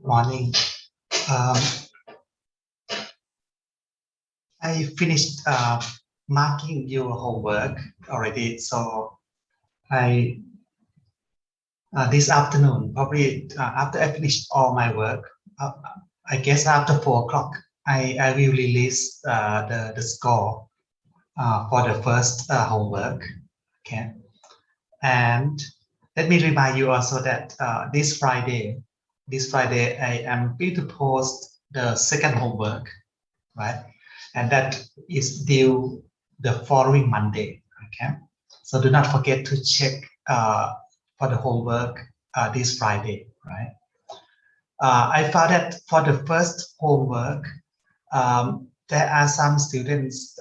Morning. Um, I finished marking your homework already, so I this afternoon, probably after I finished all my work, I guess after 4 o'clock, I will release the score for the first homework. Okay, and let me remind you also that this Friday, I am going to post the second homework, right? And that is due the following Monday. Okay, so do not forget to check for the homework this Friday, right? I found that for the first homework, there are some students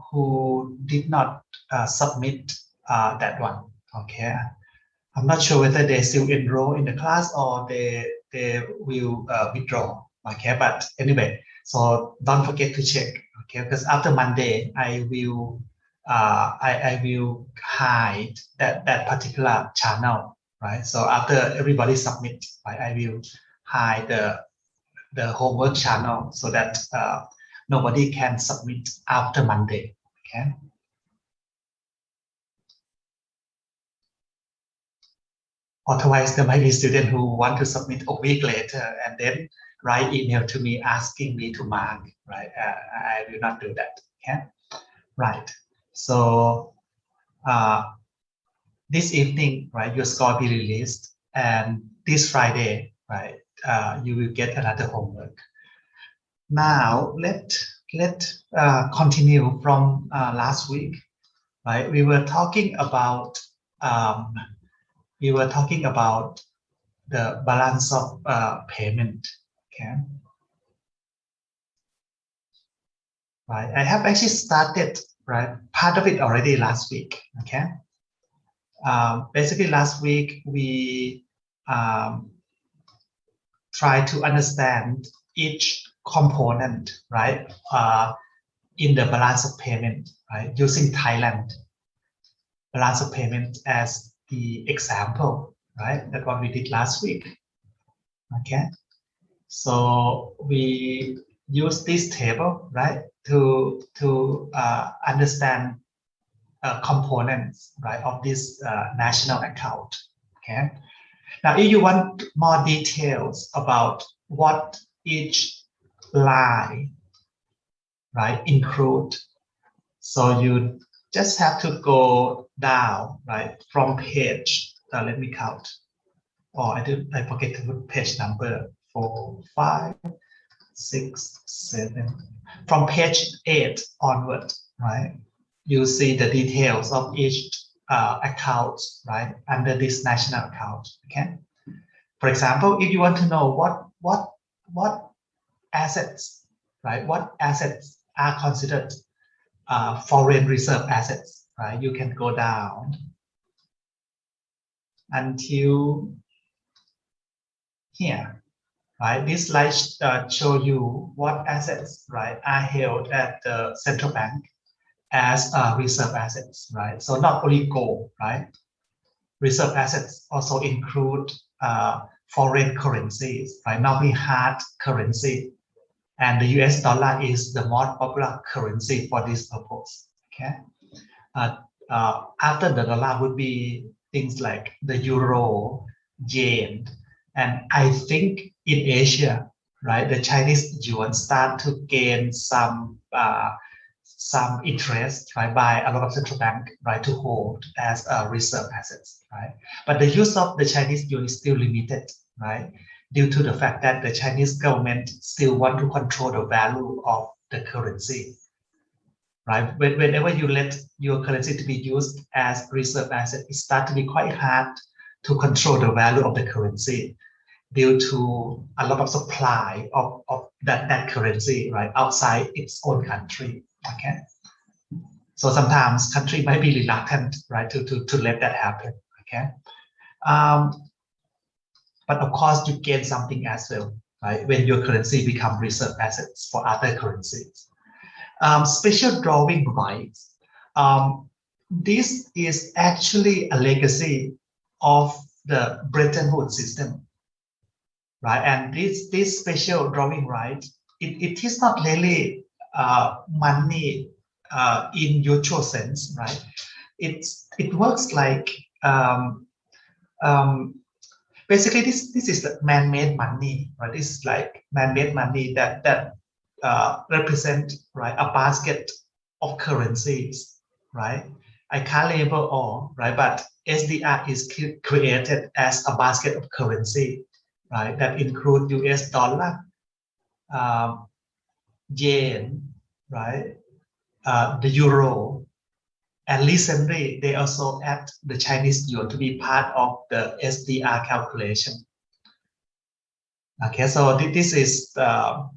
who did not submit that one. Okay, I'm not sure whether they still enroll in the class or they will withdraw. Okay, but anyway, so don't forget to check. Okay, because after Monday, I will hide that particular channel, right? So after everybody submit, right, I will hide the homework channel so that nobody can submit after Monday. Okay. Otherwise, there might be students who want to submit a week later and then write email to me asking me to mark, right? I will not do that, okay? Right. So this evening, right, your score will be released, and this Friday, right, you will get another homework. Now, let continue from last week, right? We were talking about the balance of payment. Okay, right. I have actually started right part of it already last week. Okay, basically last week we try to understand each component, right, in the balance of payment, right, using Thailand balance of payment as the example, right? That's what we did last week. Okay. So we use this table, right, to understand components, right, of this national account. Okay. Now, if you want more details about what each line, right, include, so you just have to go down, right, from page. Let me count. Oh, I forget to put page number 4, 5, 6, 7. From page 8 onward, right? You see the details of each account, right, under this national account. Okay. For example, if you want to know what assets, right, what assets are considered foreign reserve assets, right? You can go down until here. Right, this slide show you what assets, right, are held at the central bank as reserve assets, right? So not only gold, right? Reserve assets also include foreign currencies, right? Not only hard currency, and the US dollar is the most popular currency for this purpose. Okay. After the dollar would be things like the euro, yen, and I think in Asia, right, the Chinese yuan start to gain some interest, right, by a lot of central bank, right, to hold as reserve assets, right. But the use of the Chinese yuan is still limited, right, due to the fact that the Chinese government still want to control the value of the currency. Right? Whenever you let your currency to be used as reserve asset, it starts to be quite hard to control the value of the currency due to a lot of supply of that currency, right, outside its own country. Okay. So sometimes country might be reluctant, right, to let that happen. Okay. But of course you gain something as well, right, when your currency become reserve assets for other currencies. Special drawing rights. This is actually a legacy of the Bretton Woods system. right? And this special drawing, right? It is not really money in usual sense, right? It works like um, basically this is the man-made money, right? It's like man-made money that represent, right, a basket of currencies, right? I can't label all, right? But SDR is created as a basket of currency, right? That include US dollar, um, yen, right? The euro, and recently they also add the Chinese yuan to be part of the SDR calculation. Okay, so this is uh,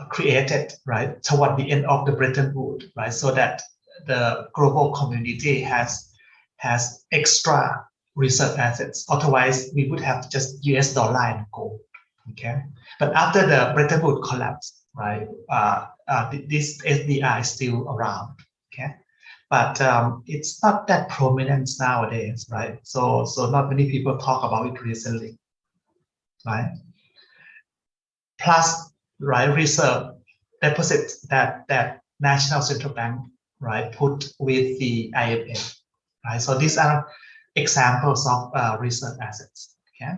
created, right, toward the end of the Bretton Woods, right, so that the global community has extra reserve assets. Otherwise, we would have just US dollar and gold. Okay, but after the Bretton Woods collapse, right, this SDR is still around. Okay, but it's not that prominent nowadays, right? So not many people talk about it recently, right? Plus, right, reserve deposit that national central bank, right, put with the IMF, right? So these are examples of reserve assets. Okay,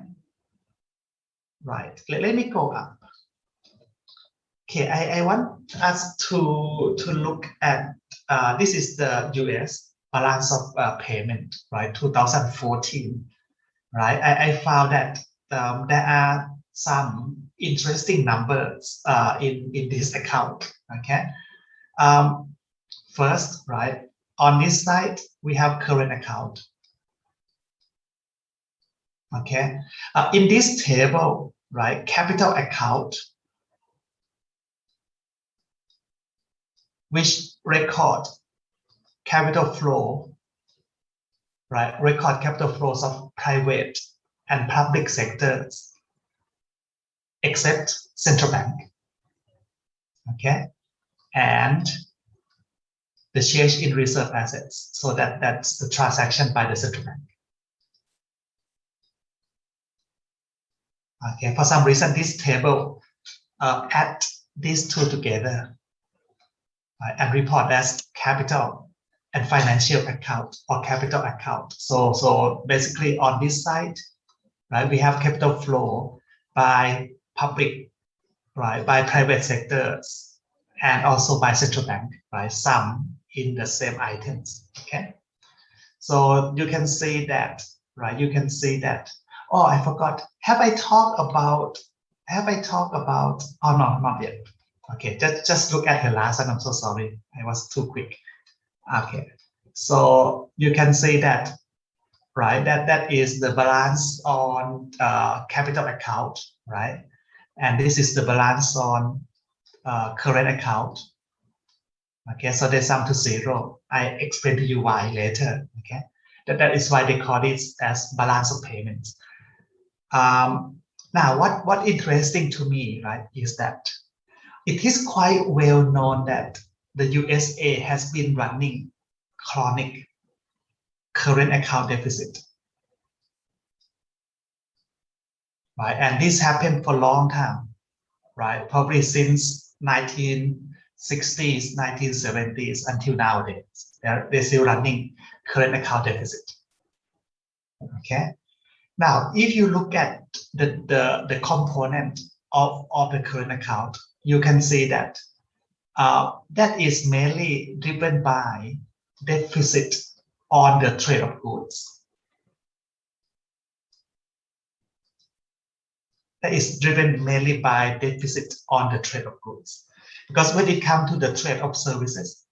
right. Let me go up. Okay, I want us to look at this is the US balance of payment, right? 2014, right? I found that there are some interesting numbers in this account. Okay, um, first, right, on this side we have current account. Okay, in this table, right, capital account, which record capital flow, right, record capital flows of private and public sectors, except central bank. Okay, and the change in reserve assets. So that's the transaction by the central bank. Okay, for some reason, this table add these two together, right, and report as capital and financial account or capital account. So basically on this side, right, we have capital flow by public, right, by private sectors, and also by central bank, right, some in the same items. Okay, so you can see that, right? You can see that. Oh, I forgot. Have I talked about? Oh no, not yet. Okay, just look at the last one. I'm so sorry. I was too quick. Okay, so you can see that, right? That is the balance on capital account, right? And this is the balance on current account. Okay, so they sum to zero. I explain to you why later. Okay, that is why they call it as balance of payments. Now, what interesting to me, right, is that it is quite well known that the USA has been running chronic current account deficit, right? And this happened for a long time, right? Probably since 1960s, 1970s until nowadays. They're still running current account deficit. Okay. Now, if you look at the component of the current account, you can see that that is mainly driven by deficit on the trade of goods. That is driven mainly by deficit on the trade of goods. Because when it comes to the trade of services,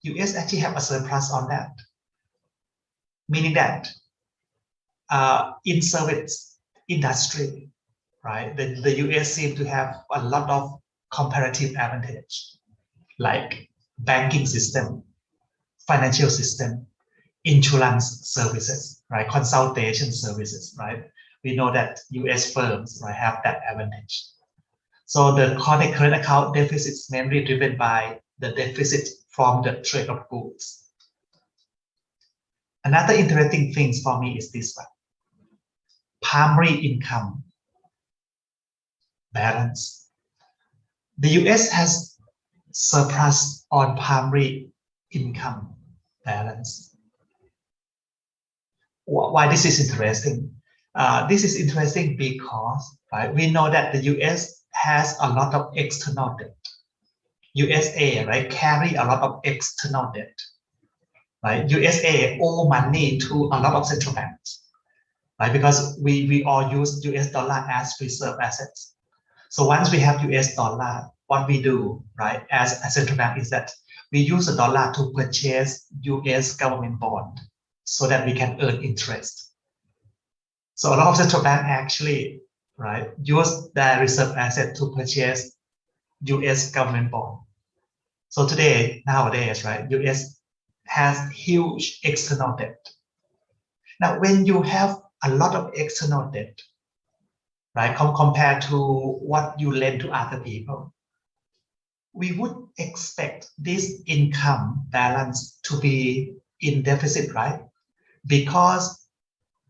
US actually have a surplus on that. Meaning that in service industry, right, the US seem to have a lot of comparative advantage, like banking system, financial system, insurance services, right, consultation services, right. We know that US firms, right, have that advantage. So the chronic current account deficit is mainly driven by the deficit from the trade of goods. Another interesting thing for me is this one. Primary income balance. The US has surplus on primary income balance. Why this is interesting? This is interesting because, right, we know that the US has a lot of external debt. USA, right, carry a lot of external debt. Right? USA owe money to a lot of central banks, right? Because we all use US dollar as reserve assets. So once we have US dollar, what we do, right, as a central bank is that we use the dollar to purchase US government bond so that we can earn interest. So a lot of central bank actually, right, use their reserve asset to purchase US government bond. So nowadays, right, US has huge external debt. Now, when you have a lot of external debt, right, compared to what you lend to other people, we would expect this income balance to be in deficit, right? Because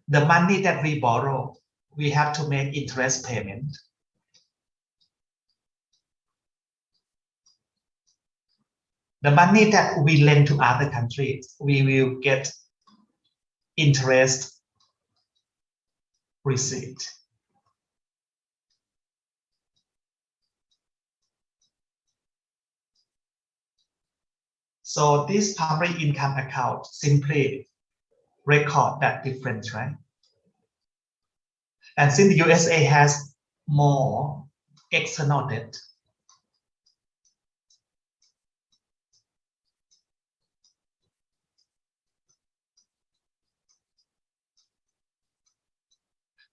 the money that we borrow, we have to make interest payment. The money that we lend to other countries, we will get interest receipt. So this primary income account simply record that difference, right? And since the USA has more external debt,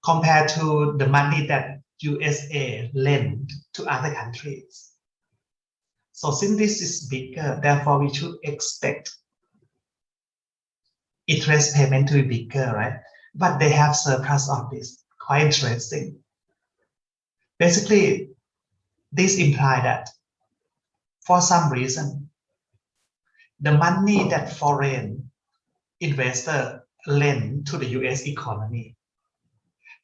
compared to the money that USA lend to other countries. So since this is bigger, therefore we should expect interest payment to be bigger, right? But they have surplus on this. Quite interesting. Basically, this implies that for some reason, the money that foreign investor lend to the US economy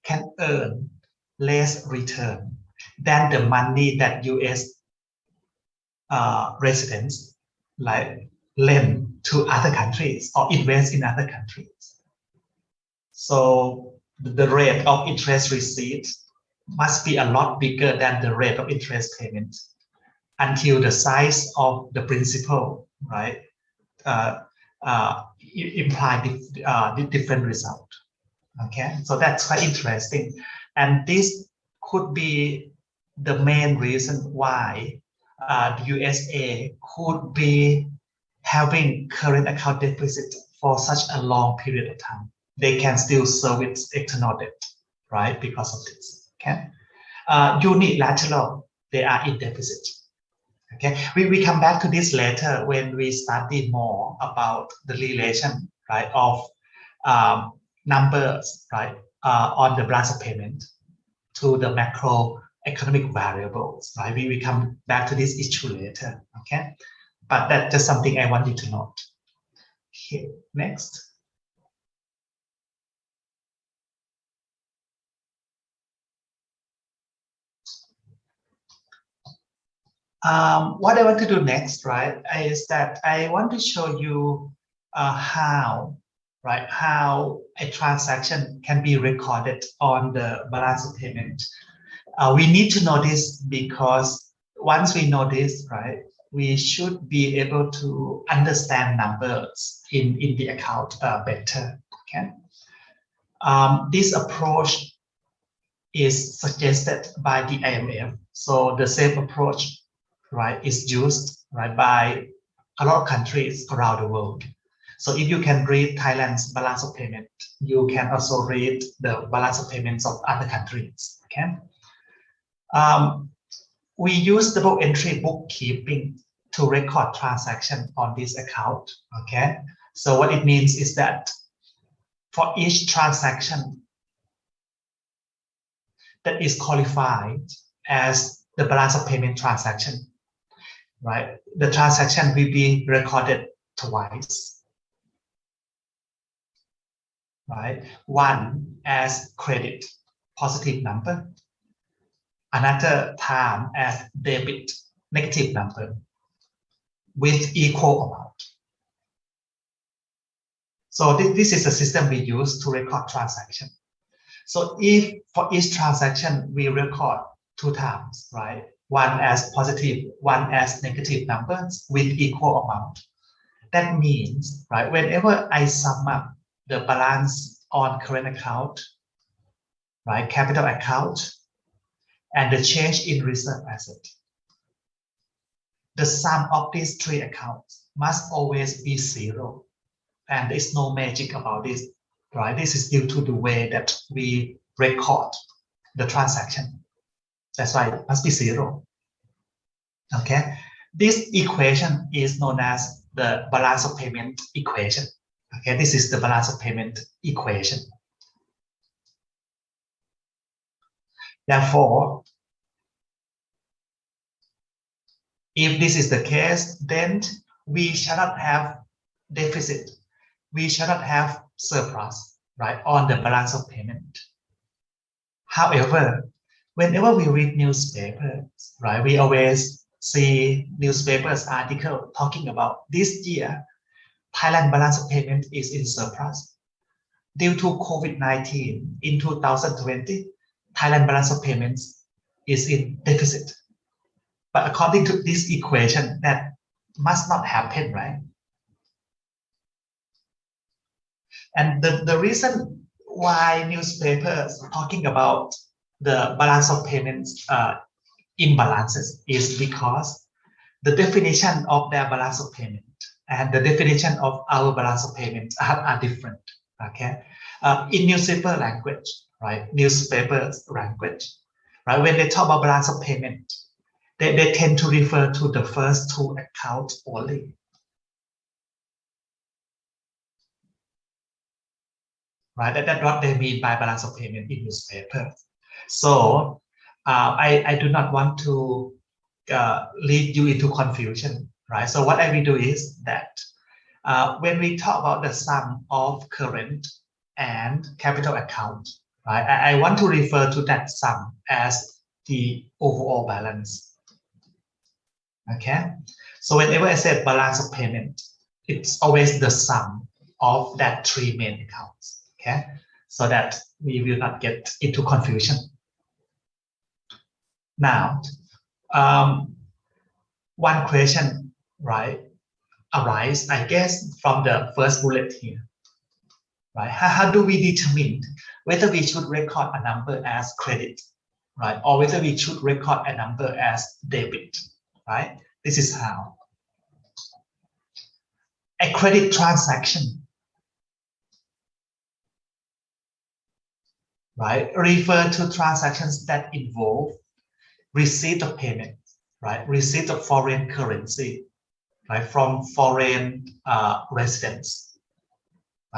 can earn less return than the money that US residents like lend to other countries or invest in other countries. So the rate of interest receipt must be a lot bigger than the rate of interest payment until the size of the principal, right, imply different result. Okay, so that's quite interesting, and this could be the main reason why the USA could be having current account deficit for such a long period of time. They can still service external debt, right, because of this. Okay, unilateral, they are in deficit. Okay, we come back to this later when we study more about the relation, right, of numbers, right, on the balance of payment to the macroeconomic variables, right? We come back to this issue later, okay? But that's just something I want you to note. Okay, next. What I want to do next, right, is that I want to show you how a transaction can be recorded on the balance of payment. We need to know this because once we know this, right, we should be able to understand numbers in the account better. Okay. This approach is suggested by the IMF. So the same approach, right, is used, right, by a lot of countries around the world. So if you can read Thailand's balance of payment, you can also read the balance of payments of other countries. Okay. We use double entry bookkeeping to record transaction on this account. Okay. So what it means is that for each transaction that is qualified as the balance of payment transaction, right? The transaction will be recorded twice. right? One as credit, positive number. Another time as debit, negative number with equal amount. So this is a system we use to record transaction. So if for each transaction we record two times, right? One as positive, one as negative numbers with equal amount. That means, right, whenever I sum up the balance on current account, right, capital account, and the change in reserve asset, the sum of these three accounts must always be zero. And there's no magic about this, right? This is due to the way that we record the transaction. That's why it must be zero. Okay. This equation is known as the balance of payment equation. Okay, this is the balance of payment equation. Therefore, if this is the case, then we shall not have deficit. We shall not have surplus, right, on the balance of payment. However, whenever we read newspapers, right, we always see newspapers article talking about this year, Thailand balance of payment is in surplus. Due to COVID-19 in 2020, Thailand balance of payments is in deficit. But according to this equation, that must not happen, right? And the reason why newspapers are talking about the balance of payments imbalances is because the definition of their balance of payment and the definition of our balance of payment are different. Okay, in newspaper language, right? Newspapers language, right? When they talk about balance of payment, they tend to refer to the first two accounts only. Right? That's what they mean by balance of payment in newspapers. So I do not want to lead you into confusion, right? So what I will do is that when we talk about the sum of current and capital account, right? I want to refer to that sum as the overall balance. Okay, so whenever I say balance of payment, it's always the sum of that three main accounts. Okay, so that we will not get into confusion. Now, one question, right, arise, I guess, from the first bullet here, right? How do we determine whether we should record a number as credit, right, or whether we should record a number as debit, right? This is how. A credit transaction, right, refer to transactions that involve receipt of payment, right, receipt of foreign currency, right, from foreign residents.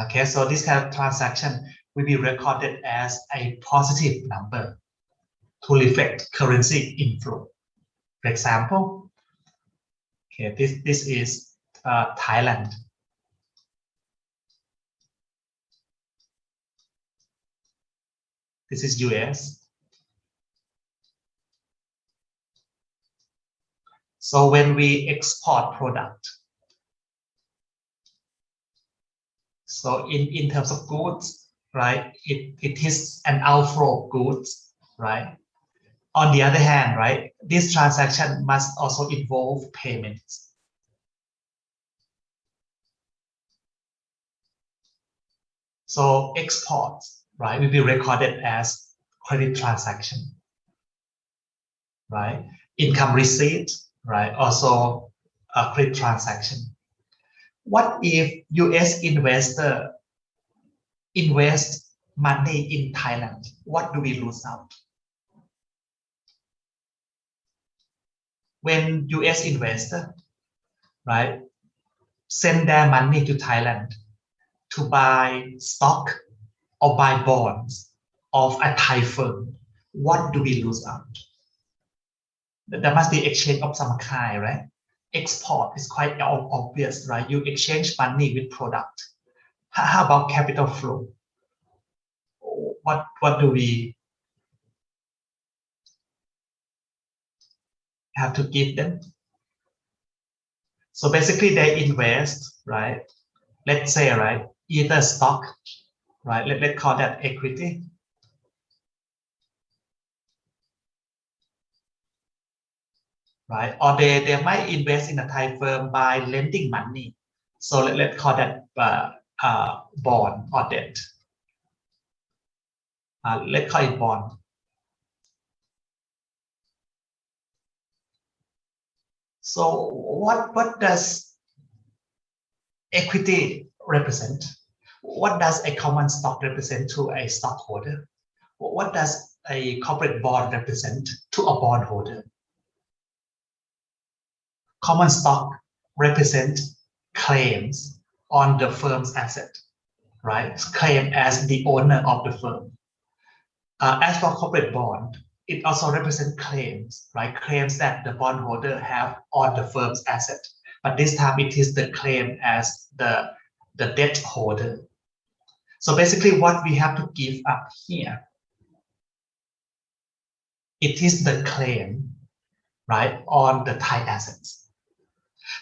Okay, so this kind of transaction will be recorded as a positive number to reflect currency inflow. For example, okay, this is Thailand. This is US. So when we export product, so in terms of goods, right, it is an outflow of goods, right? On the other hand, right, this transaction must also involve payments. So exports, right, will be recorded as credit transaction, right? Income receipt, right, also a credit transaction. What if US investor invest money in Thailand? What do we lose out? When US investor, right, send their money to Thailand to buy stock or buy bonds of a Thai firm, what do we lose out? There must be exchange of some kind, right? Export is quite obvious, right? You exchange money with product. How about capital flow? what do we have to give them? So basically they invest, right? Let's say, right, either stock, right? Let's call that equity. Right? Or they might invest in a Thai firm by lending money. So let's call that bond or debt. Let's call it bond. So what does equity represent? What does a common stock represent to a stockholder? What does a corporate bond represent to a bondholder? Common stock represent claims on the firm's asset, right? Claim as the owner of the firm. As for corporate bond, it also represents claims, right? Claims that the bondholder have on the firm's asset. But this time it is the claim as the debt holder. So basically what we have to give up here, it is the claim, right, on the Thai assets.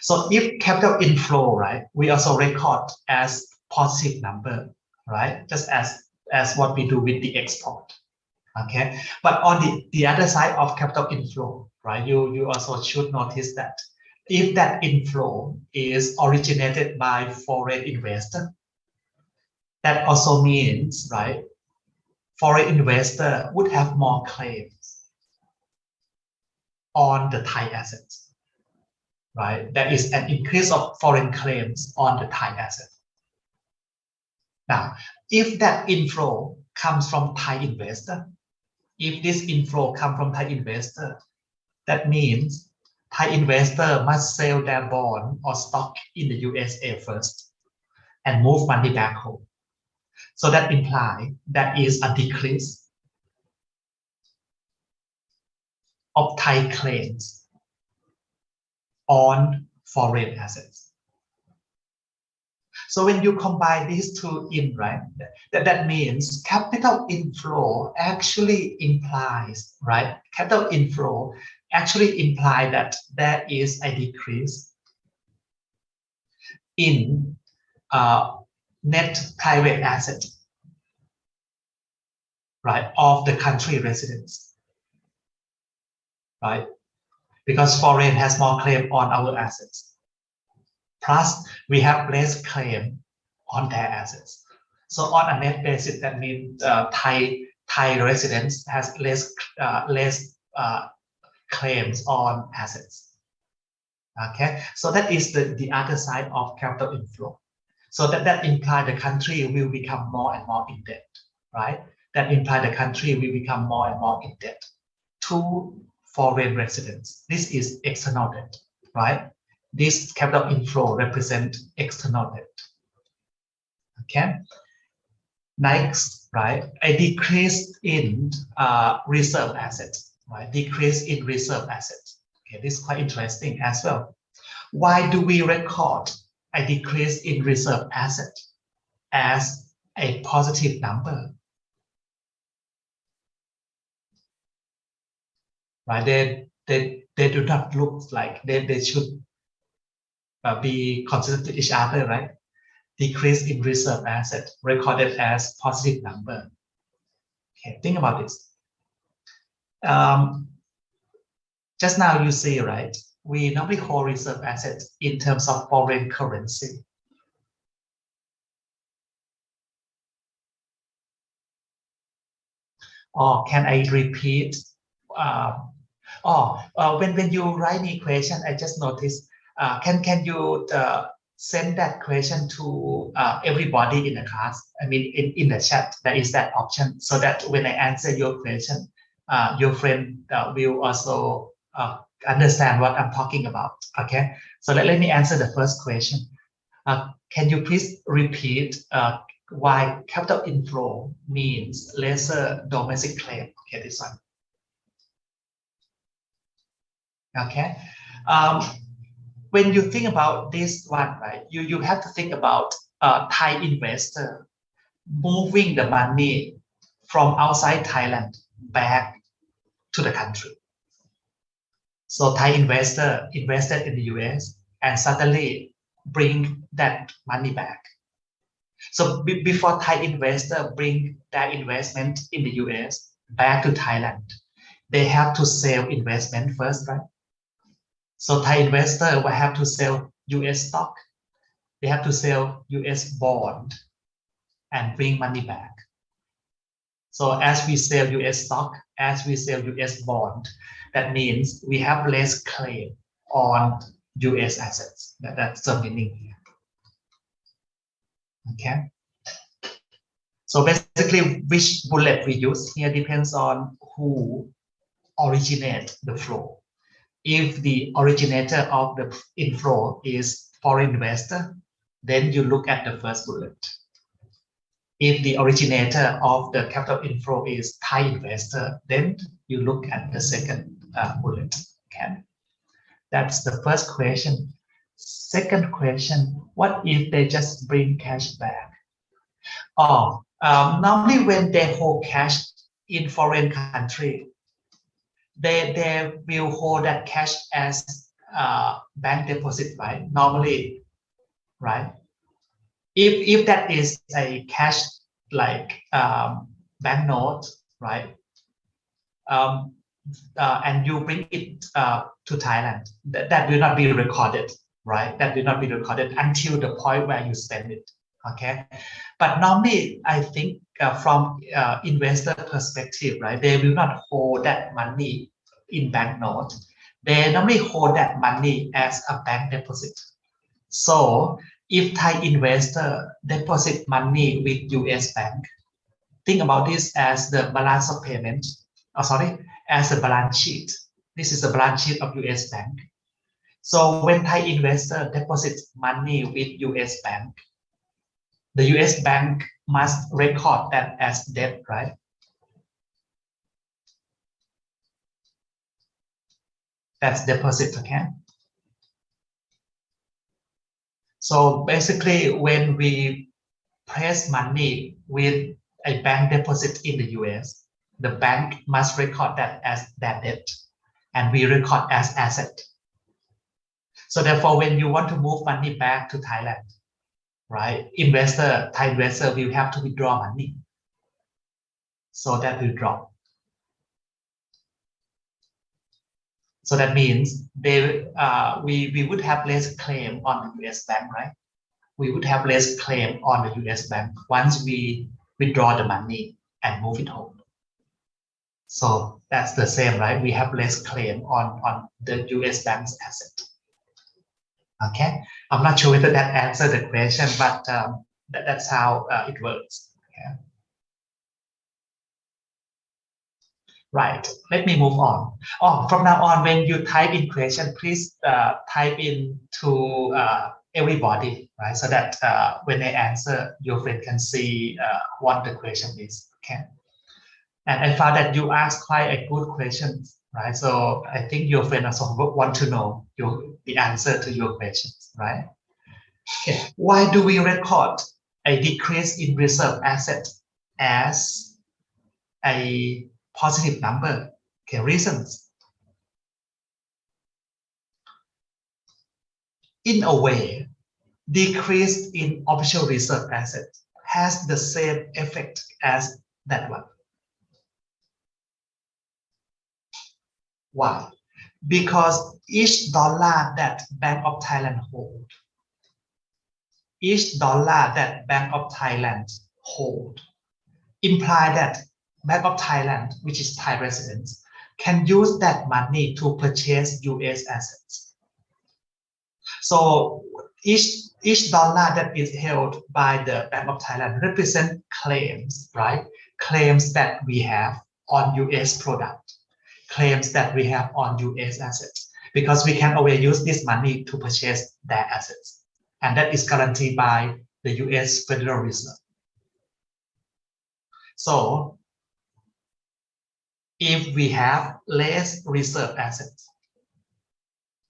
So if capital inflow, right, we also record as positive number, right? Just as what we do with the export. Okay, but on the other side of capital inflow, right, you also should notice that if that inflow is originated by foreign investor, that also means, right, foreign investor would have more claims on the Thai assets, right? There is an increase of foreign claims on the Thai assets. Now, if that inflow comes from Thai investor, if this inflow comes from Thai investor, that means Thai investor must sell their bond or stock in the USA first and move money back home. So that implies that is a decrease of Thai claims on foreign assets. So when you combine these two in, right, that means capital inflow actually implies, right? Capital inflow actually implies that there is a decrease in net private asset, right, of the country residents, right? Because foreign has more claim on our assets. Plus, we have less claim on their assets. So on a net basis, that means Thai residents has less claims on assets. Okay, so that is the other side of capital inflow. So that implies the country will become more and more in debt, right? That implies the country will become more and more in debt to foreign residents. This is external debt, right? This capital inflow represents external debt. Okay. Next, right? A decrease in reserve assets, right? Decrease in reserve assets. Okay, this is quite interesting as well. Why do we record a decrease in reserve asset as a positive number? Right? They do not look like they should be consistent to each other, right? Decrease in reserve asset recorded as positive number. Okay, think about this. Just now you see, right? We normally hold reserve assets in terms of foreign currency. Or can I repeat? When you write the question, I just noticed. Can you send that question to everybody in the class? I mean, in the chat, there is that option, so that when I answer your question, your friend will also understand what I'm talking about. Okay, so let me answer the first question. Can you please repeat why capital inflow means lesser domestic claim? Okay, this one. Okay. When you think about this one, right, you have to think about Thai investor moving the money from outside Thailand back to the country. So Thai investor invested in the US and suddenly bring that money back. So before Thai investor bring their investment in the US back to Thailand, they have to sell investment first, right? So Thai investor will have to sell US stock. They have to sell US bond and bring money back. So as we sell US stock, as we sell US bond, that means we have less claim on US assets. That's the meaning here. Okay. So basically, which bullet we use here depends on who originate the flow. If the originator of the inflow is foreign investor, then you look at the first bullet. If the originator of the capital inflow is Thai investor, then you look at the second bullet. Okay, that's the first question. Second question: what if they just bring cash back? Oh, normally when they hold cash in foreign country, they will hold that cash as bank deposit, right? Normally, right? If that is a cash like banknote, right? And you bring it to Thailand, that will not be recorded, right? That will not be recorded until the point where you spend it. Okay, but normally I think from investor perspective, right? They will not hold that money in banknote. They normally hold that money as a bank deposit. So if Thai investor deposit money with US bank, think about this as the balance of payment. Oh, sorry, as a balance sheet. This is the balance sheet of US bank. So when Thai investor deposits money with US bank, the US bank must record that as debt, right? That's deposit, okay? So basically, when we place money with a bank deposit in the US, the bank must record that as that debt, and we record as asset. So therefore, when you want to move money back to Thailand, right, Thai investor will have to withdraw money. So that will drop. So that means we would have less claim on the US bank, right? We would have less claim on the US bank once we withdraw the money and move it home. So that's the same, right? We have less claim on the US bank's asset. Okay, I'm not sure whether that answered the question, but that's how it works. Okay. Right, let me move on. Oh, from now on, when you type in question, please type in to everybody, right? So that when I answer, your friend can see what the question is, okay? And I found that you asked quite a good question, right? So I think your friend also want to know the answer to your questions, right? Okay. Why do we record a decrease in reserve asset as a positive number? Okay, reasons. In a way, decrease in official reserve asset has the same effect as that one. Why? Because each dollar that Bank of Thailand hold, imply that Bank of Thailand, which is Thai residents, can use that money to purchase US assets. So each dollar that is held by the Bank of Thailand represent claims, right? Claims that we have on US product, claims that we have on US assets, because we can always use this money to purchase their assets. And that is guaranteed by the US Federal Reserve. So if we have less reserve assets,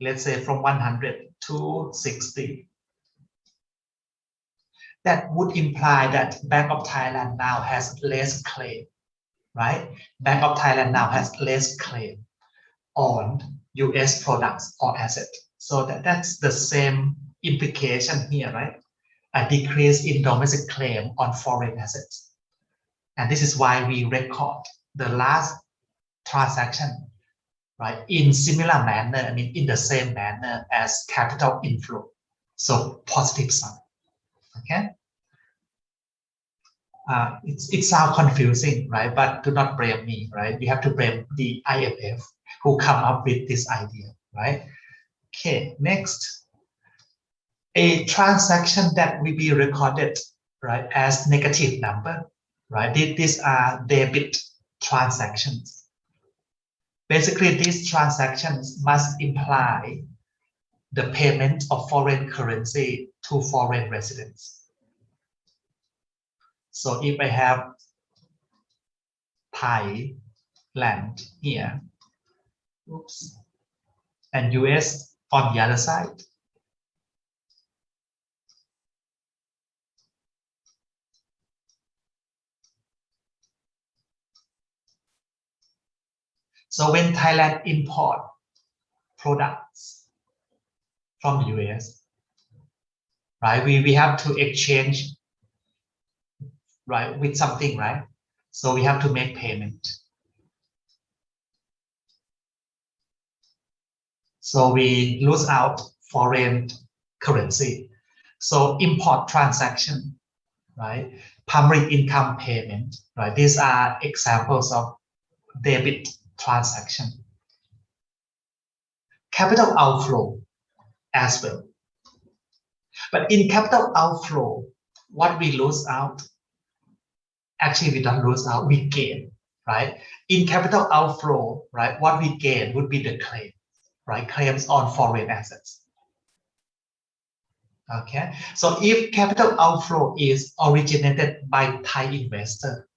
let's say from 100 to 60, that would imply that Bank of Thailand now has less claim right? Bank of Thailand now has less claim on US products or assets. So that's the same implication here, right? A decrease in domestic claim on foreign assets. And this is why we record the last transaction, right, in similar manner, I mean, in the same manner as capital inflow. So positive sign, okay? It sounds confusing, right? But do not blame me, right? We have to blame the IMF who come up with this idea, right? Okay, next. A transaction that will be recorded, right, as negative number, right? These are debit transactions. Basically, these transactions must imply the payment of foreign currency to foreign residents. So if I have Thai land here, oops, and US on the other side, so when Thailand import products from US, right, we have to exchange, right, with something, right? So we have to make payment. So we lose out foreign currency. So import transaction, right? Public income payment, right? These are examples of debit transaction. Capital outflow as well. But in capital outflow, what we lose out, actually we don't lose out, we gain, right? In capital outflow, right, what we gain would be the claim, right? Claims on foreign assets. Okay, so if capital outflow is originated by Thai investor,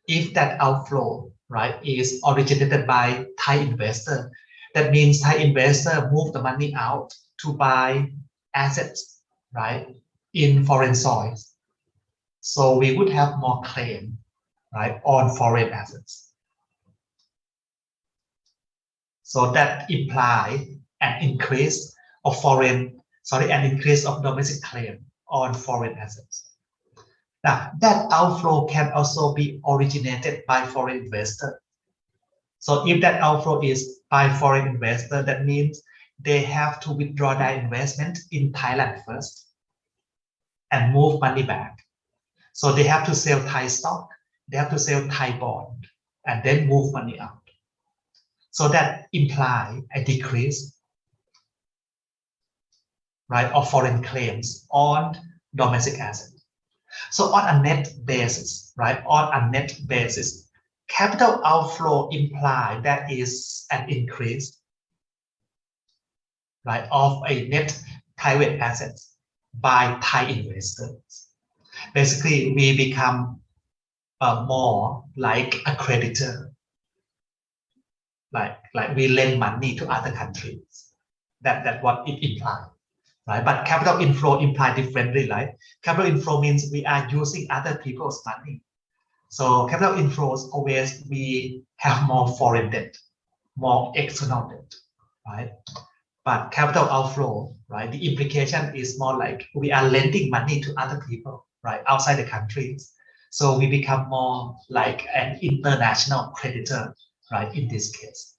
if that outflow, right, is originated by Thai investor, that means Thai investor move the money out to buy assets, right, in foreign soils. So we would have more claim, right, on foreign assets. So that imply an increase of an increase of domestic claim on foreign assets. Now, that outflow can also be originated by foreign investor. So if that outflow is by foreign investor, that means they have to withdraw their investment in Thailand first and move money back. So they have to sell Thai stock, they have to sell Thai bond, and then move money out. So that implies a decrease, right, of foreign claims on domestic assets. So on a net basis, right, on a net basis, capital outflow implies that is an increase, right, of a net private assets by Thai investors. Basically, we become more like a creditor, like we lend money to other countries. That's what it implies, right? But capital inflow implies differently, right? Capital inflow means we are using other people's money. So capital inflows always we have more foreign debt, more external debt, right? But capital outflow, right? The implication is more like we are lending money to other people, right, outside the countries. So we become more like an international creditor, right, in this case.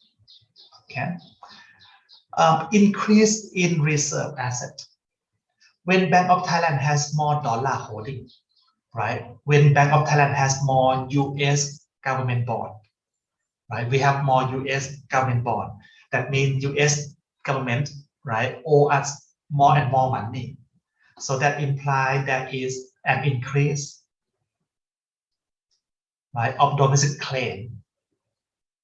Okay. Increase in reserve asset. When Bank of Thailand has more dollar holding, right? When Bank of Thailand has more US government bond, right? We have more US government bond. That means US government, right, owe us more and more money. So that implies there is an increase, right, of domestic claim,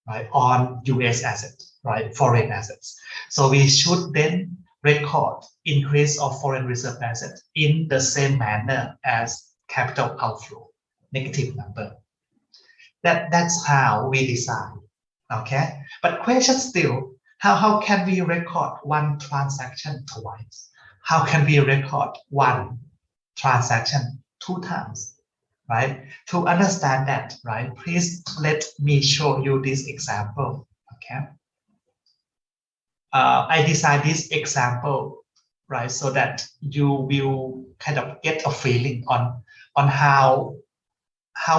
right, on US assets, right, foreign assets. So we should then record increase of foreign reserve assets in the same manner as capital outflow, negative number. That's how we decide. Okay, but question still, how can we record one transaction twice? How can we record one transaction two times? right? To understand that, right, please let me show you this example, okay? I designed this example, right, so that you will kind of get a feeling on how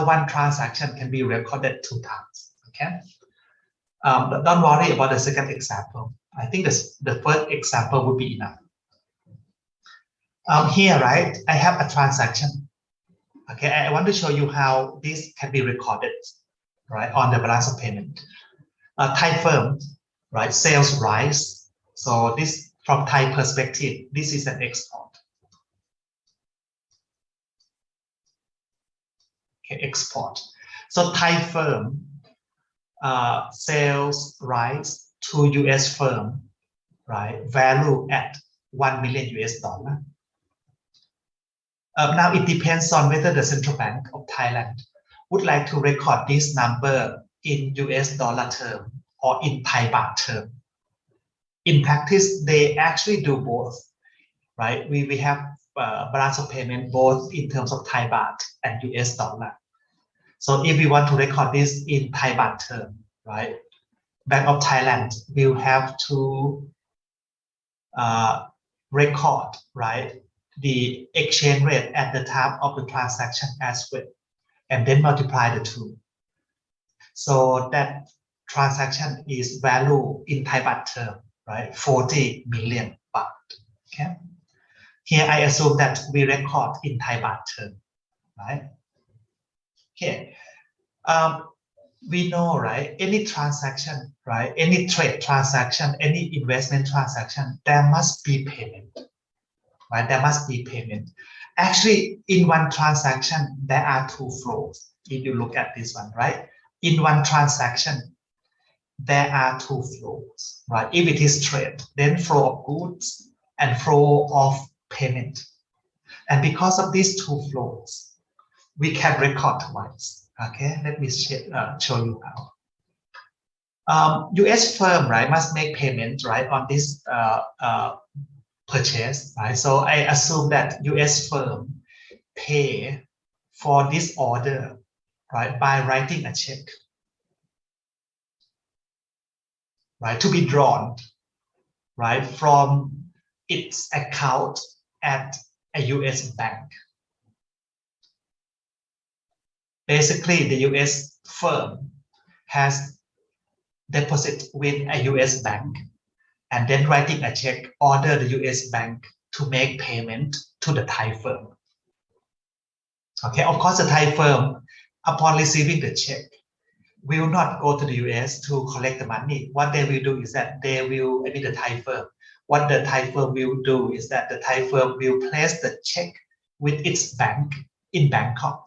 one transaction can be recorded 2 times, okay? But don't worry about the second example. I think the first example would be enough. Here, right, I have a transaction. Okay, I want to show you how this can be recorded, right, on the balance of payment. Thai firm, right, sales rise. So this, from Thai perspective, this is an export. Okay, export. So Thai firm sales rise to US firm, right, value at 1 million US dollar. Now it depends on whether the Central Bank of Thailand would like to record this number in US dollar term or in Thai baht term. In practice, they actually do both, right? We have balance of payment both in terms of Thai baht and US dollar. So if we want to record this in Thai baht term, right, Bank of Thailand will have to record, right, the exchange rate at the time of the transaction as well, and then multiply the two. So that transaction is value in Thai baht term, right, 40 million baht. Okay. Here I assume that we record in Thai baht term, right? Okay. We know, right, any transaction, right, any trade transaction, any investment transaction, there must be payment, right? There must be payment. Actually, in one transaction, there are 2 flows. If you look at this one, right? In one transaction, there are 2 flows, right? If it is trade, then flow of goods and flow of payment. And because of these 2 flows, we can record twice. Okay, let me show you how. US firm, right, must make payment, right, on this purchase, right? So I assume that US firm pay for this order, right, by writing a check, right, to be drawn, right, from its account at a US bank. Basically, the US firm has deposit with a US bank and then writing a check, order the US bank to make payment to the Thai firm. Okay, of course, the Thai firm, upon receiving the check, will not go to the US to collect the money. What they will do is that the Thai firm, what the Thai firm will do is that the Thai firm will place the check with its bank in Bangkok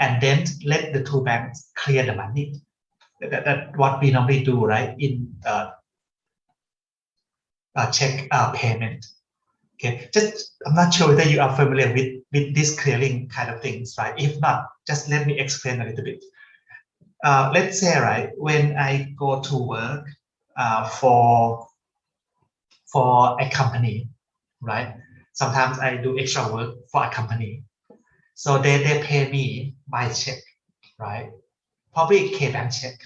and then let the 2 banks clear the money. That's what we normally do, right, in check payment. Okay, just I'm not sure whether you are familiar with this clearing kind of things, right? If not, just let me explain a little bit. Let's say, right, when I go to work for a company, right? Sometimes I do extra work for a company. So they pay me by check, right? Probably K-Bank check.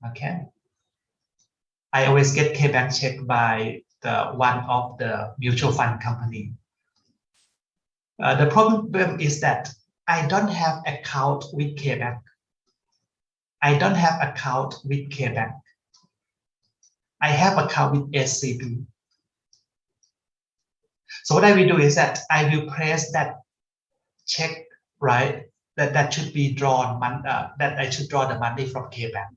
Okay. I always get K-Bank check by the one of the mutual fund company. The problem is that I don't have account with K-Bank. I don't have account with K-Bank. I have account with SCB. So what I will do is that I will press that check, right? That should be drawn, that I should draw the money from K-Bank,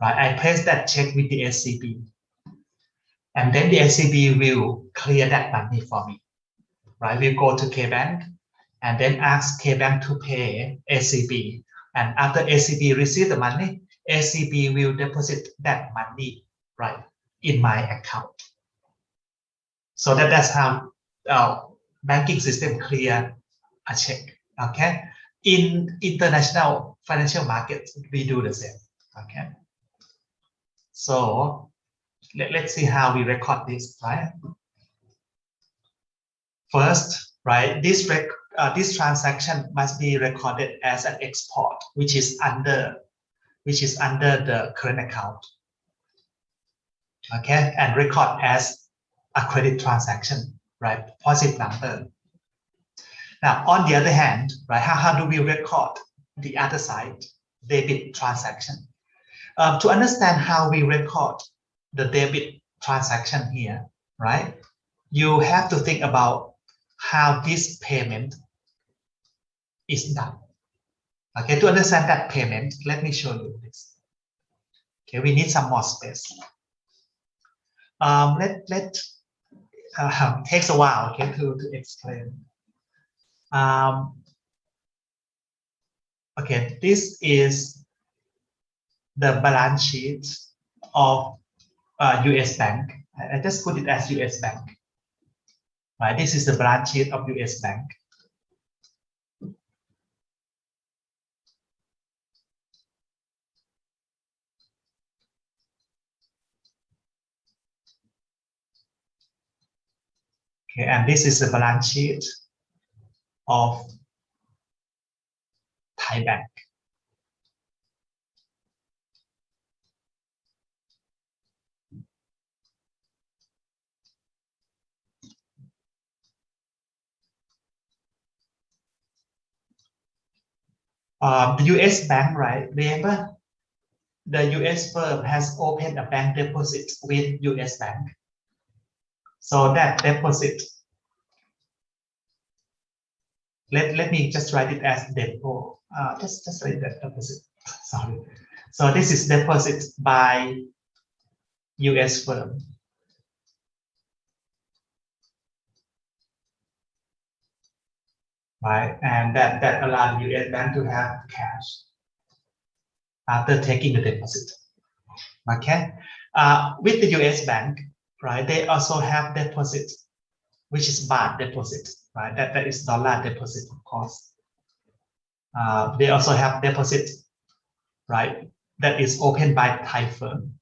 right? I press that check with the SCB. And then the SCB will clear that money for me, right? We'll go to K-Bank and then ask K-Bank to pay SCB. And after SCB receive the money, SCB will deposit that money, right, in my account. So that's how our banking system clear a check. Okay. In international financial markets, we do the same. Okay. So let's see how we record this, right? First, right, this this transaction must be recorded as an export, which is under the current account. Okay, and record as a credit transaction, right? Positive number. Now, on the other hand, right, how do we record the other side, debit transaction? To understand how we record the debit transaction here, right, you have to think about how this payment is done. Okay, to understand that payment, let me show you this. Okay, we need some more space. Takes a while, okay, to explain. Okay, this is the balance sheet of US bank. I just put it as US bank. Right, this is the balance sheet of US bank. Okay, and this is the balance sheet of Thai bank. The US bank, right? Remember, the US firm has opened a bank deposit with US bank. So that deposit, let me just write it as depo. Just write that deposit. Sorry. So this is deposit by US firm. Right, and that allows US bank to have cash after taking the deposit. Okay, with the US bank, right, they also have deposit, which is baht deposit, right? That is dollar deposit, of course. They also have deposit, right? That is opened by Thai firm.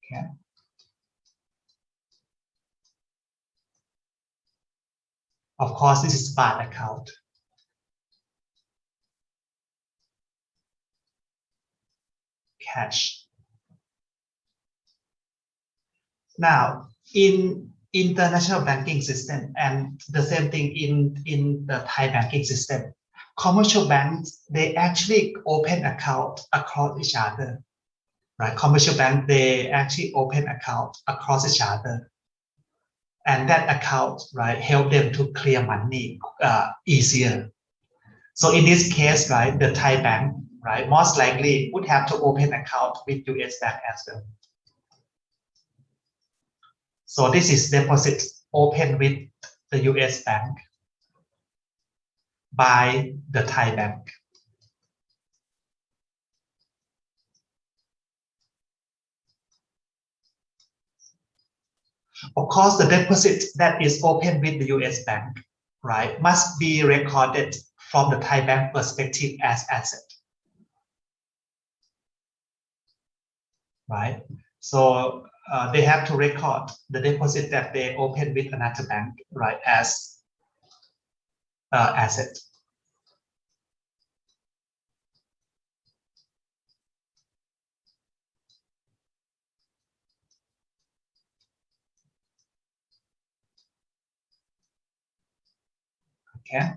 Okay. Of course, this is baht account. Cash. Now, in international banking system and the same thing in the Thai banking system, commercial banks, they actually open account across each other, right? Commercial bank, they actually open account across each other. And that account, right, help them to clear money easier. So in this case, right, the Thai bank, right, most likely would have to open account with US bank as well. So this is deposit open with the US bank by the Thai bank. Of course, the deposit that is open with the US bank, right, must be recorded from the Thai bank perspective as asset. Right? So they have to record the deposit that they open with another bank, right, as asset. Okay.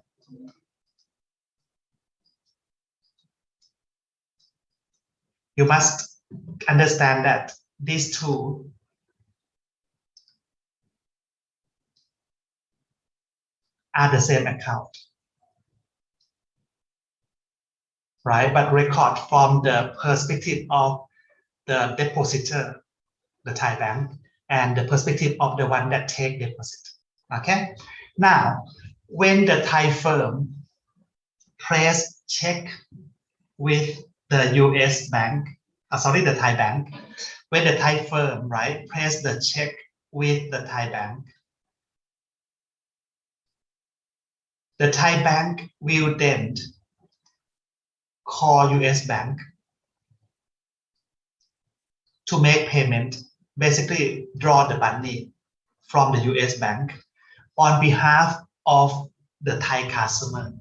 You must understand that these two are the same account, right? But record from the perspective of the depositor, the Thai bank, and the perspective of the one that take deposit. Okay. Now, when the Thai firm press check with the US bank, the Thai bank, when the Thai firm, right, press the check with the Thai bank, the Thai bank will then call US bank to make payment, basically draw the money from the US bank on behalf of the Thai customer.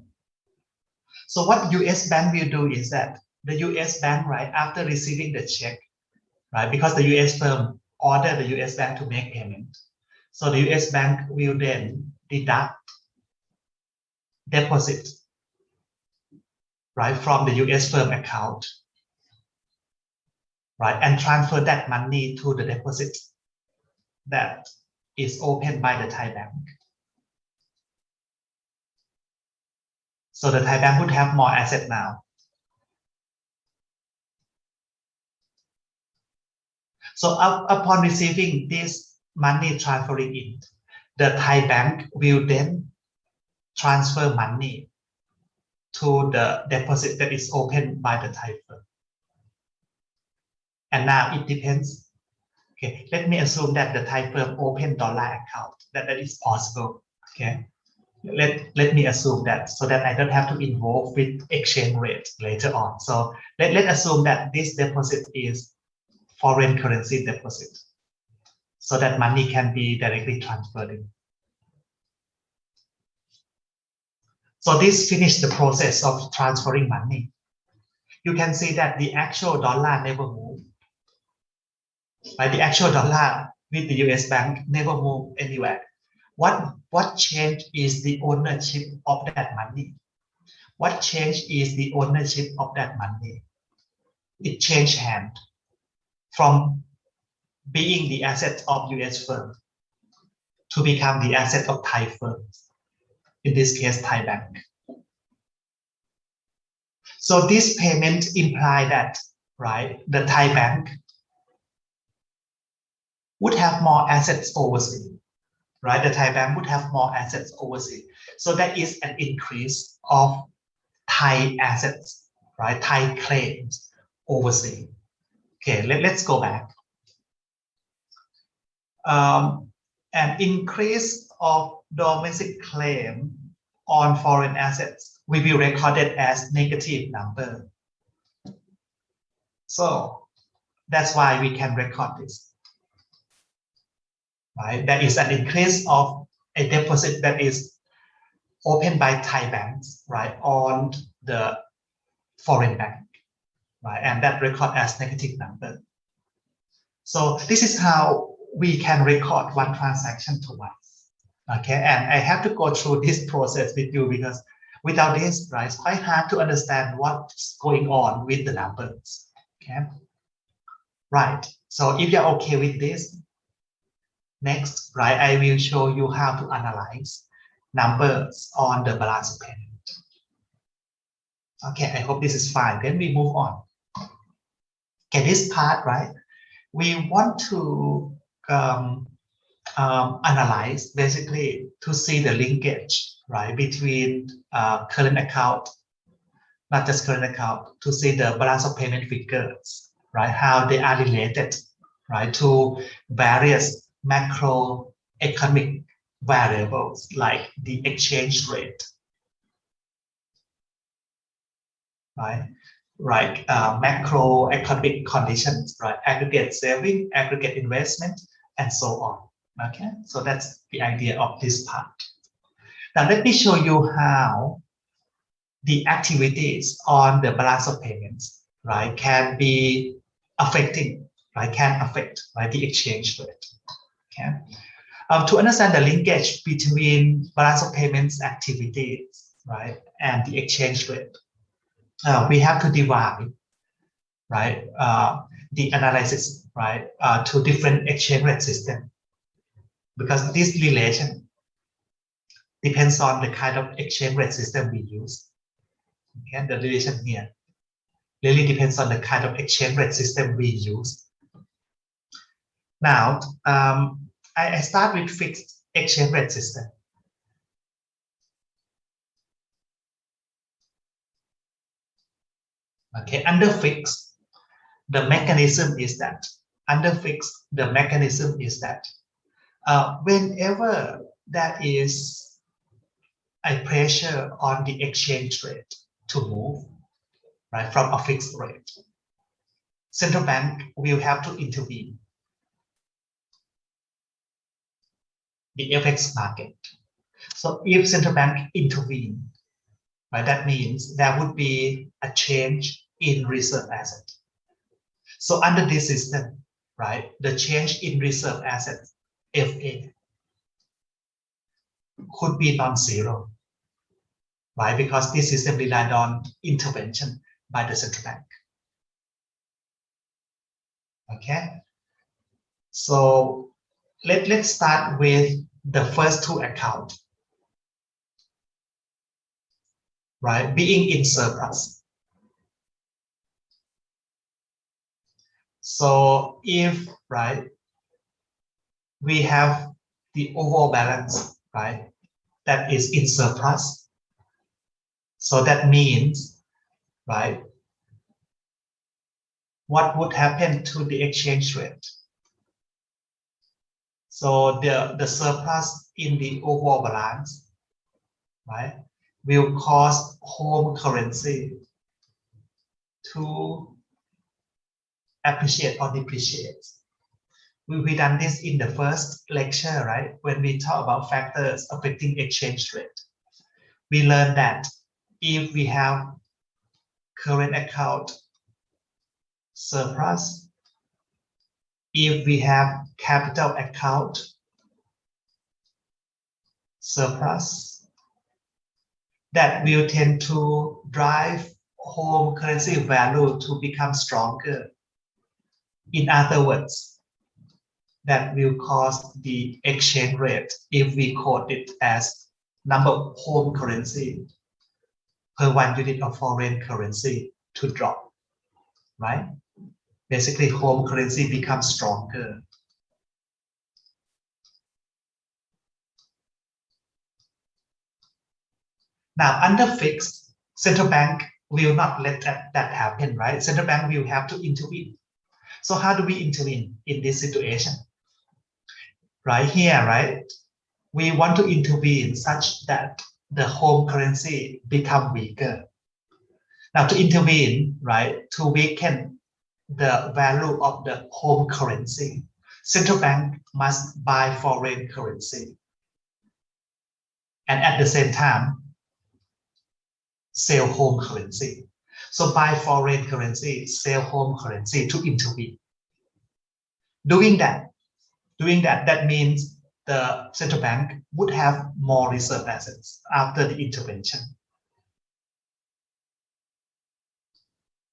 So what US bank will do is that the US bank, right, after receiving the check, right, because the US firm order the US bank to make payment. So the US bank will then deduct deposit, right, from the US firm account, right, and transfer that money to the deposit that is opened by the Thai bank. So the Thai bank would have more asset now. So upon receiving this money transferring in, the Thai bank will then transfer money to the deposit that is opened by the Thai firm. And now it depends. Okay, let me assume that the Thai firm open dollar account, that is possible. Okay, let me assume that so that I don't have to involve with exchange rate later on. So let assume that this deposit is foreign currency deposit, so that money can be directly transferred in. So this finished the process of transferring money. You can see that the actual dollar never moved. Right? The actual dollar with the US bank never moved anywhere. What changed is the ownership of that money. What changed is the ownership of that money. It changed hand from being the asset of US firm to become the asset of Thai firms. In this case, Thai bank. So this payment imply that, right, the Thai bank would have more assets overseas, right? The Thai bank would have more assets overseas. So that is an increase of Thai assets, right? Thai claims overseas. Okay, let's go back. An increase of domestic claim on foreign assets will be recorded as negative number. So that's why we can record this. Right? That is an increase of a deposit that is opened by Thai banks, right, on the foreign bank, right, and that record as negative number. So this is how we can record one transaction twice, okay? And I have to go through this process with you because without this, right, it's quite hard to understand what's going on with the numbers, okay? Right, so if you're okay with this, next, right, I will show you how to analyze numbers on the balance of payment. Okay, I hope this is fine. Then we move on. Okay, this part, right, we want to analyze basically to see the linkage, right, between current account, not just current account, to see the balance of payment figures, right, how they are related, right, to various macroeconomic variables like the exchange rate, right? Right, macroeconomic conditions, right? Aggregate saving, aggregate investment, and so on. Okay, so that's the idea of this part. Now let me show you how the activities on the balance of payments, right, can be affecting, right, can affect, right, the exchange rate. Okay. To understand the linkage between balance of payments activities, right, and the exchange rate, we have to divide, right, the analysis, right, to different exchange rate system, because this relation depends on the kind of exchange rate system we use. Okay, the relation here really depends on the kind of exchange rate system we use. Now, I start with fixed exchange rate system. Okay, under fixed, the mechanism is that whenever there is a pressure on the exchange rate to move, right, from a fixed rate, central bank will have to intervene the FX market. So if central bank intervene, right, that means there would be a change in reserve asset. So under this system, right, the change in reserve assets, FA, could be non-zero, right? Because this system relied on intervention by the central bank. Okay, so let's start with the first two accounts, right? Being in surplus. So if, right, we have the overall balance, right, that is in surplus. So that means, right, what would happen to the exchange rate? So the surplus in the overall balance, right, will cause home currency to appreciate or depreciate. We done this in the first lecture, right? When we talk about factors affecting exchange rate, we learned that if we have current account surplus, if we have capital account surplus, that will tend to drive home currency value to become stronger. In other words, that will cause the exchange rate, if we quote it as number of home currency per 1 unit of foreign currency, to drop, right? Basically, home currency becomes stronger. Now, under fixed, central bank will not let that happen, right? Central bank will have to intervene. So how do we intervene in this situation? Right here, right? We want to intervene such that the home currency become weaker. Now, to intervene, right, to weaken the value of the home currency, central bank must buy foreign currency. And at the same time, sell home currency. So buy foreign currency, sell home currency to intervene. Doing that, that means the central bank would have more reserve assets after the intervention.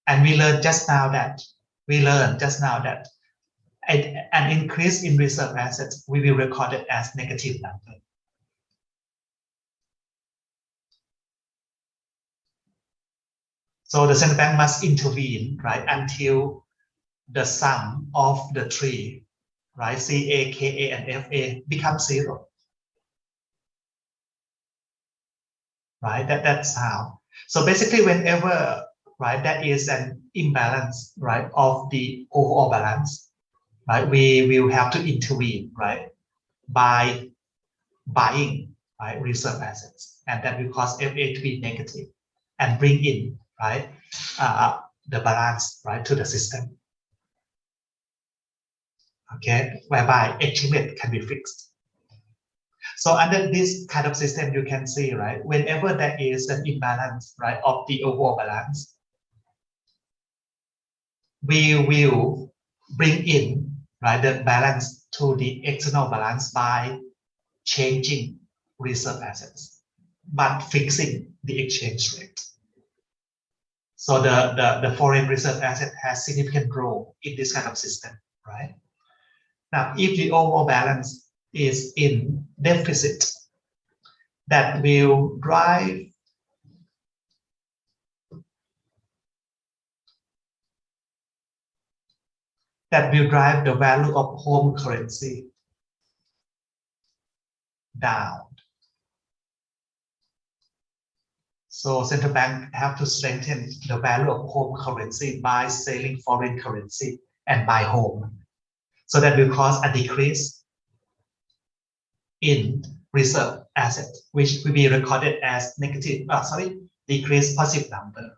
And we learned just now that an increase in reserve assets we will record it as negative number. So the central bank must intervene, right, until the sum of the three, right, CA, KA, and FA becomes zero. Right, that's how. So basically, whenever, right, there is an imbalance, right, of the overall balance, right, we will have to intervene, right, by buying, right, reserve assets, and that will cause FA to be negative and bring in, right, the balance, right, to the system. Okay, whereby exchange rate can be fixed. So under this kind of system, you can see, right, whenever there is an imbalance, right, of the overall balance, we will bring in, right, the balance to the external balance by changing reserve assets, but fixing the exchange rate. So the foreign reserve asset has significant role in this kind of system, right? Now, if the overall balance is in deficit, that will drive the value of home currency down. So central bank have to strengthen the value of home currency by selling foreign currency and buy home. So that will cause a decrease in reserve asset, which will be recorded as negative, decrease positive number.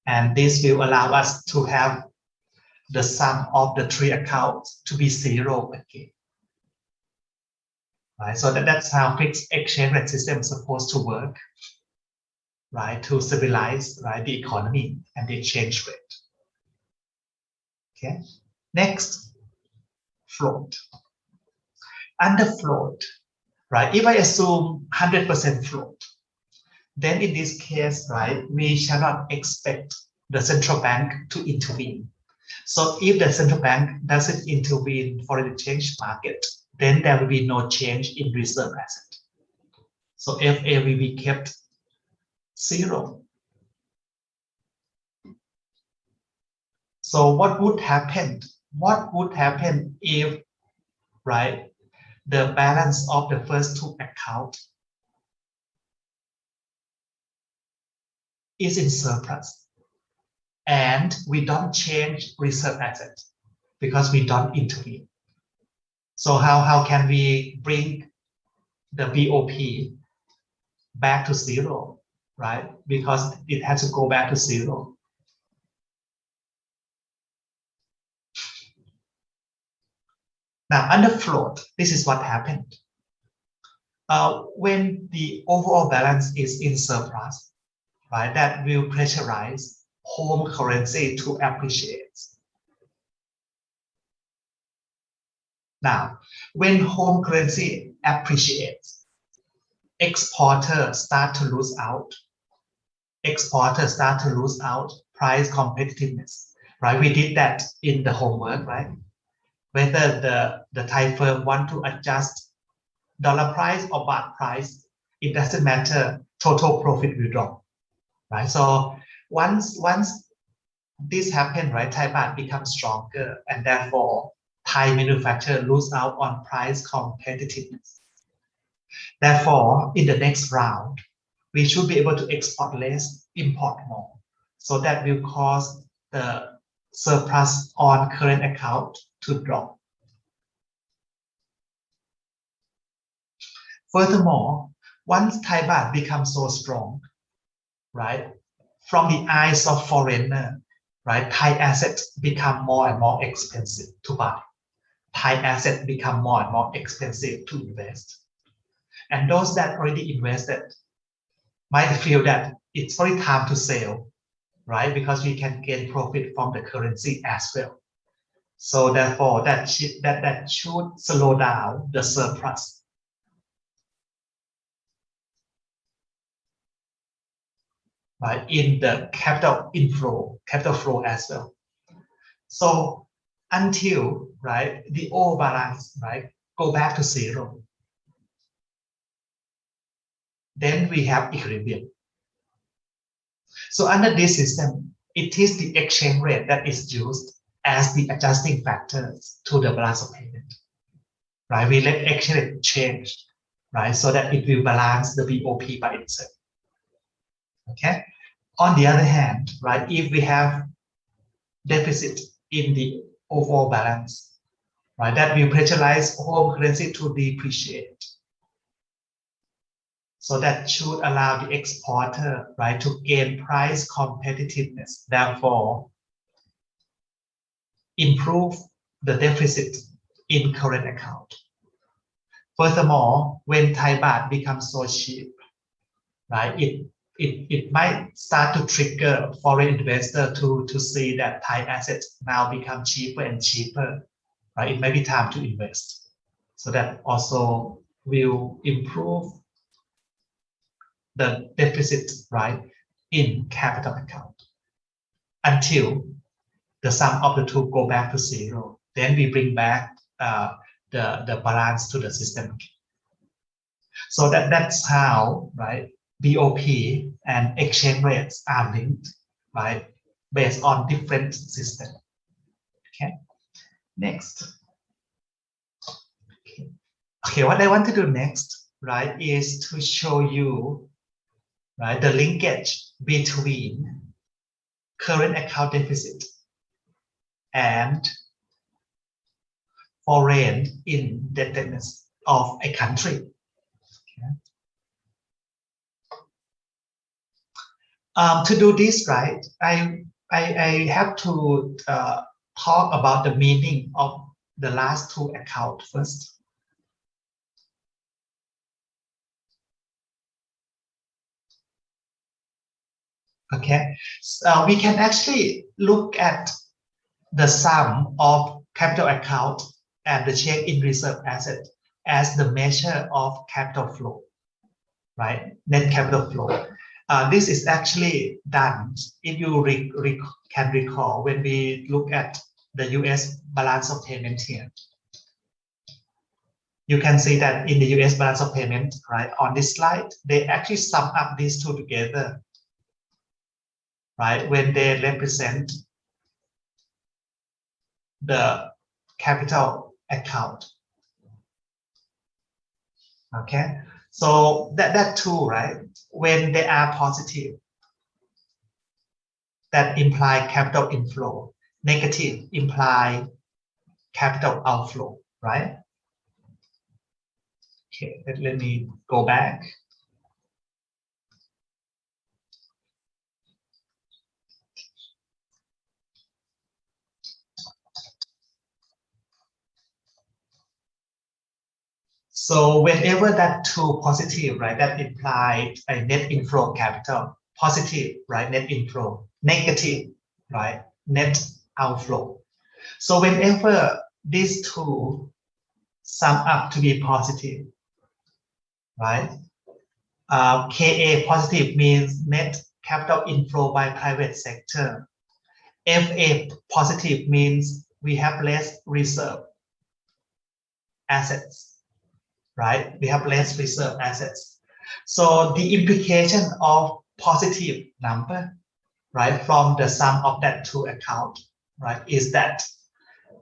And this will allow us to have the sum of the three accounts to be zero again. Right? So that's how fixed exchange rate system is supposed to work, right? To stabilize, right, the economy and the exchange rate. Okay. Next, float. Under float, right? If I assume 100% float, then in this case, right, we shall not expect the central bank to intervene. So if the central bank doesn't intervene in foreign exchange market, then there will be no change in reserve asset. So FA will be kept zero. So what would happen? What would happen if, right, the balance of the first two accounts is in surplus and we don't change reserve asset because we don't intervene? So how can we bring the BOP back to zero, right? Because it has to go back to zero. Now, under float, this is what happened. When the overall balance is in surplus, right, that will pressurize home currency to appreciate. Now, when home currency appreciates, exporters start to lose out. Exporters start to lose out price competitiveness, right? We did that in the homework, right? Whether the Thai firm want to adjust dollar price or baht price, it doesn't matter. Total profit will drop, right? So once this happens, right, Thai baht becomes stronger, and therefore Thai manufacturer lose out on price competitiveness. Therefore, in the next round, we should be able to export less, import more. So that will cause the surplus on current account to drop. Furthermore, once Thai baht becomes so strong, right, from the eyes of foreigner, right, Thai assets become more and more expensive to buy. Thai assets become more and more expensive to invest. And those that already invested might feel that it's already time to sell, right? Because we can gain profit from the currency as well. So therefore, that should slow down the surplus. Right, in the capital flow as well. So until, right, the old balance, right, go back to zero, then we have equilibrium. So under this system, it is the exchange rate that is used as the adjusting factors to the balance of payment. Right, we let exchange rate change, right, so that it will balance the BOP by itself. Okay. On the other hand, right, if we have deficit in the overall balance, right, that will pressurize home currency to depreciate. So that should allow the exporter, right, to gain price competitiveness, therefore improve the deficit in current account. Furthermore, when Thai baht becomes so cheap, right, it might start to trigger foreign investor to see that Thai assets now become cheaper and cheaper, right? It may be time to invest. So that also will improve the deficit, right, in capital account until the sum of the two go back to zero. Then we bring back the balance to the system. So that's how, right, BOP and exchange rates are linked, right, based on different systems. Okay, next. Okay, what I want to do next, right, is to show you, right, the linkage between current account deficit and foreign indebtedness of a country. Okay. To do this, right, I have to talk about the meaning of the last two accounts first. Okay, so we can actually look at the sum of capital account and the change in reserve asset as the measure of capital flow, right? Net capital flow. This is actually done, if you can recall, when we look at the US balance of payment here. You can see that in the US balance of payment, right, on this slide, they actually sum up these two together, right, when they represent the capital account. Okay, so that too, right, when they are positive, that imply capital inflow. Negative imply capital outflow, right? Okay, let me go back. So whenever that two positive, right, that implied a net inflow capital. Positive, right, net inflow. Negative, right, net outflow. So whenever these two sum up to be positive, right? KA positive means net capital inflow by private sector. FA positive means we have less reserve assets, right? We have less reserve assets. So the implication of positive number, right, from the sum of that two account, right, is that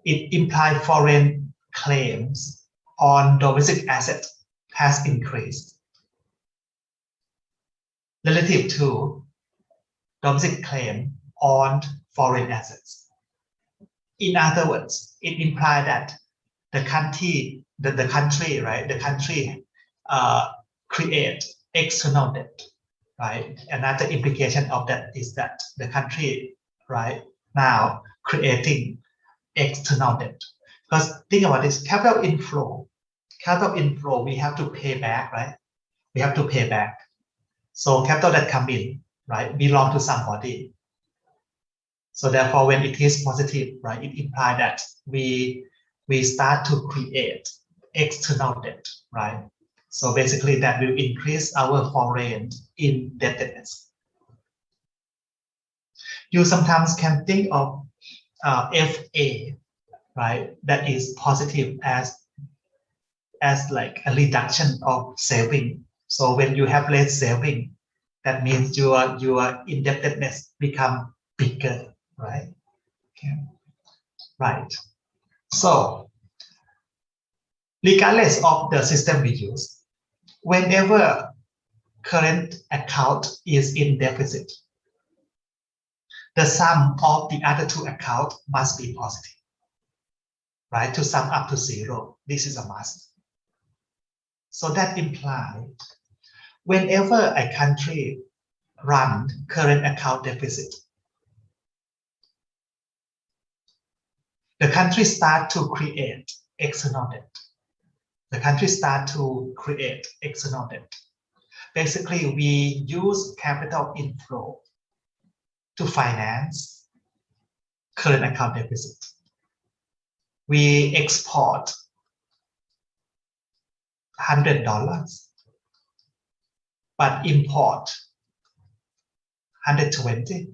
it implies foreign claims on domestic asset has increased relative to domestic claim on foreign assets. In other words, it implies that the country, right, the country create external debt, right? Another implication of that is that the country, right, now creating external debt. Because think about this, capital inflow, we have to pay back, right? We have to pay back. So capital that come in, right, belong to somebody. So therefore, when it is positive, right, it implies that we start to create external debt, right? So basically, that will increase our foreign indebtedness. You sometimes can think of FA, right, that is positive as like a reduction of saving. So when you have less saving, that means your indebtedness become bigger, right? Okay. Right. So regardless of the system we use, whenever current account is in deficit, the sum of the other two accounts must be positive, right? To sum up to zero. This is a must. So that implies whenever a country runs current account deficit, the country start to create external debt. The country start to create external debt. Basically, we use capital inflow to finance current account deficit. We export $100, but import 120.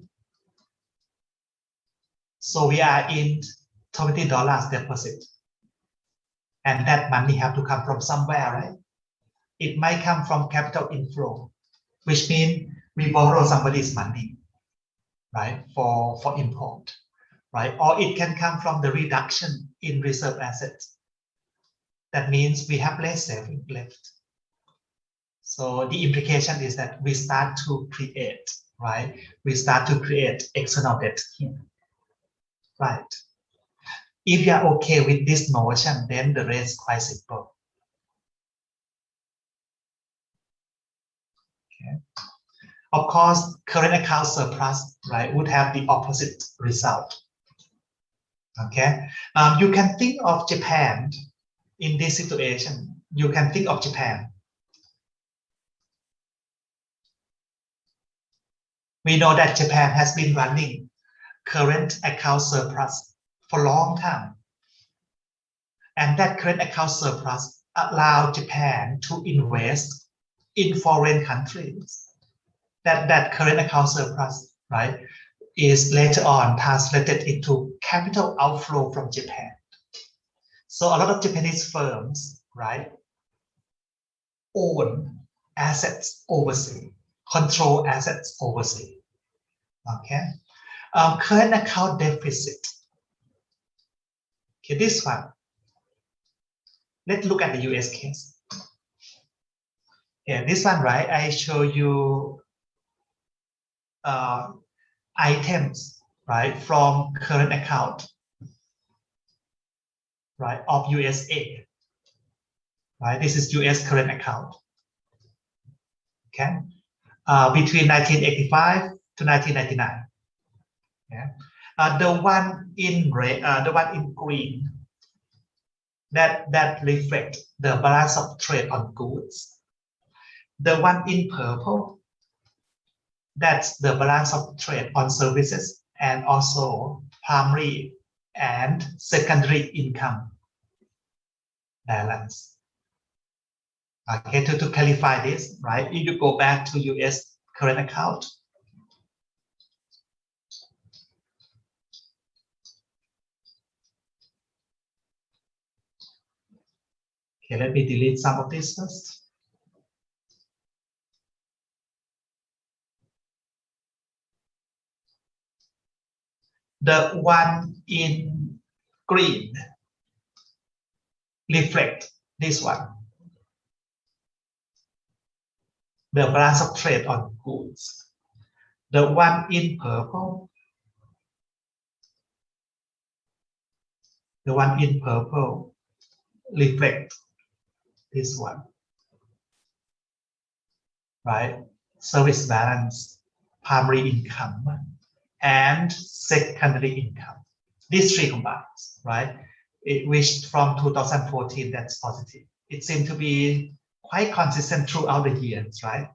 So we are in $20 deposit. And that money have to come from somewhere, right? It might come from capital inflow, which means we borrow somebody's money, right, for import, right? Or it can come from the reduction in reserve assets. That means we have less saving left. So the implication is that we start to create, right? We start to create external debt here, right? If you are okay with this notion, then the rest is quite simple. Okay. Of course, current account surplus, right, would have the opposite result. Okay, you can think of Japan in this situation. You can think of Japan. We know that Japan has been running current account surplus for a long time. And that current account surplus allowed Japan to invest in foreign countries. That current account surplus, right, is later on translated into capital outflow from Japan. So a lot of Japanese firms, right, own assets overseas, control assets overseas. Okay, current account deficit. Okay, this one. Let's look at the US case. Yeah, this one, right? I show you items, right, from current account, right, of USA. Right, this is US current account. Okay, between 1985 to 1999. Yeah, the one in red, the one in green, that reflect the balance of trade on goods. The one in purple, that's the balance of trade on services and also primary and secondary income balance. Okay, to clarify this, right? If you go back to US current account, okay, let me delete some of this first. The one in green reflect this one, the balance of trade on goods. The one in purple, reflect this one, right? Service balance, primary income, and secondary income. These three combines, right? Which from 2014, that's positive. It seemed to be quite consistent throughout the years, right?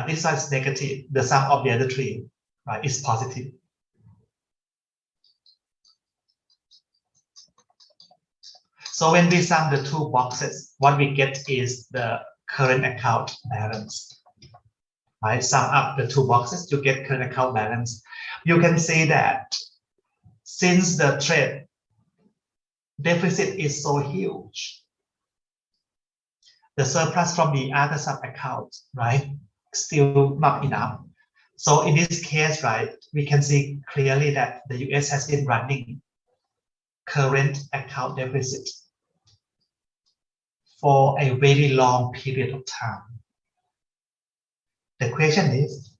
This one is negative. The sum of the other three, right, is positive. So when we sum the two boxes, what we get is the current account balance. Right? Sum up the two boxes, you get current account balance. You can see that since the trade deficit is so huge, the surplus from the other sub accounts, right, still not enough. So in this case, right, we can see clearly that the US has been running current account deficit for a very long period of time. The question is,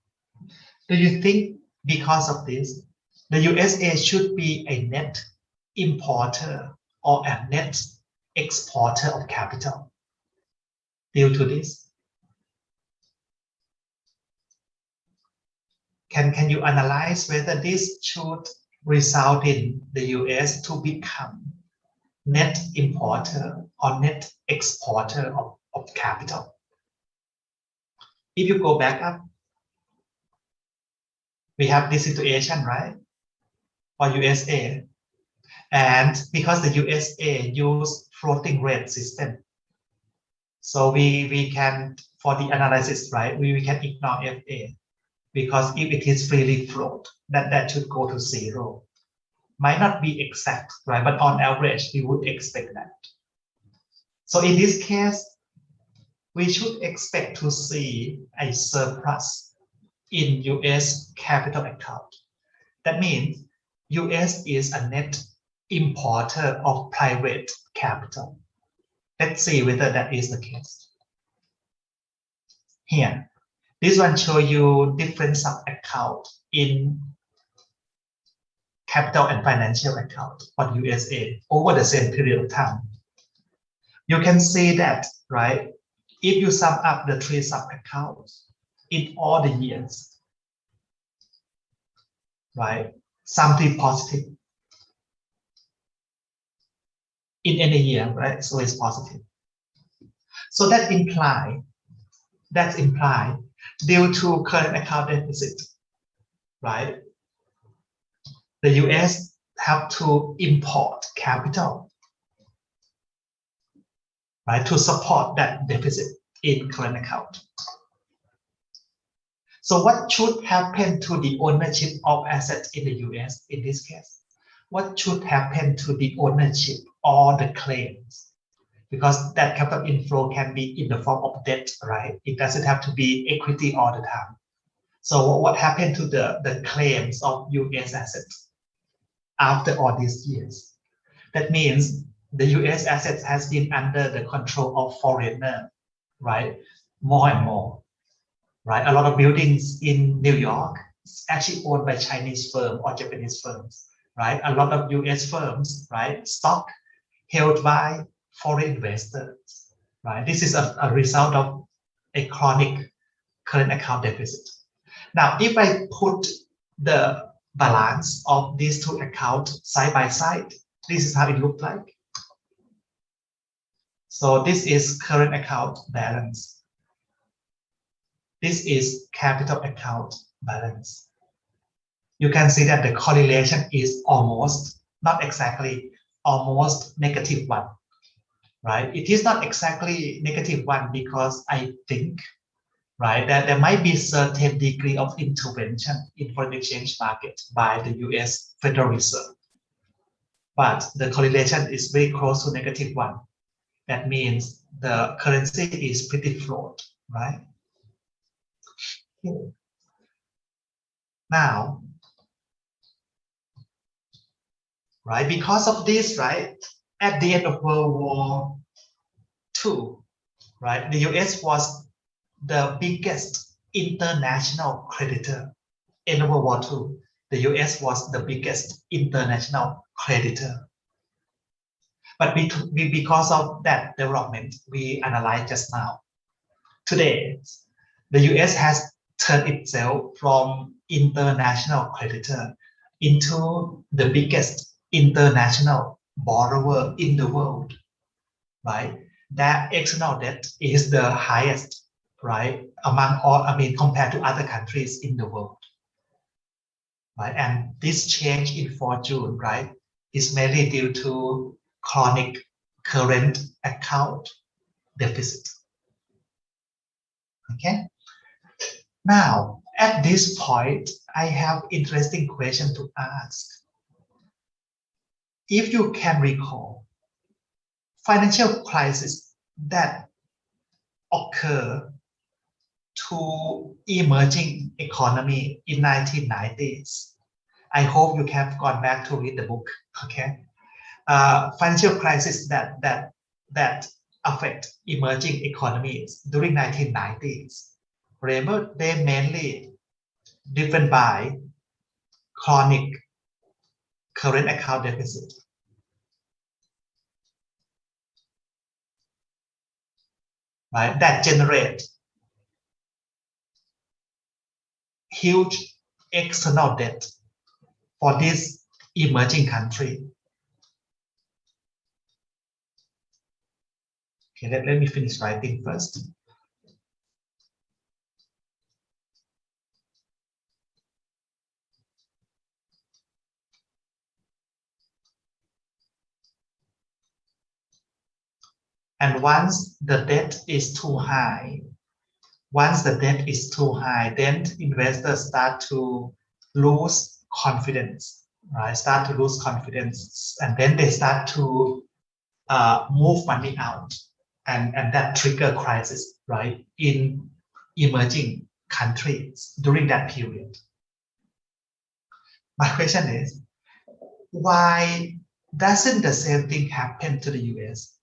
do you think because of this, the USA should be a net importer or a net exporter of capital due to this? Can you analyze whether this should result in the US to become net importer or net exporter of capital? If you go back up, we have this situation, right, for USA. And because the USA use floating rate system, so we can, for the analysis, right, we can ignore FA, because if it is freely float, that should go to zero. Might not be exact, right, but on average, we would expect that. So in this case, we should expect to see a surplus in US capital account. That means US is a net importer of private capital. Let's see whether that is the case. Here, this one shows you different sub-account in capital and financial account for USA over the same period of time. You can see that, right? If you sum up the three sub-accounts, in all the years, right? Something positive in any year, right? So it's positive. So that imply due to current account deficit, right? The US have to import capital, right, to support that deficit in current account. So what should happen to the ownership of assets in the US in this case? What should happen to the ownership or the claims? Because that capital inflow can be in the form of debt, right? It doesn't have to be equity all the time. So what happened to the claims of US assets after all these years? That means the US assets has been under the control of foreigner, right? More and more, right? A lot of buildings in New York is actually owned by Chinese firm or Japanese firms, right? A lot of US firms, right? Stock held by foreign investors, right? This is a result of a chronic current account deficit. Now, if I put the balance of these two accounts side by side, this is how it looks like. So this is current account balance. This is capital account balance. You can see that the correlation is almost, not exactly, almost -1, right? It is not exactly -1 because I think, right, that there might be certain degree of intervention in foreign exchange market by the US Federal Reserve. But the correlation is very close to -1. That means the currency is pretty float, right? Okay. Now, right, because of this, right, at the end of World War II, right, the US was the biggest international creditor. In World War II, the US was the biggest international creditor. But because of that development we analyzed just now, today, the US has turned itself from international creditor into the biggest international borrower in the world, right? That external debt is the highest, right, among all, compared to other countries in the world, right? And this change in fortune, right, is mainly due to chronic current account deficit. Okay. Now, at this point, I have interesting question to ask. If you can recall, financial crisis that occur to emerging economy in 1990s. I hope you have gone back to read the book. Okay, financial crisis that affect emerging economies during 1990s. Remember, they mainly driven by chronic current account deficit. Right, that generate huge external debt for this emerging country. Okay, let me finish writing first. And once the debt is too high, then investors start to lose confidence, right? Start to lose confidence, and then they start to move money out, and that trigger crisis, right, in emerging countries during that period. My question is, why doesn't the same thing happen to the US?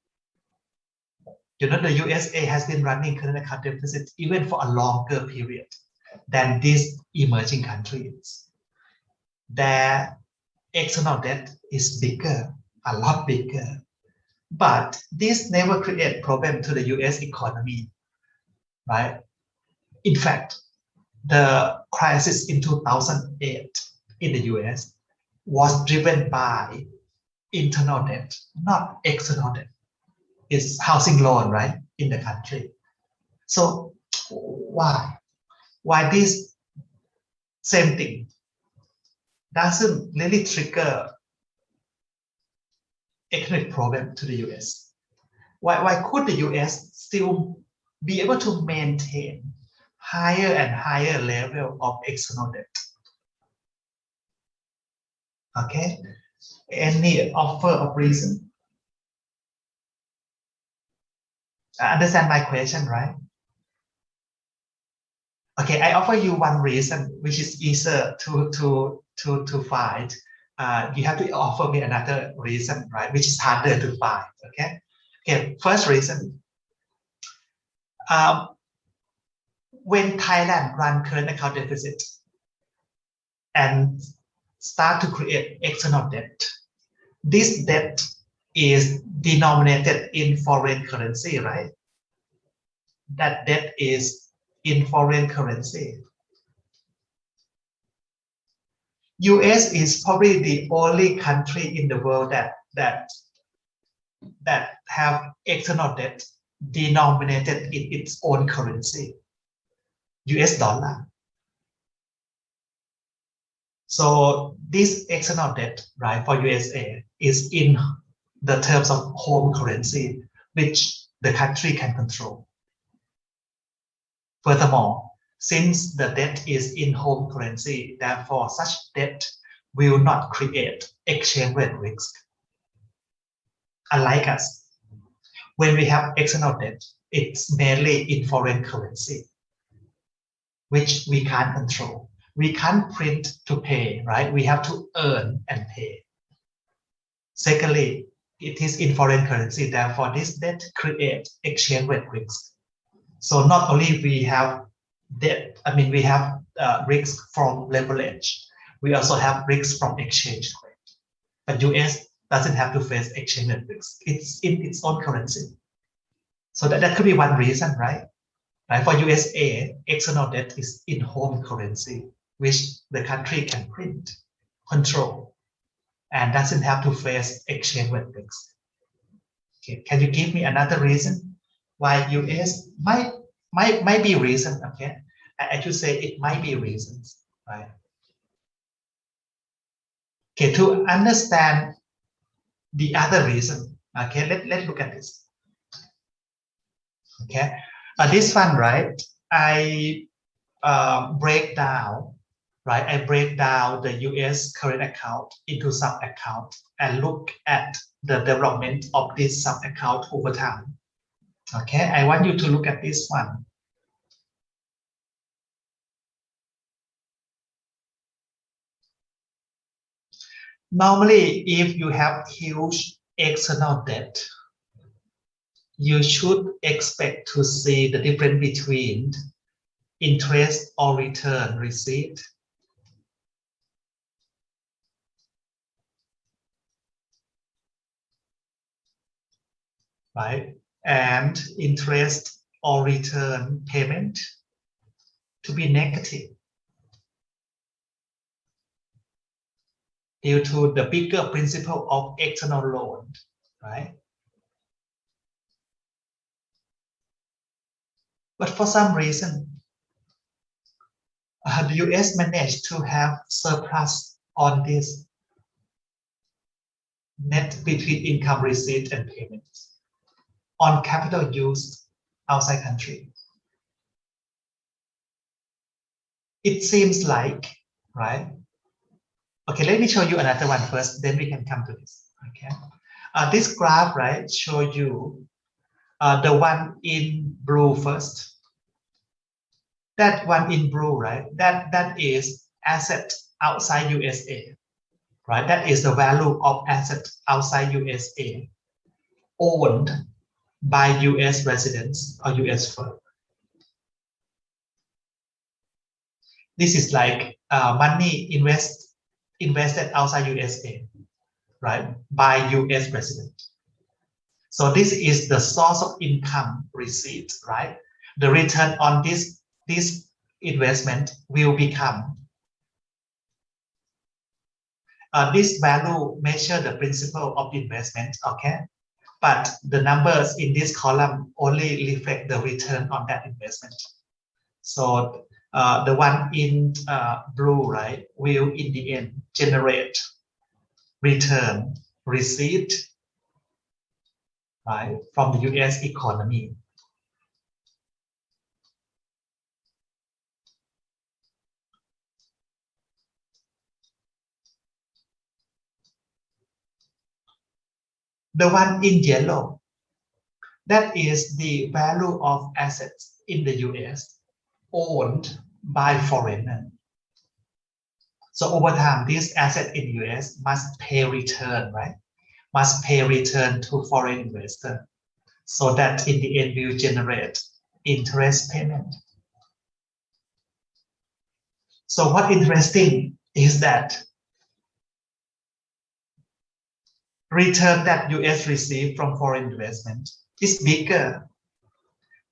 You know, the USA has been running current account deficit even for a longer period than these emerging countries. Their external debt is bigger, a lot bigger. But this never create problem to the US economy, right? In fact, the crisis in 2008 in the US was driven by internal debt, not external debt. It's housing loan, right, in the country. So why? Why this same thing doesn't really trigger economic problem to the US? Why could the US still be able to maintain higher and higher level of external debt? Okay, any offer of reason? Understand my question, right? Okay, I offer you one reason which is easier to find. You have to offer me another reason, right? Which is harder to find. Okay. Okay. First reason. When Thailand run current account deficit and start to create external debt, this debt is denominated in foreign currency, right? That debt is in foreign currency. US is probably the only country in the world that have external debt denominated in its own currency, US dollar. So this external debt, right, for USA is in the terms of home currency, which the country can control. Furthermore, since the debt is in home currency, therefore such debt will not create exchange rate risk. Unlike us, when we have external debt, it's mainly in foreign currency, which we can't control. We can't print to pay, right? We have to earn and pay. Secondly, it is in foreign currency, therefore this debt creates exchange rate risk. So not only we have debt, we have risk from leverage, we also have risk from exchange rate. But US doesn't have to face exchange rate risk. It's in its own currency. So that could be one reason, right? For USA, external debt is in home currency, which the country can print, control, and doesn't have to face exchange rate risk. Okay, can you give me another reason why US might be reason? Okay, I should say it might be reasons, right? Okay, to understand the other reason, okay, let's look at this. Okay, this one, right? I break down, right? I break down the US current account into sub account and look at the development of this sub account over time. Okay, I want you to look at this one. Normally, if you have huge external debt, you should expect to see the difference between interest or return received right, and interest or return payment to be negative due to the bigger principle of external loan, right? But for some reason, the US managed to have surplus on this net between income received and payments on capital used outside country. It seems like, right? Okay, let me show you another one first, then we can come to this. Okay, this graph, right, show you the one in blue first. That one in blue, right? That is asset outside USA, right? That is the value of asset outside USA owned by US residents or US firm. This is like money invested outside USA, right? By US resident. So this is the source of income received, right? The return on this investment will become this value measure the principal of investment, okay? But the numbers in this column only reflect the return on that investment. So the one in blue, right, will in the end generate return received, right, from the US economy. The one in yellow, that is the value of assets in the US owned by foreigners. So over time, this asset in the US must pay return, right? Must pay return to foreign investor. So that in the end will generate interest payment. So what interesting is that return that US receive from foreign investment is bigger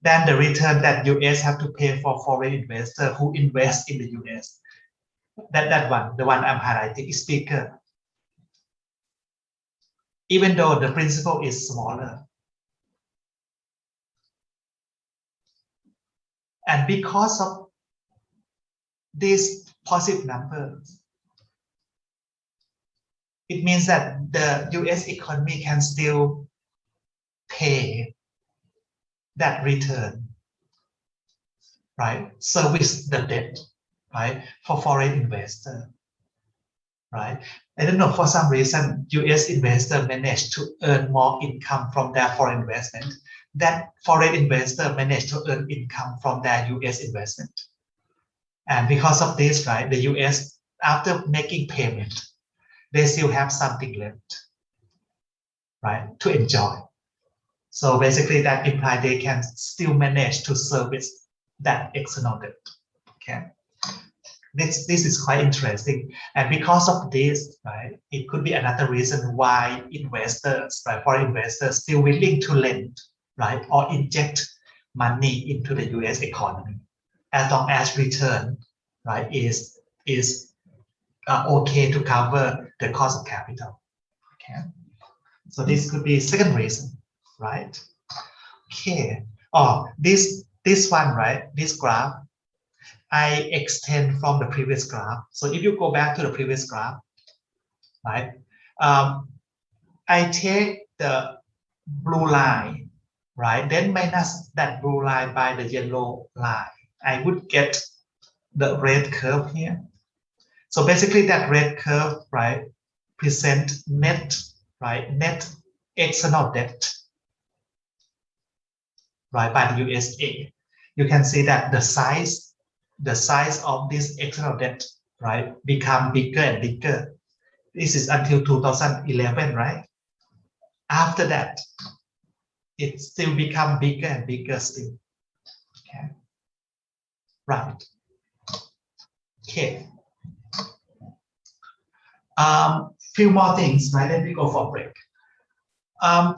than the return that US have to pay for foreign investor who invest in the US. That one, the one I'm highlighting, is bigger, even though the principal is smaller. And because of these positive numbers, it means that the US economy can still pay that return, right? Service the debt, right, for foreign investor, right? I don't know, for some reason, US investor managed to earn more income from their foreign investment. That foreign investor managed to earn income from their US investment. And because of this, right, the US, after making payment, they still have something left, right, to enjoy. So basically that implies they can still manage to service that external debt, okay? This is quite interesting. And because of this, right, it could be another reason why investors, right, foreign investors still willing to lend, right, or inject money into the US economy, as long as return, right, is okay to cover the cost of capital, okay? So this could be second reason, right? Okay. Oh, this one, right, this graph, I extend from the previous graph. So if you go back to the previous graph, right, I take the blue line, right, then minus that blue line by the yellow line. I would get the red curve here. So basically that red curve, right, present net, right, net external debt, right, by the USA. You can see that the size of this external debt, right, become bigger and bigger. This is until 2011, right? After that, it still become bigger and bigger still. Okay. Right. Okay. Few more things, right? Then we go for a break.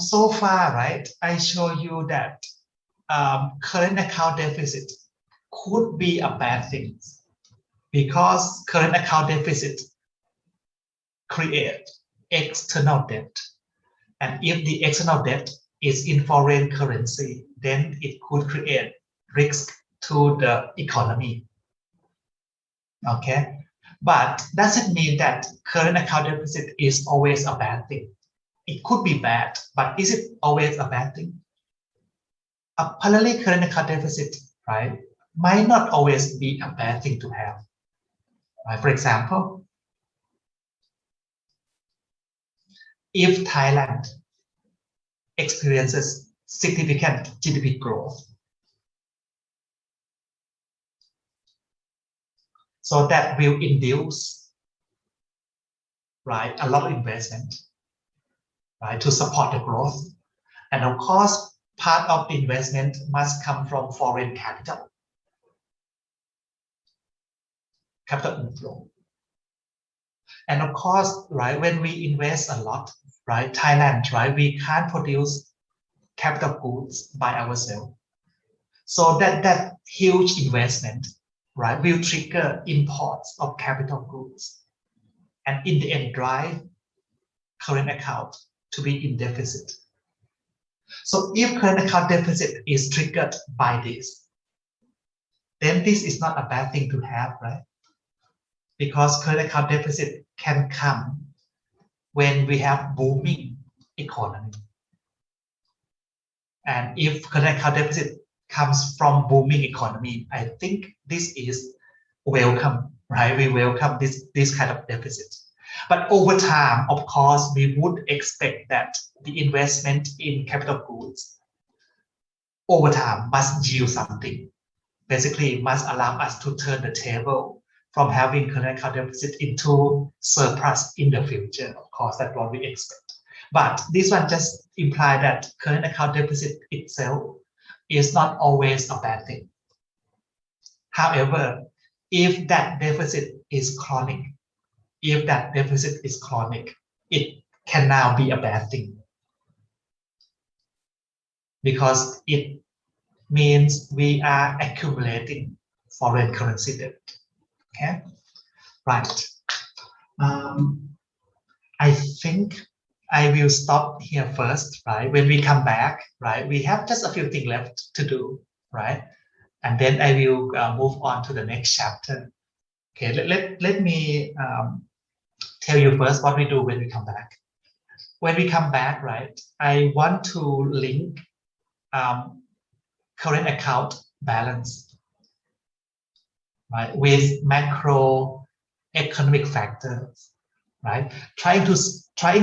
So far, right, I show you that current account deficit could be a bad thing because current account deficit create external debt. And if the external debt is in foreign currency, then it could create risk to the economy. Okay, but doesn't mean that current account deficit is always a bad thing. It could be bad, but is it always a bad thing? Apparently, current account deficit, right, might not always be a bad thing to have. Right? For example, if Thailand experiences significant GDP growth, so that will induce, right, a lot of investment, right, to support the growth. And of course, part of the investment must come from foreign capital inflow. And of course, right, when we invest a lot, right, Thailand, right, we can't produce capital goods by ourselves. So that huge investment right, will trigger imports of capital goods, and in the end drive current account to be in deficit. So if current account deficit is triggered by this, then this is not a bad thing to have, right? Because current account deficit can come when we have booming economy. And if current account deficit comes from booming economy, I think this is welcome, right? We welcome this kind of deficit. But over time, of course, we would expect that the investment in capital goods over time must yield something. Basically, it must allow us to turn the table from having current account deficit into surplus in the future. Of course, that's what we expect. But this one just implies that current account deficit itself is not always a bad thing. However, if that deficit is chronic, it can now be a bad thing, because it means we are accumulating foreign currency debt. Okay, right. I think I will stop here first, right? When we come back, right, we have just a few things left to do, right? And then I will move on to the next chapter. Okay, let me tell you first what we do when we come back. When we come back, right, I want to link current account balance, right, with macroeconomic factors, right? Trying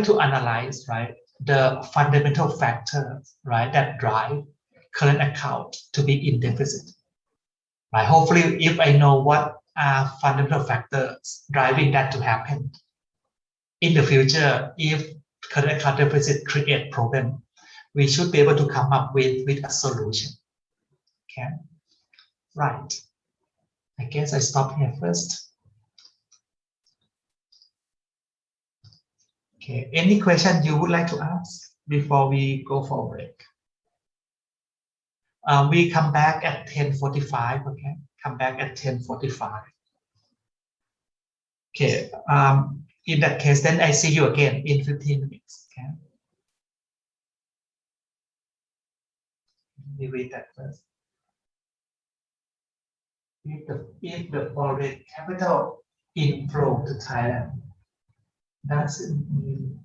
to analyze, right, the fundamental factors, right, that drive current account to be in deficit. Right? Hopefully, if I know what are fundamental factors driving that to happen in the future, if current account deficit create problem, we should be able to come up with a solution. Okay, right. I guess I stop here first. Okay, any question you would like to ask before we go for a break? We come back at 10:45. Okay, come back at 10:45. Okay. In that case, then I see you again in 15 minutes. Okay. We read that first. If the foreign capital inflow to Thailand doesn't mean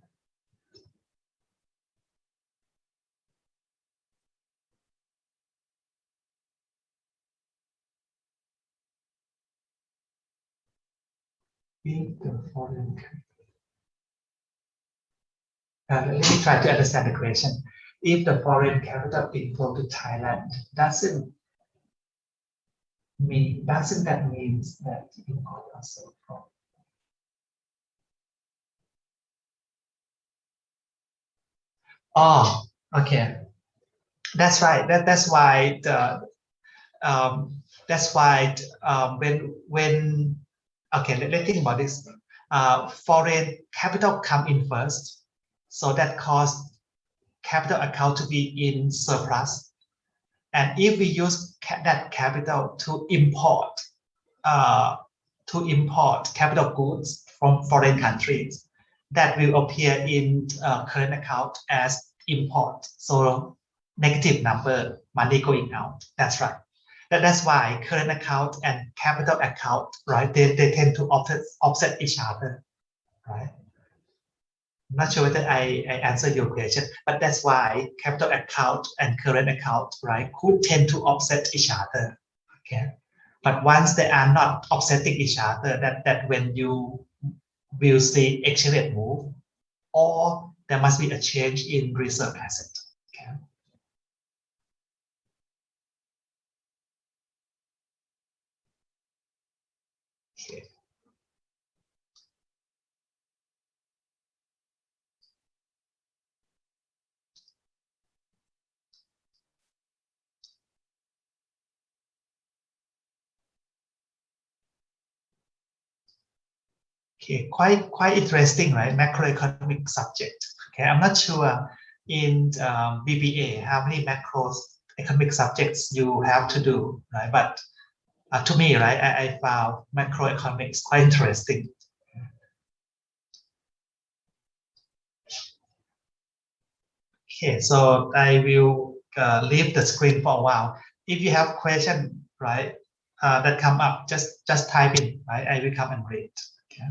if the foreign let me try to understand the question. If the foreign capital inflow to Thailand doesn't that means that import also from? Oh, okay. That's right. That's why when okay, let's think about this. Foreign capital come in first, so that caused capital account to be in surplus. And if we use that capital to import capital goods from foreign countries, that will appear in current account as import. So negative number, money going out. That's right. That's why current account and capital account, right? They tend to offset each other, right? I'm not sure whether I answered your question, but that's why capital account and current account, right, could tend to offset each other. Okay. But once they are not offsetting each other, that when you will see exchange rate move, or there must be a change in reserve asset. Okay. Okay. Okay, quite interesting, right? Macroeconomic subject. Okay, I'm not sure in BBA how many macroeconomic subjects you have to do, right? But To me, right, I found macroeconomics quite interesting. Okay, so I will leave the screen for a while. If you have question, right, that come up, just type in, right? I will come and read. Okay.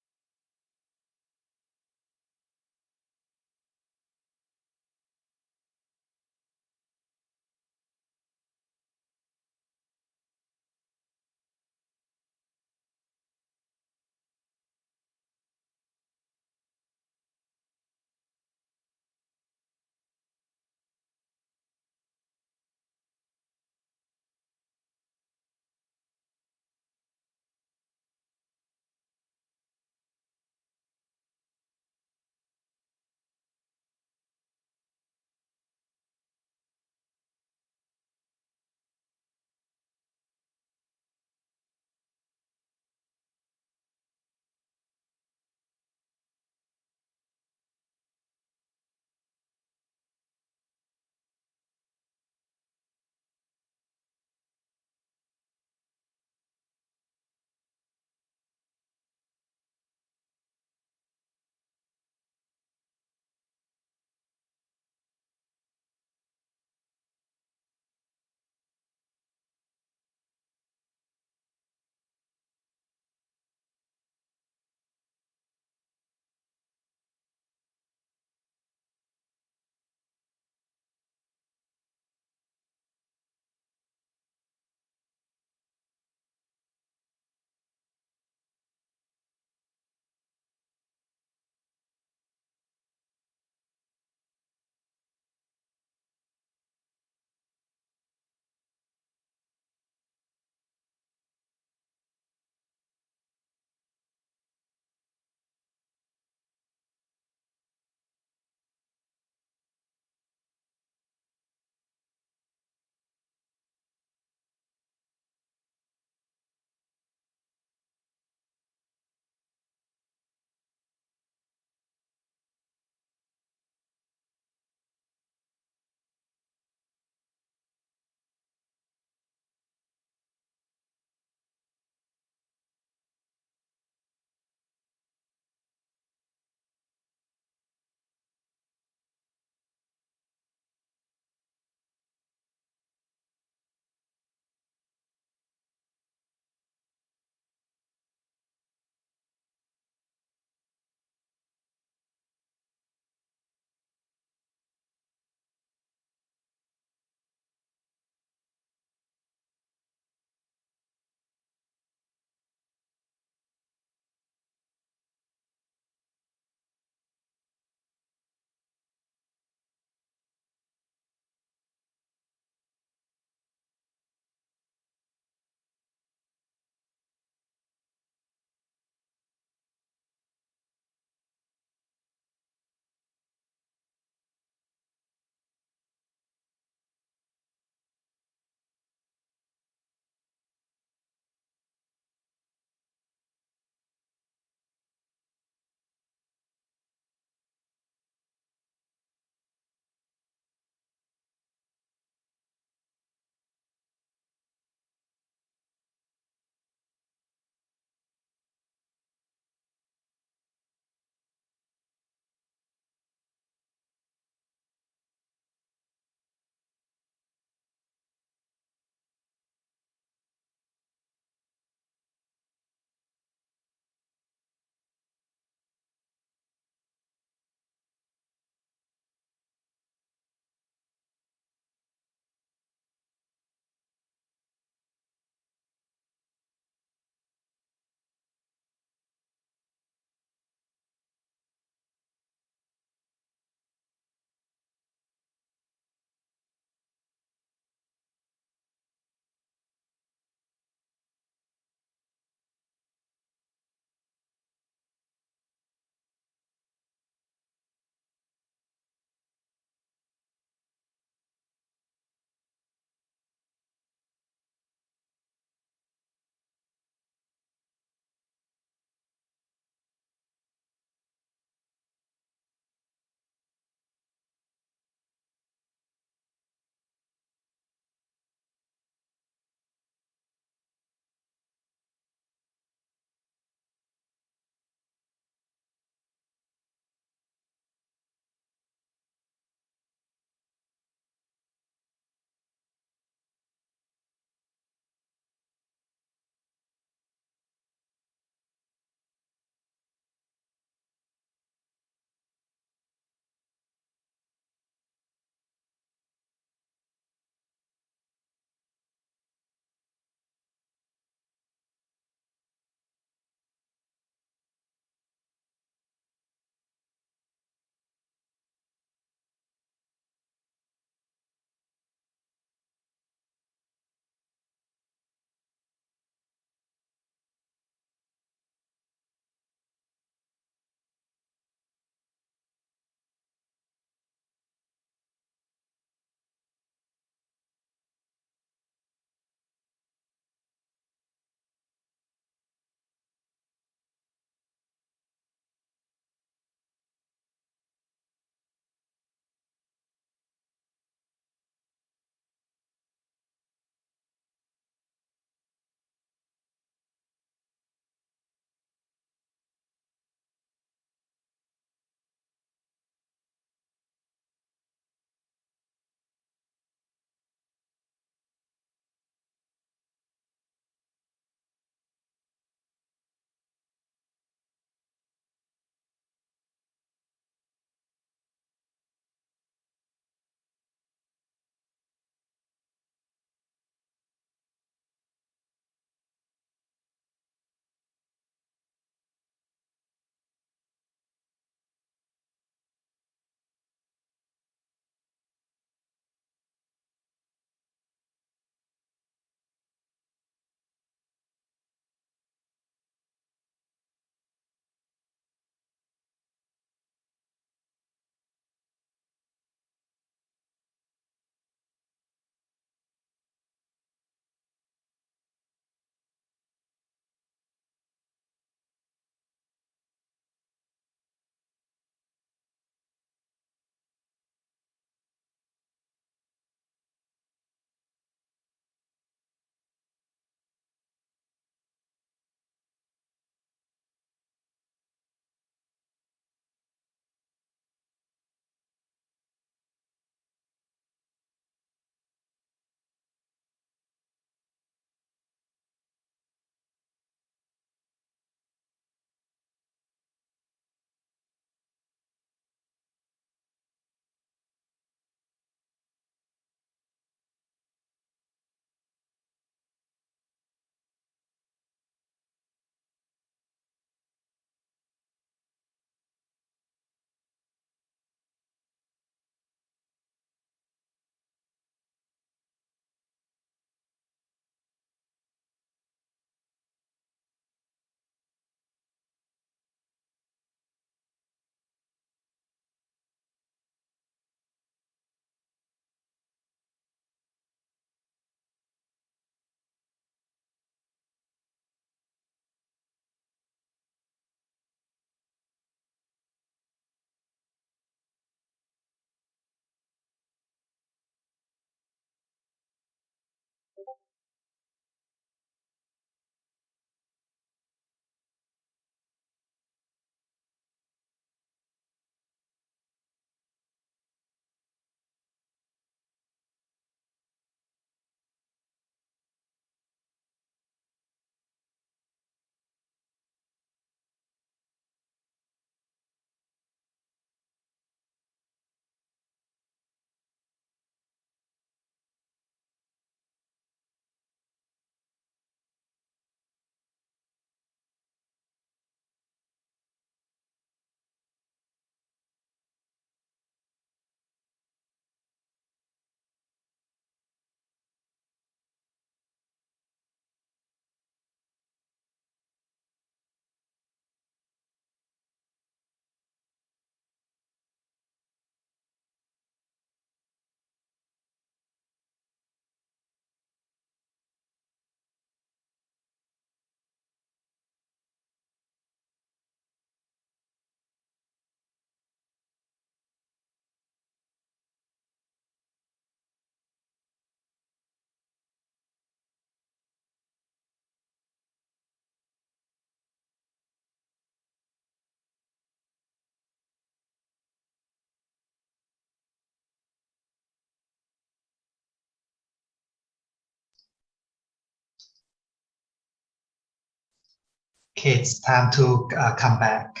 Okay, it's time to come back.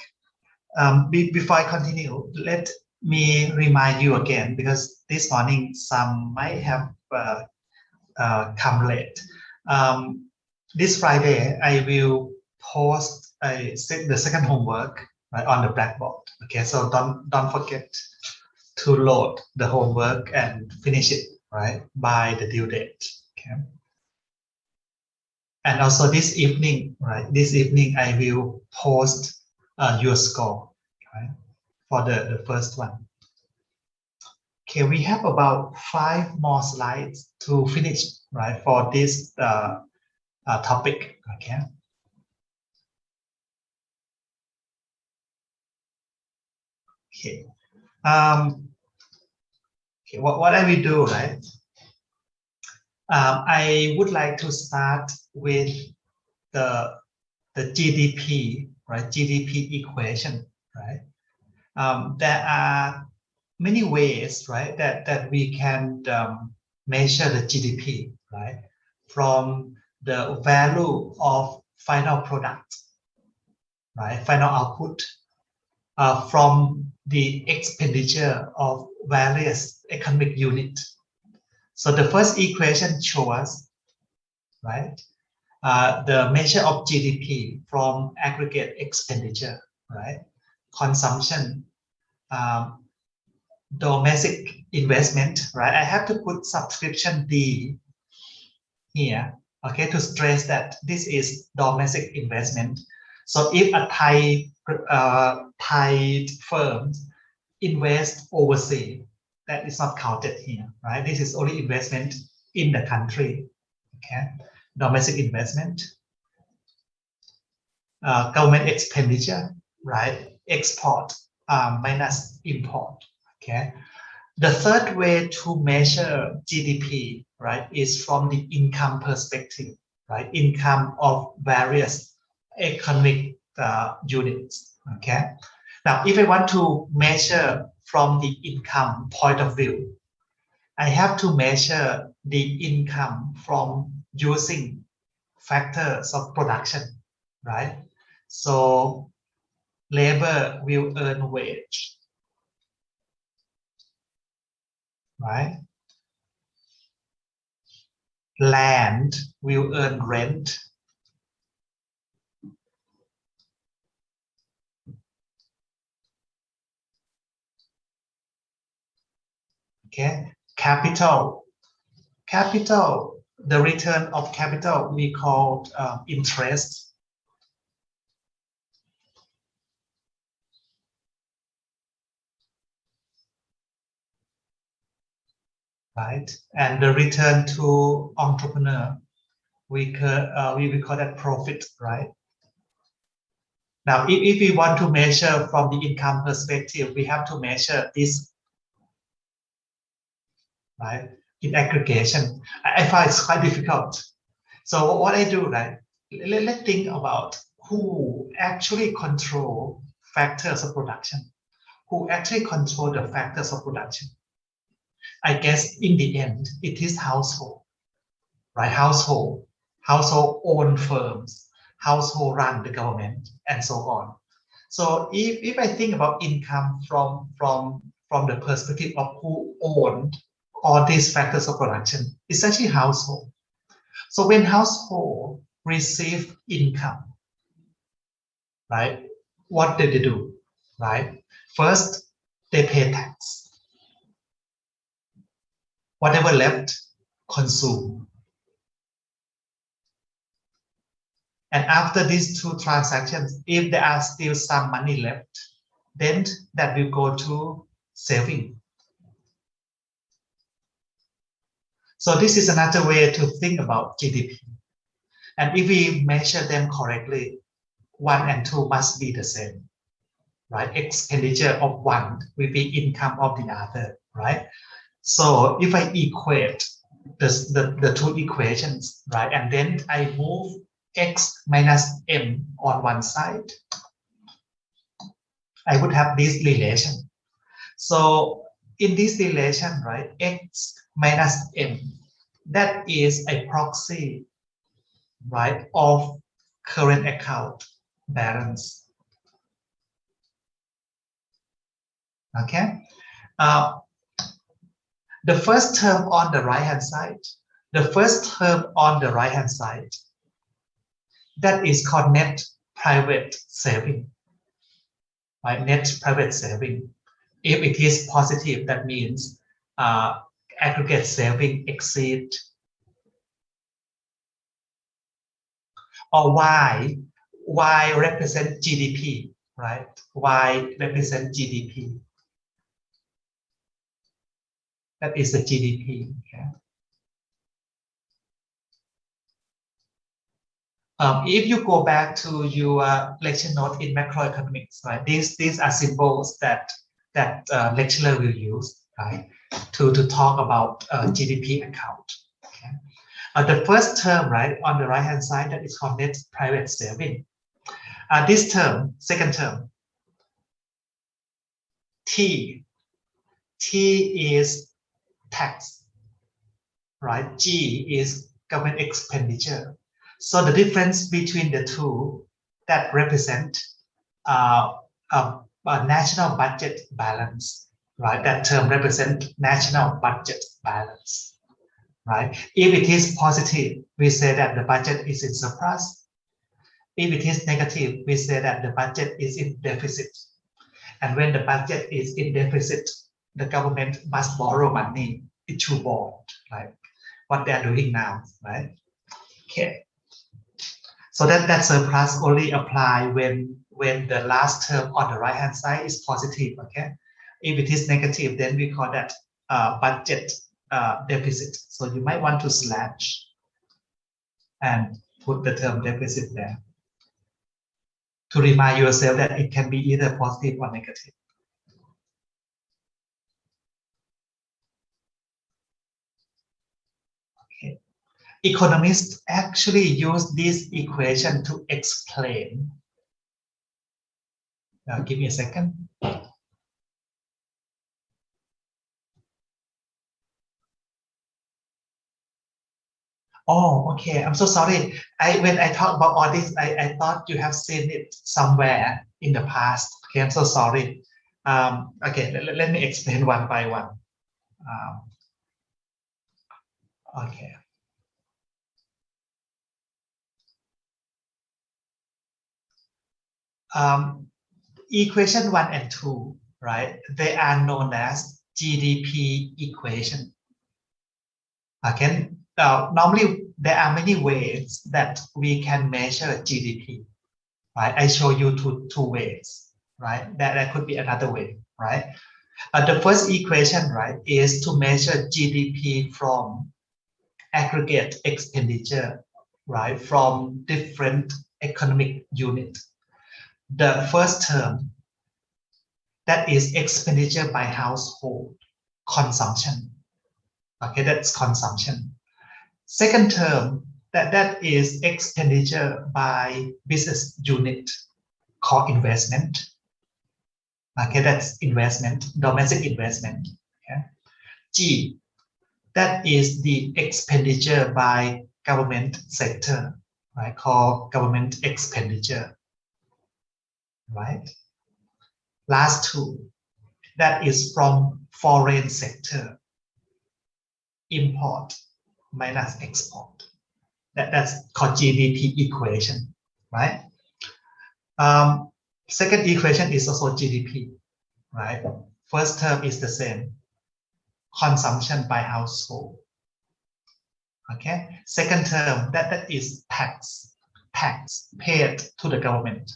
Before I continue, let me remind you again, because this morning some might have come late. This Friday, I will post the second homework, right, on the Blackboard. Okay, so don't forget to load the homework and finish it, right, by the due date. Okay. And also this evening, right, this evening I will post your score, right, for the first one. Okay, we have about 5 more slides to finish, right, for this topic. Okay. Okay. Okay. What I will do, right? I would like to start with the GDP, right? GDP equation, right? There are many ways, right, that we can measure the GDP, right, from the value of final product, right, final output, from the expenditure of various economic units. So the first equation shows, right, the measure of GDP from aggregate expenditure, right, consumption, um, domestic investment, right? I have to put subscription D here, okay, to stress that this is domestic investment. So if a Thai firm invest overseas, that is not counted here, right? This is only investment in the country, okay? Domestic investment, government expenditure, right? Export minus import, okay? The third way to measure GDP, right, is from the income perspective, right? Income of various economic units, okay? Now, if I want to measure from the income point of view, I have to measure the income from using factors of production, right? So labor will earn wage, right? Land will earn rent. Okay, capital, the return of capital we call interest. Right, and the return to entrepreneur, we call that profit, right? Now, if we want to measure from the income perspective, we have to measure this, right, in aggregation. I find it's quite difficult. So what I do, right, let's think about who actually control factors of production, who actually control the factors of production. I guess in the end, it is household, right? Household own firms, household run the government, and so on. So if I think about income from the perspective of who owned all these factors of production, it's actually household. So when household receive income, right, what did they do, right? First, they pay tax. Whatever left, consume. And after these two transactions, if there are still some money left, then that will go to saving. So this is another way to think about GDP. And if we measure them correctly, 1 and 2 must be the same, right? Expenditure of one will be income of the other, right? So if I equate the two equations, right, and then I move x minus m on one side, I would have this relation. So in this relation, right, x minus m, that is a proxy, right, of current account, balance. Okay. Uh, the first term on the right hand side, that is called net private saving, right? Net private saving. If it is positive, that means aggregate saving exceed, or Y represent GDP, right? Y represent GDP. That is the GDP. Okay? If you go back to your lecture note in macroeconomics, right? These are symbols that lecturer will use, right, to talk about GDP account. Okay? The first term, right, on the right hand side, that is called net private saving. This term, second term, T is tax, right? G is government expenditure. So the difference between the two that represent a national budget balance, right? That term represent national budget balance, right? If it is positive, we say that the budget is in surplus. If it is negative, we say that the budget is in deficit. And when the budget is in deficit, the government must borrow money, issue bond, right? What they are doing now, right? Okay. So that surplus only apply when the last term on the right hand side is positive. Okay. If it is negative, then we call that budget deficit. So you might want to slash and put the term deficit there to remind yourself that it can be either positive or negative. Okay. Economists actually use this equation to explain. Give me a second. Oh, okay. I'm so sorry. When I talk about all this, I thought you have seen it somewhere in the past. Okay, I'm so sorry. Okay, let me explain one by one. Okay. Equation 1 and 2, right? They are known as GDP equation. Okay. Normally, there are many ways that we can measure GDP. Right? I show you two ways, right? That could be another way, right? The first equation, right, is to measure GDP from aggregate expenditure, right, from different economic units. The first term, that is expenditure by household, consumption. Okay, that's consumption. Second term, that is expenditure by business unit, called investment. Okay, that's investment, domestic investment. Okay. G, that is the expenditure by government sector, right? Called government expenditure, right? Last two, that is from foreign sector, import minus export. That's called GDP equation, right? Second equation is also GDP, right? First term is the same, consumption by household. Okay. Second term, that is tax paid to the government.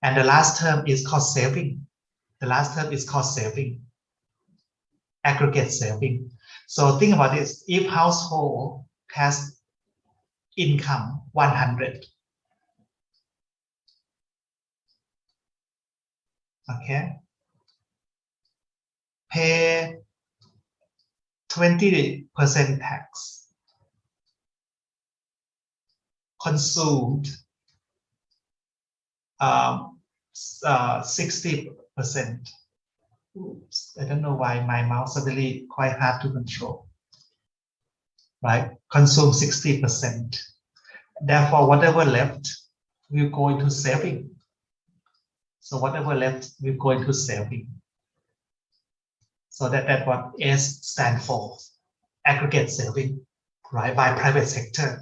And the last term is called saving. The last term is called saving, aggregate saving. So think about this. If household has income 100, okay, pay 20% tax, consumed 60%. Oops, I don't know why my mouse suddenly quite hard to control. Right? Consume 60%. Therefore, whatever left will go into saving. So whatever left will go into saving. So that's what S stand for, aggregate saving, right, by private sector.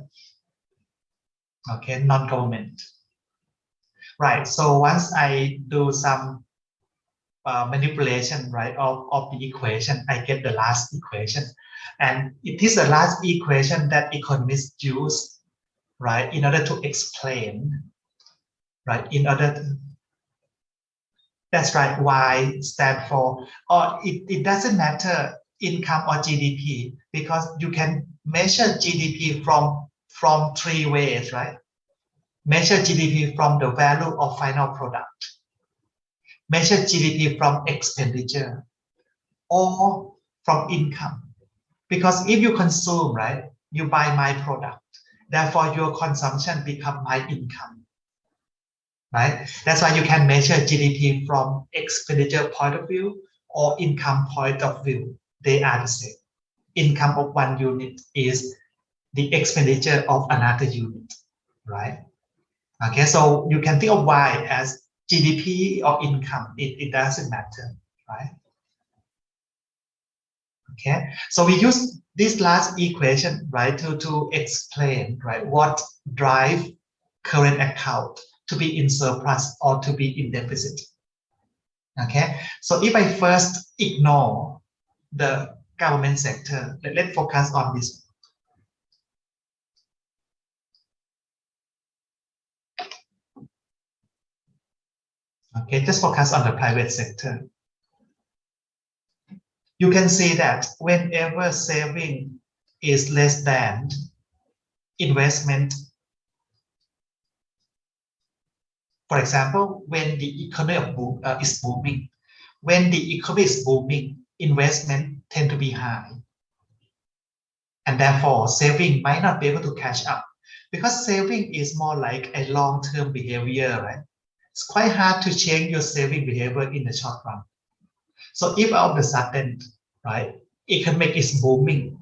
Okay, non-government. Right, so once I do some manipulation, right, of the equation, I get the last equation. And it is the last equation that economists use, right, in order to explain, right, that's right, Y stand for, or it doesn't matter income or GDP, because you can measure GDP from three ways, right? Measure GDP from the value of final product, measure GDP from expenditure, or from income. Because if you consume, right, you buy my product, therefore your consumption become my income, right? That's why you can measure GDP from expenditure point of view or income point of view. They are the same. Income of one unit is the expenditure of another unit, right? Okay, so you can think of Y as GDP or income. It doesn't matter, right? Okay, so we use this last equation, right, to explain, right, what drive current account to be in surplus or to be in deficit. Okay, so if I first ignore the government sector, let's focus on this. Okay, just focus on the private sector. You can see that whenever saving is less than investment, for example, when the economy is booming, when the economy is booming, investment tend to be high. And therefore, saving might not be able to catch up, because saving is more like a long-term behavior, right? It's quite hard to change your saving behavior in the short run. So if all of a sudden, right, economic is booming,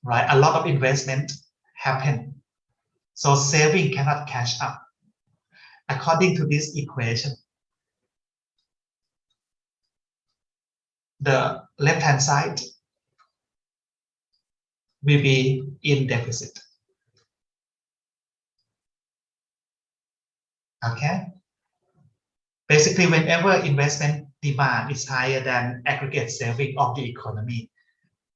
right, a lot of investment happen. So saving cannot catch up. According to this equation, the left-hand side will be in deficit. Okay. Basically, whenever investment demand is higher than aggregate saving of the economy,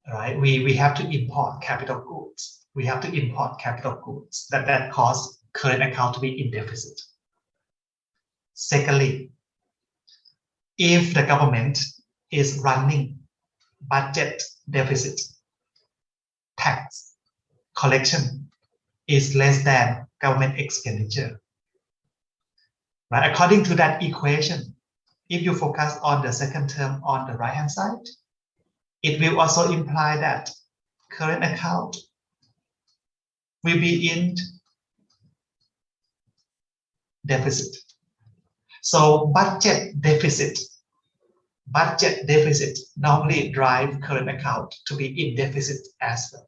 right, we have to import capital goods. We have to import capital goods that cause current account to be in deficit. Secondly, if the government is running budget deficit, tax collection is less than government expenditure. Right? According to that equation, if you focus on the second term on the right-hand side, it will also imply that current account will be in deficit. So budget deficit normally drive current account to be in deficit as well.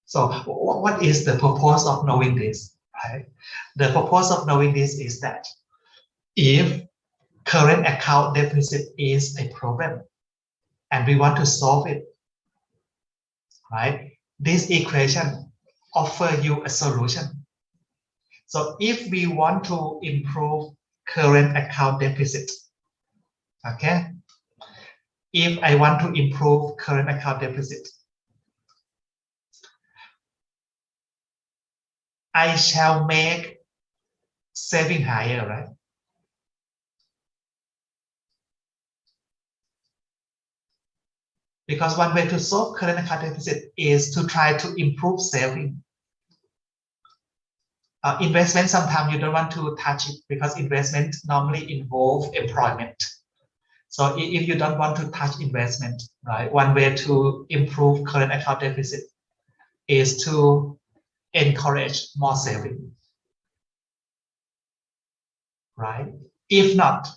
So what is the purpose of knowing this? Right? The purpose of knowing this is that if current account deficit is a problem and we want to solve it, right? This equation offers you a solution. So if we want to improve current account deficit, okay? If I want to improve current account deficit, I shall make saving higher, right? Because one way to solve current account deficit is to try to improve saving. Investment, sometimes you don't want to touch it because investment normally involve employment. So if you don't want to touch investment, right, one way to improve current account deficit is to encourage more saving, right? If not,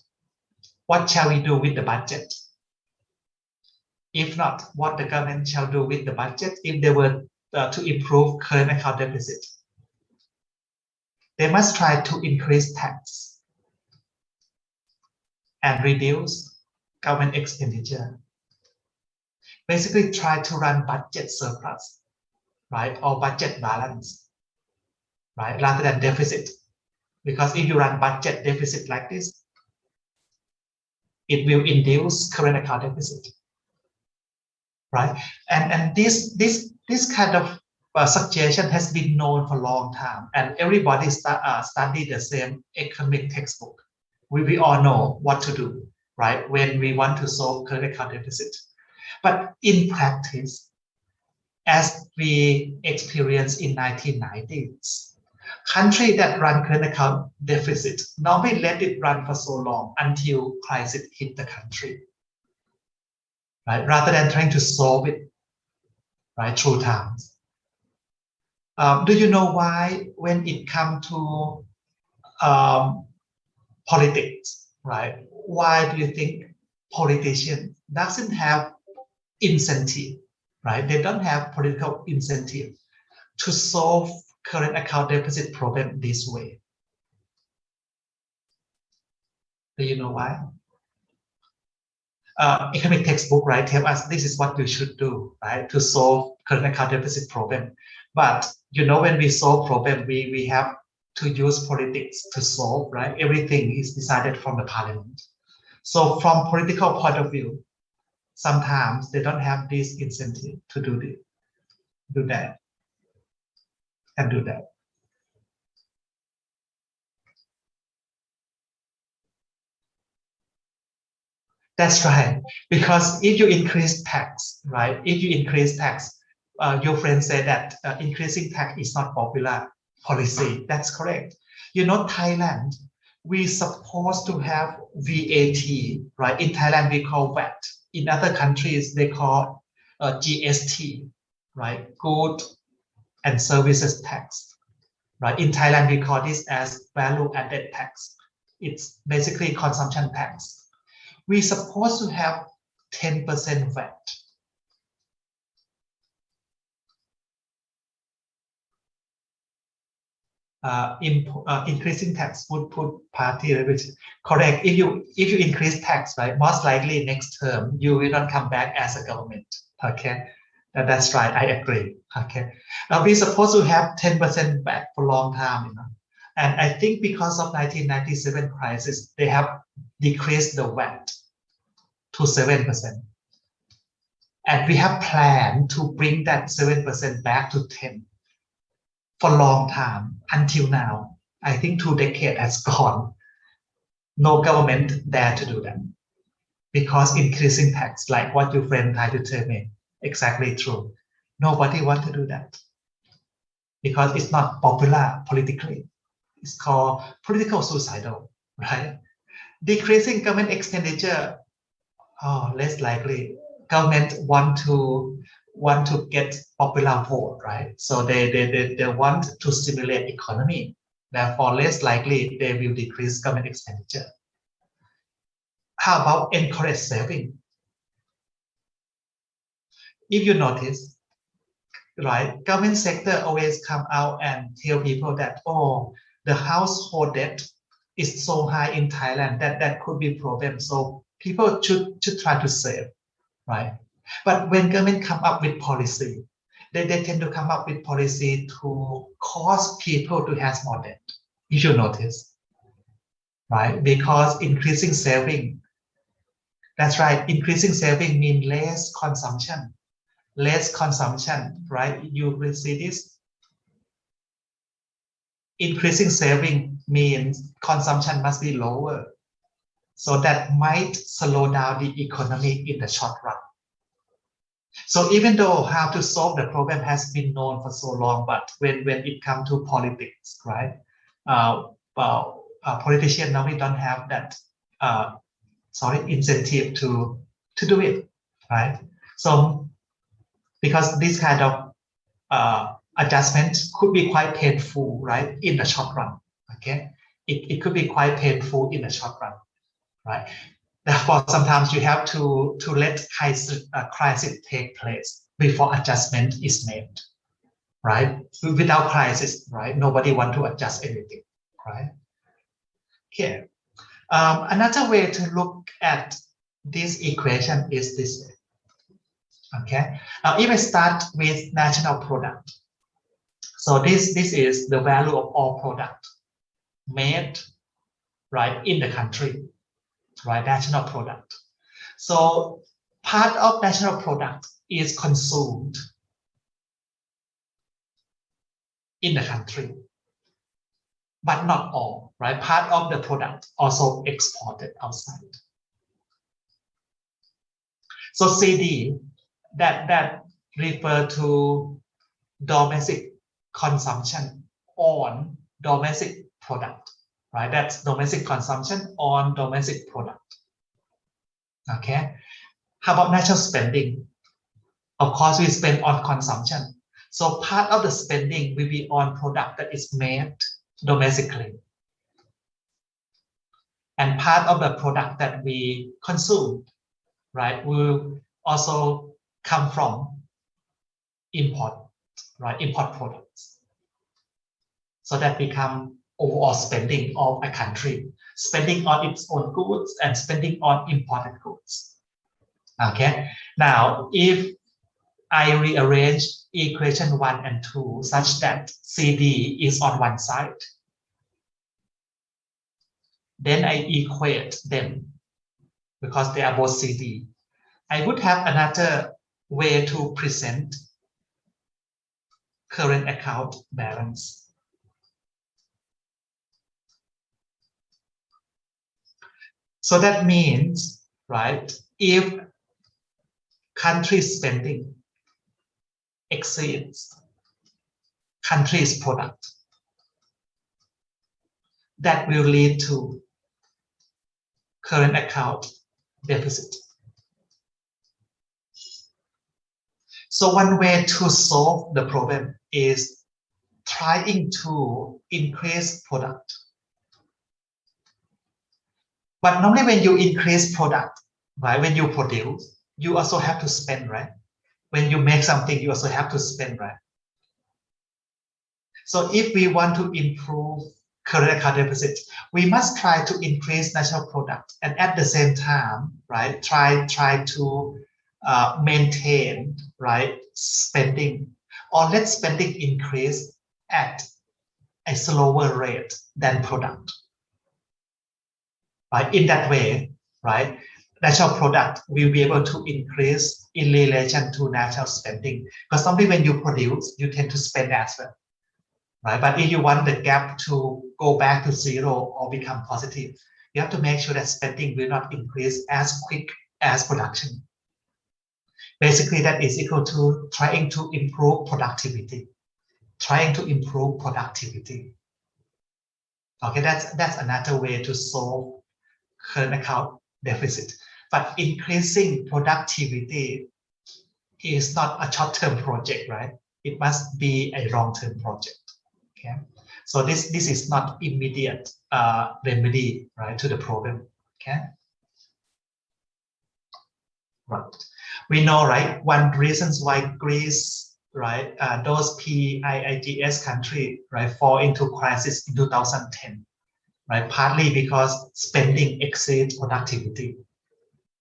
what shall we do with the budget? If not, what the government shall do with the budget if they were to improve current account deficit? They must try to increase tax and reduce government expenditure. Basically, try to run budget surplus, right, or budget balance, right, rather than deficit. Because if you run budget deficit like this, it will induce current account deficit, right? And this kind of suggestion has been known for a long time, and everybody study the same economic textbook. We all know what to do, right, when we want to solve current account deficit. But in practice, as we experienced in 1990s, country that run current account deficit normally let it run for so long until crisis hit the country, right? Rather than trying to solve it, right, through times. Do you know why when it comes to politics, right? Why do you think politicians doesn't have incentive, right? They don't have political incentive to solve current account deficit problem this way. Do you know why? Economic textbook, right, tell us this is what you should do, right, to solve current account deficit problem. But you know, when we solve problem, we have to use politics to solve, right? Everything is decided from the parliament. So from political point of view, sometimes they don't have this incentive to do that, and do that. That's right. Because if you increase tax, right? If you increase tax, your friend said that increasing tax is not popular policy. That's correct. You know, Thailand, we supposed to have VAT, right? In Thailand, we call VAT. In other countries, they call GST, right? Good and services tax, right? In Thailand, we call this as value added tax. It's basically consumption tax. We're supposed to have 10% VAT. Increasing tax would put party revenue. Correct. If you increase tax, right, most likely next term you will not come back as a government. Okay, that's right. I agree. Okay, now we're supposed to have 10% VAT for a long time, you know. And I think because of 1997 crisis, they have decreased the VAT to 7%. And we have planned to bring that 7% back to 10 for a long time until now. I think 2 decades has gone. No government dare to do that because increasing tax, like what your friend tried to tell me, exactly true. Nobody want to do that because it's not popular politically. It's called political suicidal, right? Decreasing government expenditure, less likely. Government want to get popular vote, right? So they want to stimulate economy. Therefore, less likely they will decrease government expenditure. How about encourage saving? If you notice, right, government sector always come out and tell people that, oh, the household debt is so high in Thailand that could be a problem. So people should try to save, right? But when government come up with policy, they tend to come up with policy to cause people to have more debt. You should notice, right? Because increasing saving, that's right, increasing saving means less consumption. Less consumption, right? You will see this. Increasing saving means consumption must be lower. So that might slow down the economy in the short run. So even though how to solve the problem has been known for so long, but when it comes to politics, right? Politicians normally don't have that incentive to do it, right? So because this kind of adjustment could be quite painful, right, in the short run. Okay, it could be quite painful in the short run, right? Therefore, sometimes you have to let crisis take place before adjustment is made, right? Without crisis, right, nobody want to adjust anything. right? Okay. Another way to look at this equation is this way. Okay. If I start with national product, so this is the value of all product made, right, in the country, right? National product. So part of national product is consumed in the country, but not all, right? Part of the product also exported outside. So CD, that refer to domestic consumption on domestic product, right? That's domestic consumption on domestic product. Okay. How about national spending? Of course, we spend on consumption. So part of the spending will be on product that is made domestically. And part of the product that we consume, right, will also come from import, right, import products. So that become overall spending of a country, spending on its own goods and spending on imported goods. Okay, now if I rearrange equation 1 and 2 such that CD is on one side, then I equate them because they are both CD. I would have another way to present current account balance. So that means, right, if country spending exceeds country's product, that will lead to current account deficit. So one way to solve the problem is trying to increase product. But normally when you increase product, right, when you produce, you also have to spend, right? When you make something, you also have to spend, right? So if we want to improve current account deficit, we must try to increase national product and at the same time, right, try to maintain, right, spending, or let spending increase at a slower rate than product. Right? In that way, right, national product will be able to increase in relation to national spending. Because normally when you produce, you tend to spend as well. Right? But if you want the gap to go back to zero or become positive, you have to make sure that spending will not increase as quick as production. Basically, that is equal to trying to improve productivity. Trying to improve productivity. Okay, that's another way to solve current account deficit. But increasing productivity is not a short-term project, right? It must be a long-term project. Okay, so this is not immediate remedy, right, to the problem. Okay, right. We know, right, one reasons why Greece, right, those PIIGS country, right, fall into crisis in 2010, right, partly because spending exceeds productivity,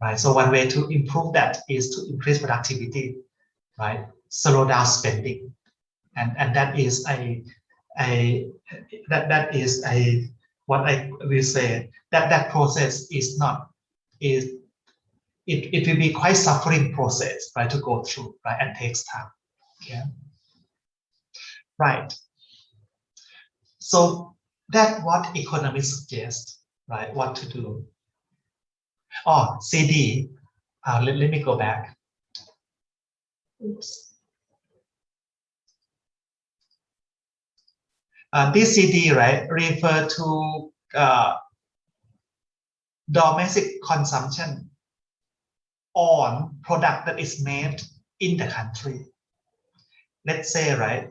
right. So one way to improve that is to increase productivity, right, slow down spending, and that is what I will say that process is not it will be quite suffering process, right, to go through, right, and takes time. Okay, right. So that what economists suggest, right, what to do. Oh, CD. Let me go back. Oops. This CD, right, refer to domestic consumption on product that is made in the country. Let's say, right,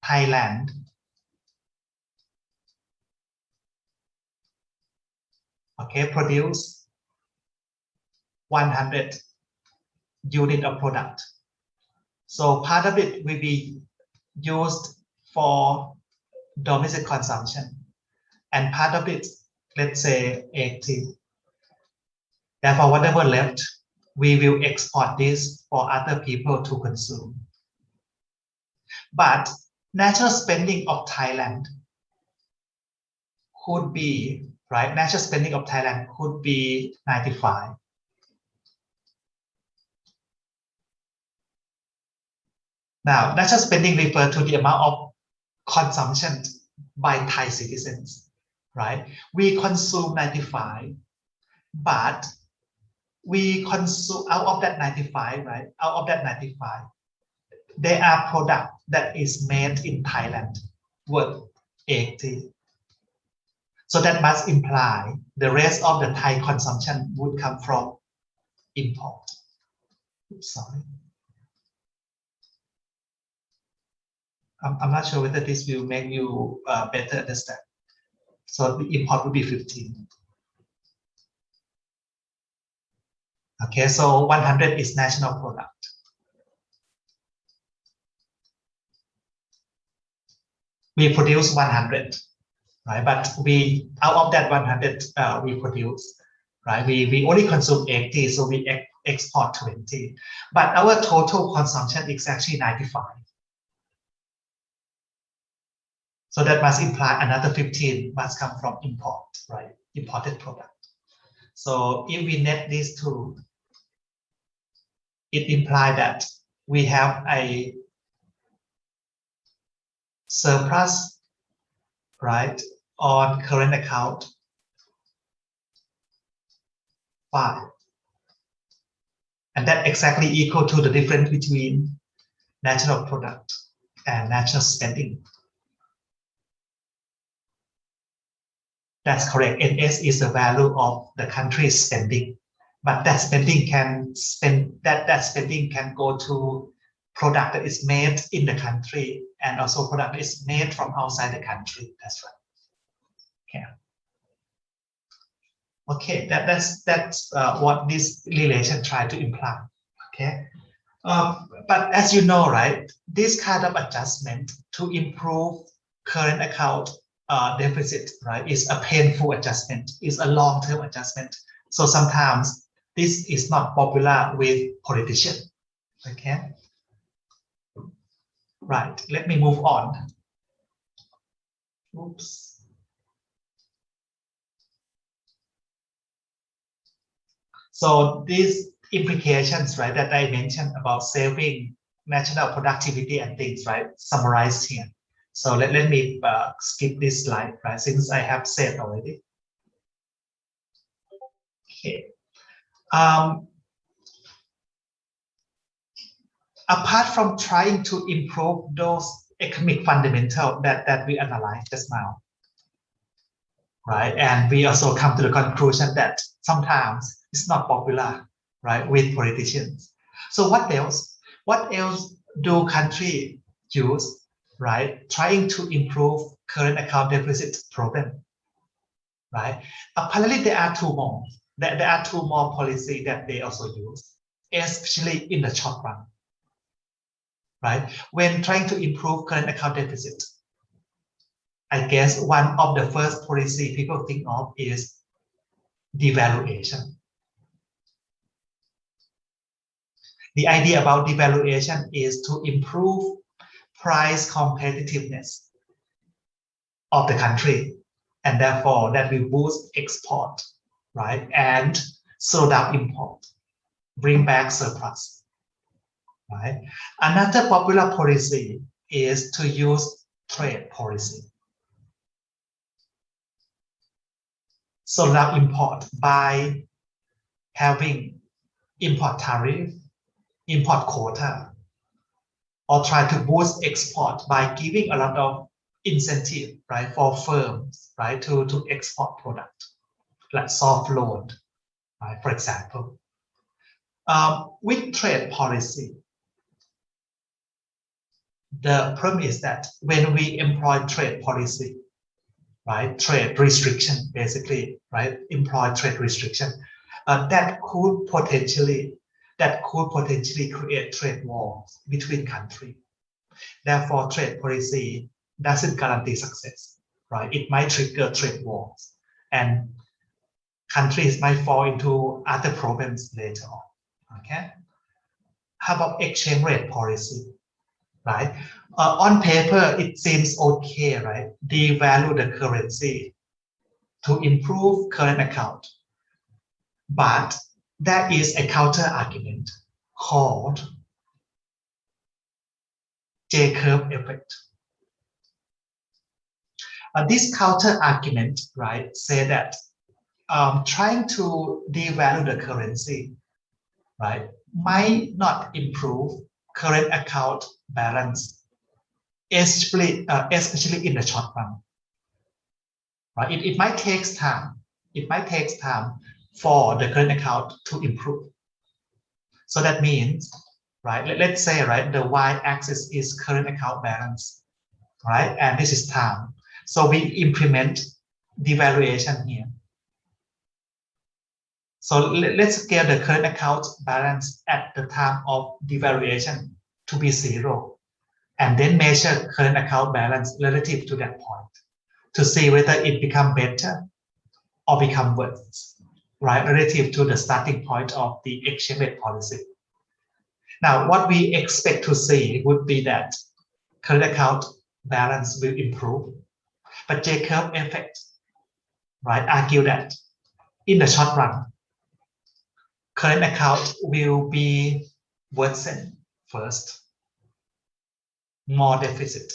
Thailand produce 100 unit of product. So part of it will be used for domestic consumption and part of it, let's say 80. Therefore, whatever left, we will export this for other people to consume. But national spending of Thailand could be, right? National spending of Thailand could be 95. Now, national spending refers to the amount of consumption by Thai citizens, right? We consume 95, but we consume out of that 95, right? Out of that 95, there are products that is made in Thailand worth 80. So that must imply the rest of the Thai consumption would come from import. Oops, sorry. I'm not sure whether this will make you better understand. So the import would be 15. Okay, so 100 is national product. We produce 100, right? But we out of that 100 we produce, right? We only consume 80, so we export 20. But our total consumption is actually 95. So that must imply another 15 must come from import, right? Imported product. So if we net these two, it implies that we have a surplus, right, on current account 5. And that exactly equal to the difference between national product and national spending. That's correct. NS is the value of the country's spending, but that spending can spending can go to product that is made in the country and also product that is made from outside the country. That's right. Okay, that's what this relation try to imply. Okay, but as you know, right, this kind of adjustment to improve current account deficit, right, is a painful adjustment, is a long-term adjustment. So sometimes this is not popular with politicians. Okay, right. Let me move on. Oops. So these implications, right, that I mentioned about saving national productivity and things, right, summarized here. So let me skip this slide, right, since I have said already. Okay. Apart from trying to improve those economic fundamentals that we analyzed just now, right, and we also come to the conclusion that sometimes it's not popular, right, with politicians. So what else? What else do countries use, right, trying to improve current account deficit problem, right? Apparently there are two more. There are two more policies that they also use, especially in the short run, right? When trying to improve current account deficit, I guess one of the first policy people think of is devaluation. The idea about devaluation is to improve price competitiveness of the country, and therefore that will boost export, right, and slow down import, bring back surplus, right? Another popular policy is to use trade policy. Slow down import by having import tariff, import quota, or try to boost export by giving a lot of incentive, right, for firms, right, to export product, like soft loan, right, for example. With trade policy, the problem is that when we employ trade policy, right, trade restriction, basically, right, employ trade restriction, that could potentially create trade wars between countries. Therefore, trade policy doesn't guarantee success, right? It might trigger trade wars, and countries might fall into other problems later on. Okay. How about exchange rate policy, right? On paper, it seems okay, right? Devalue the currency to improve current account. But there is a counter argument called J-curve effect. This counter argument, right, say that trying to devalue the currency, right, might not improve current account balance, especially in the short run. Right? It might take time. It might take time for the current account to improve. So that means, right? Let's say, right, the y-axis is current account balance, right? And this is time. So we implement devaluation here. So let's get the current account balance at the time of devaluation to be 0, and then measure current account balance relative to that point to see whether it become better or become worse, right, relative to the starting point of the exchange rate policy. Now, what we expect to see would be that current account balance will improve, but J-curve effect, right, argue that in the short run, current account will be worsened first, more deficit,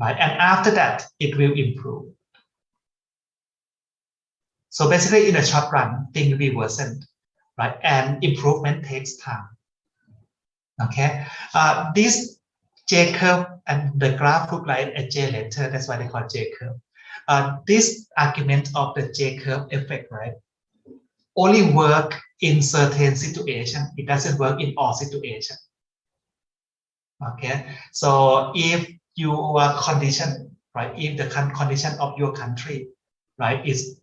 right, and after that, it will improve. So basically, in the short run, things will be worsened, right? And improvement takes time. Okay. This J curve and the graph look like a J letter. That's why they call J curve. This argument of the J curve effect, right, only work in certain situations. It doesn't work in all situations. Okay. So if your condition, right, if the condition of your country, right, is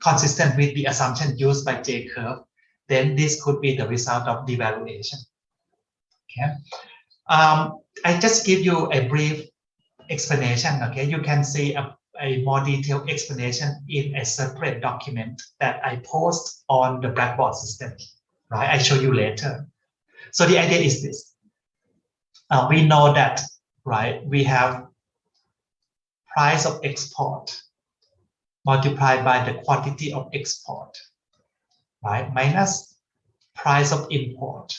consistent with the assumption used by J curve, then this could be the result of devaluation. Okay. I just give you a brief explanation. Okay, you can see a more detailed explanation in a separate document that I post on the Blackboard system. Right, I show you later. So the idea is this: we know that, right, we have price of export multiplied by the quantity of export, right, minus price of import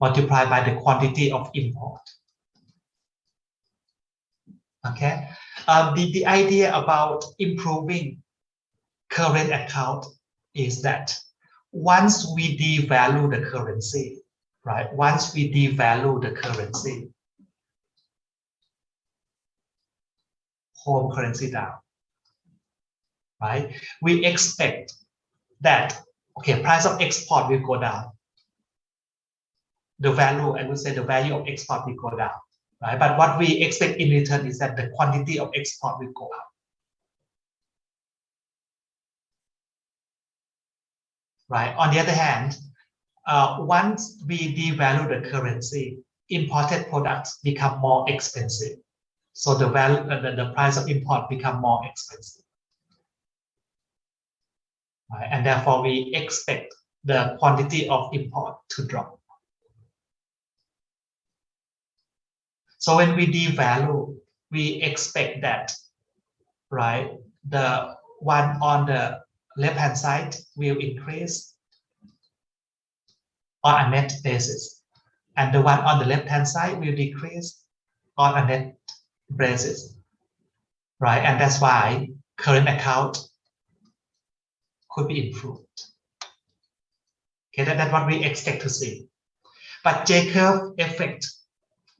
multiplied by the quantity of import. Okay, the idea about improving current account is that once we devalue the currency, right, once we devalue the currency, home currency down, right, we expect that, okay, price of export will go down. The value, I would say the value of export will go down, right? But what we expect in return is that the quantity of export will go up. Right. On the other hand, once we devalue the currency, imported products become more expensive. So the value, the price of import become more expensive. Right? And therefore, we expect the quantity of import to drop. So when we devalue, we expect that, right, the one on the left-hand side will increase on a net basis, and the one on the left-hand side will decrease on a net basis, right? And that's why current account could be improved. Okay, that's what we expect to see. But J-curve effect,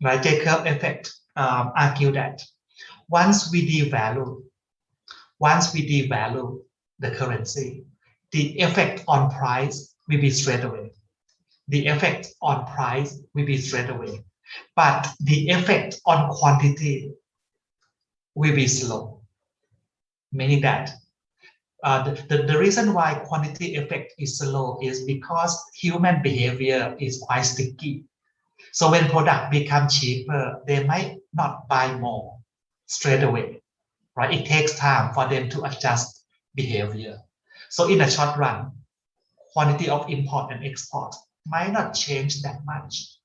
right? J-curve effect argue that once we devalue the currency, the effect on price will be straight away. The effect on price will be straight away, but the effect on quantity will be slow. Meaning that the reason why quantity effect is slow is because human behavior is quite sticky. So when product become cheaper, they might not buy more straight away, right? It takes time for them to adjust behavior. So in a short run, quantity of import and export might not change that much.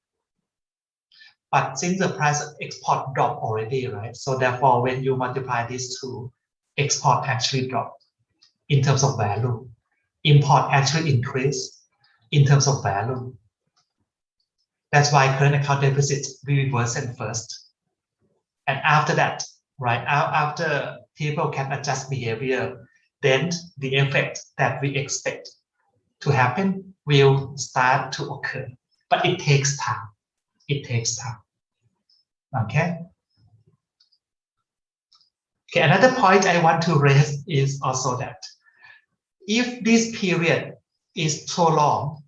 But since the price of export dropped already, right? So therefore, when you multiply these two, export actually dropped in terms of value. Import actually increased in terms of value. That's why current account deficit will worsen first. And after that, right, after people can adjust behavior, then the effect that we expect to happen will start to occur. But it takes time. It takes time. Okay. Okay, another point I want to raise is also that if this period is too long,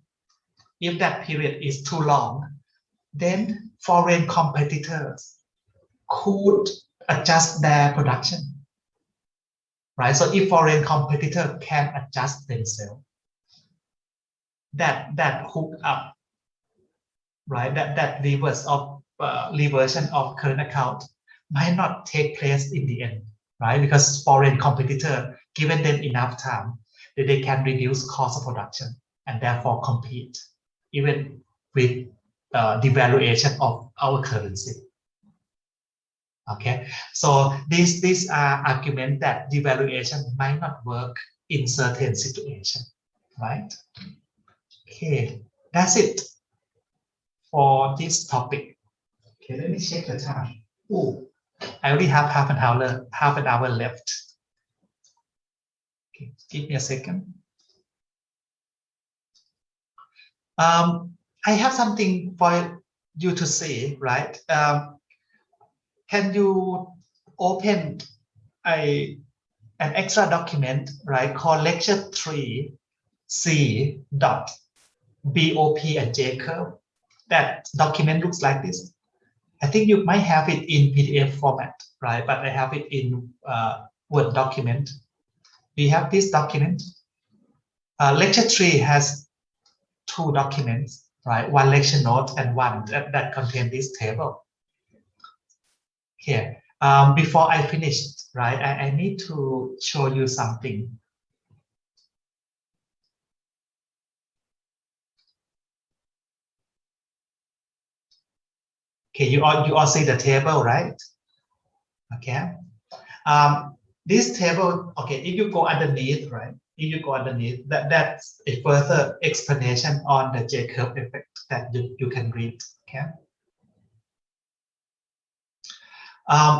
if that period is too long, then foreign competitors could adjust their production, right? So if foreign competitor can adjust themselves, that hook up, right? That reversion of current account might not take place in the end, right? Because foreign competitor given them enough time that they can reduce cost of production and therefore compete even with devaluation of our currency. Okay, so these are arguments that devaluation might not work in certain situations, right? Okay, that's it for this topic. Okay, let me check the time. Oh, I only have half an hour left. Okay, give me a second. I have something for you to say, right? Can you open an extra document, right, called lecture 3 C dot BOP and J curve? That document looks like this. I think you might have it in PDF format, right? But I have it in Word document. We have this document. Lecture 3 has 2 documents, right? One lecture note and one that contain this table. Here, before I finish, right, I need to show you something. Okay, you all see the table, right? Okay. This table, okay, if you go underneath, right? If you go underneath, that's a further explanation on the J-curve effect that you can read. Okay.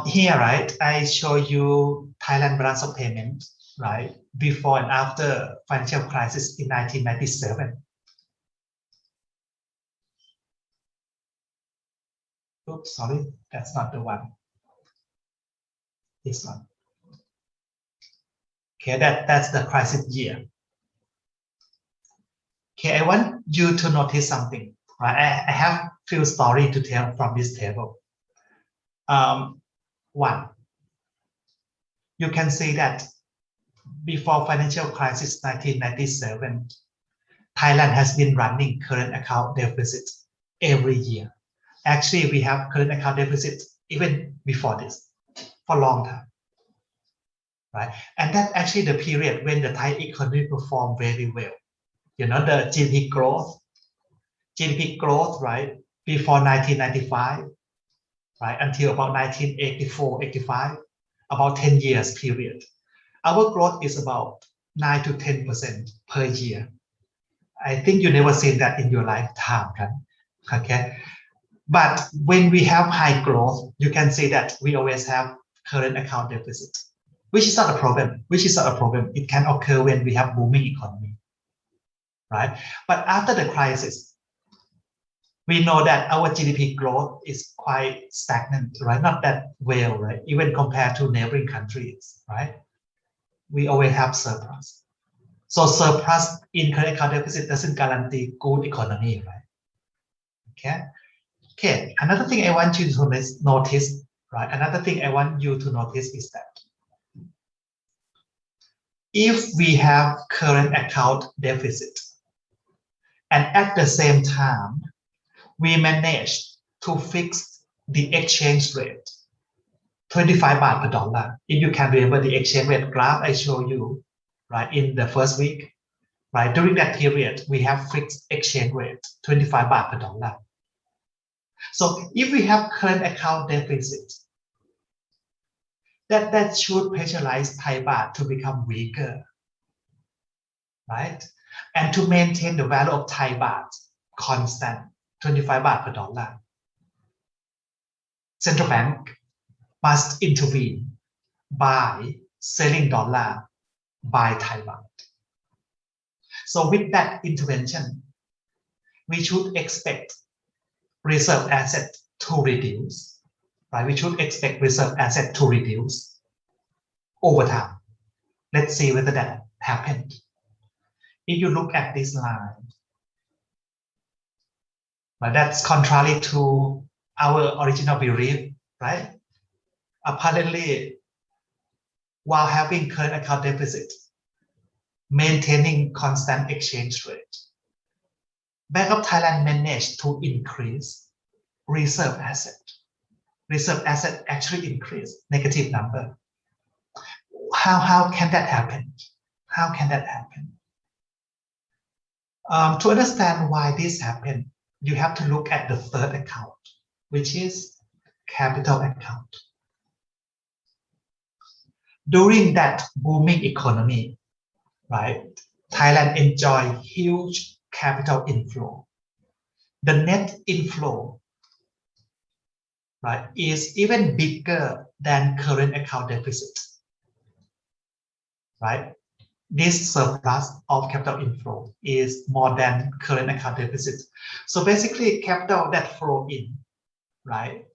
Here, right, I show you Thailand balance of payment, right, before and after financial crisis in 1997. Oops, sorry, that's not the one. This one. Okay, that's the crisis year. Okay, I want you to notice something, right? I have few stories to tell from this table. One, you can see that before financial crisis 1997, Thailand has been running current account deficit every year. Actually, we have current account deficit even before this for a long time, right? And that's actually the period when the Thai economy performed very well. You know, the GDP growth, right, before 1995, right, until about 1984, 85, about 10 years period. Our growth is about 9 to 10% per year. I think you never seen that in your lifetime, okay? But when we have high growth, you can see that we always have current account deficit, which is not a problem. It can occur when we have booming economy, right? But after the crisis, we know that our GDP growth is quite stagnant, right? Not that well, right? Even compared to neighboring countries, right? We always have surplus. So surplus in current account deficit doesn't guarantee good economy, right? Okay. Okay. Another thing I want you to notice, right? Another thing I want you to notice is that if we have current account deficit, and at the same time, we managed to fix the exchange rate 25 baht per dollar. If you can remember the exchange rate graph I showed you, right, in the first week, right, during that period, we have fixed exchange rate 25 baht per dollar. So if we have current account deficit, that should pressurize Thai baht to become weaker, right? And to maintain the value of Thai baht constant, 25 baht per dollar, central bank must intervene by selling dollar, buy Thai baht. So with that intervention, we should expect reserve asset to reduce, right? We should expect reserve asset to reduce over time. Let's see whether that happened. If you look at this line, but that's contrary to our original belief, right? Apparently, while having current account deficit, maintaining constant exchange rate, Bank of Thailand managed to increase reserve asset. Reserve asset actually increased, negative number. How can that happen? How can that happen? To understand why this happened, you have to look at the third account, which is capital account. During that booming economy, right, Thailand enjoyed huge capital inflow. The net inflow, right, is even bigger than current account deficit, right? This surplus of capital inflow is more than current account deficit. So basically, capital that flow in, right,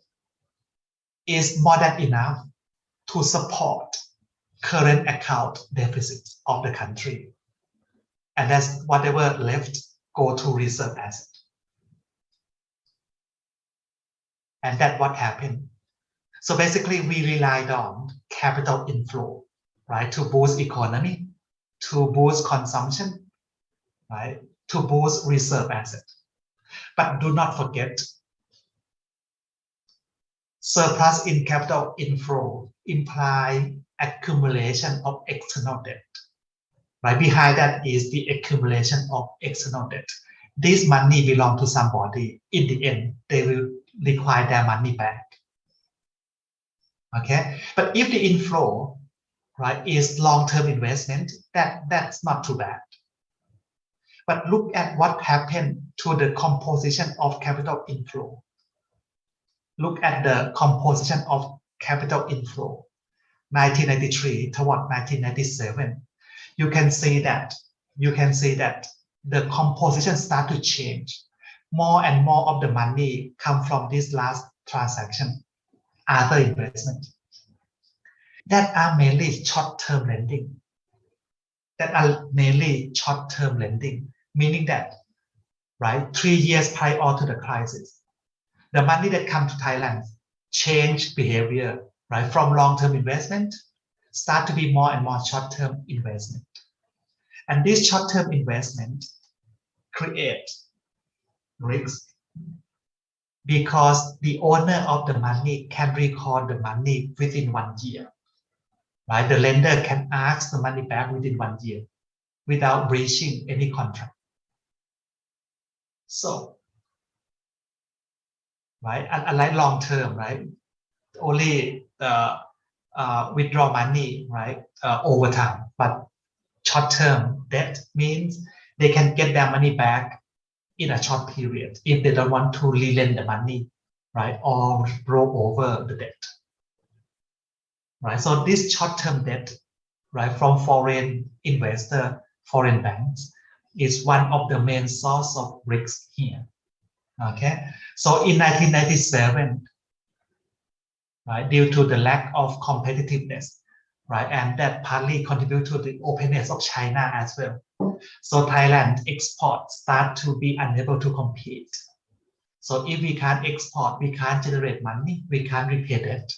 is more than enough to support current account deficit of the country. And that's whatever left go to reserve asset. And that's what happened. So basically, we relied on capital inflow, right, to boost economy, to boost consumption, right, to boost reserve asset. But do not forget, surplus in capital inflow imply accumulation of external debt. Right behind that is the accumulation of external debt. This money belongs to somebody. In the end, they will require their money back. Okay, but if the inflow, right, is long-term investment, that's not too bad. But look at what happened to the composition of capital inflow. Look at the composition of capital inflow, 1993 toward 1997. You can see that the composition start to change. More and more of the money come from this last transaction, other investment. That are mainly short-term lending. Meaning that, right, 3 years prior to the crisis, the money that come to Thailand change behavior, right, from long-term investment, start to be more and more short-term investment. And this short-term investment create risk because the owner of the money can recall the money within 1 year. Right? The lender can ask the money back within 1 year without breaching any contract. So, right, unlike long term, right, only withdraw money, right, over time. But short term debt means they can get their money back in a short period if they don't want to re-lend the money, right, or roll over the debt. Right, so this short-term debt, right, from foreign investor, foreign banks, is one of the main source of risk here. Okay, so in 1997, right, due to the lack of competitiveness, right, and that partly contribute to the openness of China as well. So Thailand exports start to be unable to compete. So if we can't export, we can't generate money, we can't repay debt.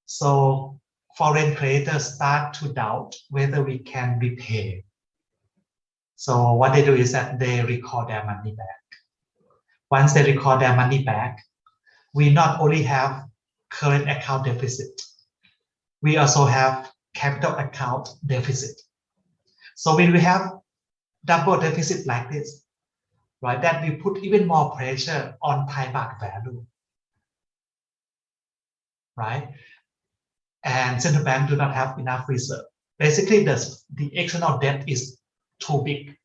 So foreign creditors start to doubt whether we can repay. So what they do is that they recall their money back. Once they record their money back, we not only have current account deficit, we also have capital account deficit. So when we have double deficit like this, right, that we put even more pressure on Thai baht value, right? And central bank do not have enough reserve. Basically, the external debt is too big,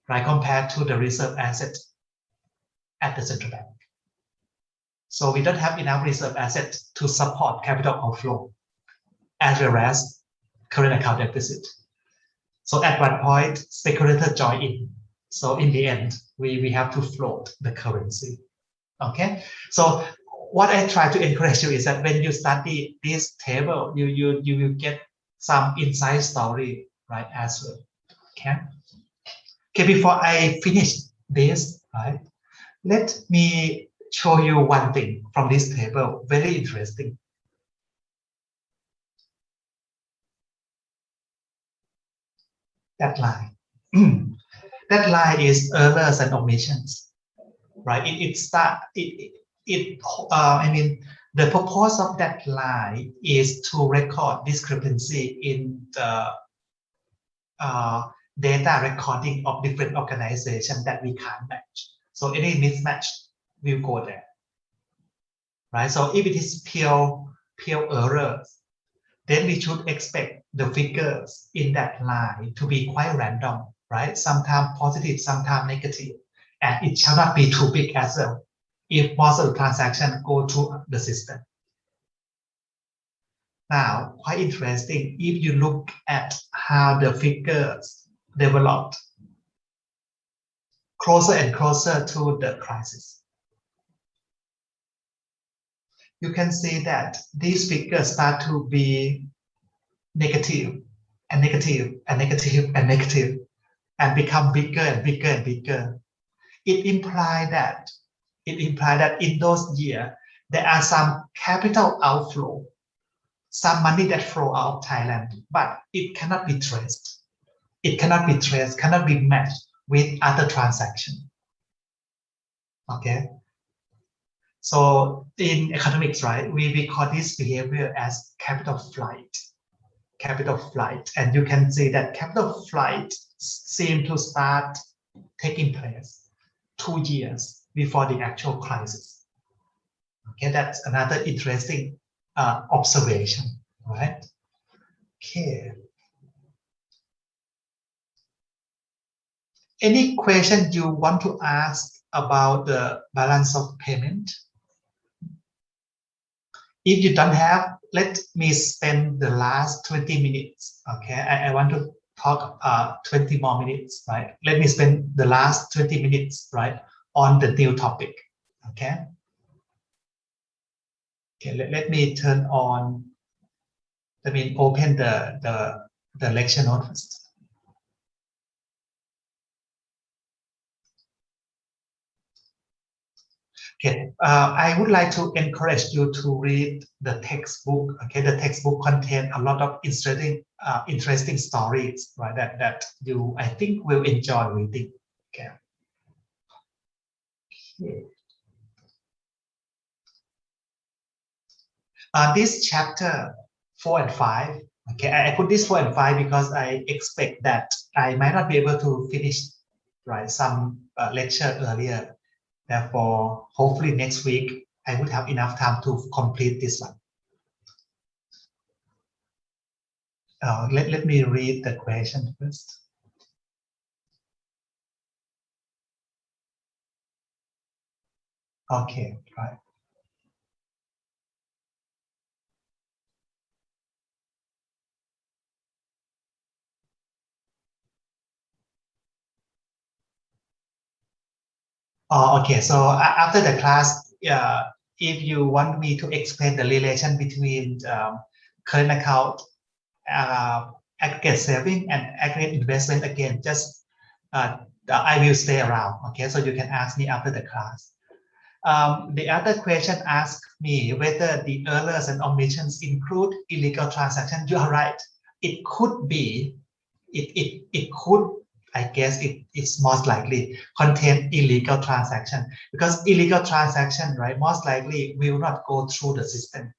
right, compared to the reserve asset at the central bank. So we don't have enough reserve assets to support capital outflow as well as current account deficit. So at one point, speculator join in. So in the end, we have to float the currency. Okay. So what I try to encourage you is that when you study this table, you will get some inside story, right, as well. Okay. Okay, before I finish this, right, let me show you one thing from this table, very interesting. That line. That line is errors and omissions, right? I mean, the purpose of that line is to record discrepancy in the data recording of different organizations that we can't match. So any mismatch will go there, right? So if it is pure errors, then we should expect the figures in that line to be quite random, right? Sometimes positive, sometimes negative, and it shall not be too big as well if most of the transactions go through the system. Now, quite interesting, if you look at how the figures developed closer and closer to the crisis, you can see that these figures start to be negative and negative and negative and negative and become bigger and bigger and bigger. It implies that in those years there are some capital outflow, some money that flow out of Thailand, but it cannot be traced. It cannot be traced, cannot be matched with other transactions. Okay. So in economics, right, we call this behavior as capital flight. Capital flight, and you can see that capital flight seem to start taking place 2 years before the actual crisis. Okay, that's another interesting observation, right? Okay. Any question you want to ask about the balance of payment? If you don't have, let me spend the last 20 minutes. Okay, I want to talk 20 more minutes, right? Let me spend the last 20 minutes, right, on the new topic. Okay. Okay, let me turn on. Let me open the lecture note first. Okay, I would like to encourage you to read the textbook. Okay, the textbook contains a lot of interesting stories, right? That you, I think, will enjoy reading. Okay. This chapter 4 and 5. Okay, I put this 4 and 5 because I expect that I might not be able to finish, right, some lecture earlier. Therefore, hopefully next week I would have enough time to complete this one. Let me read the question first. Okay, right. Oh, okay. So after the class, if you want me to explain the relation between current account, aggregate saving, and aggregate investment again, just I will stay around. Okay, so you can ask me after the class. The other question asked me whether the errors and omissions include illegal transactions. You are right. It could be. It could I guess it's most likely contain illegal transaction, because illegal transaction, right, most likely will not go through the system.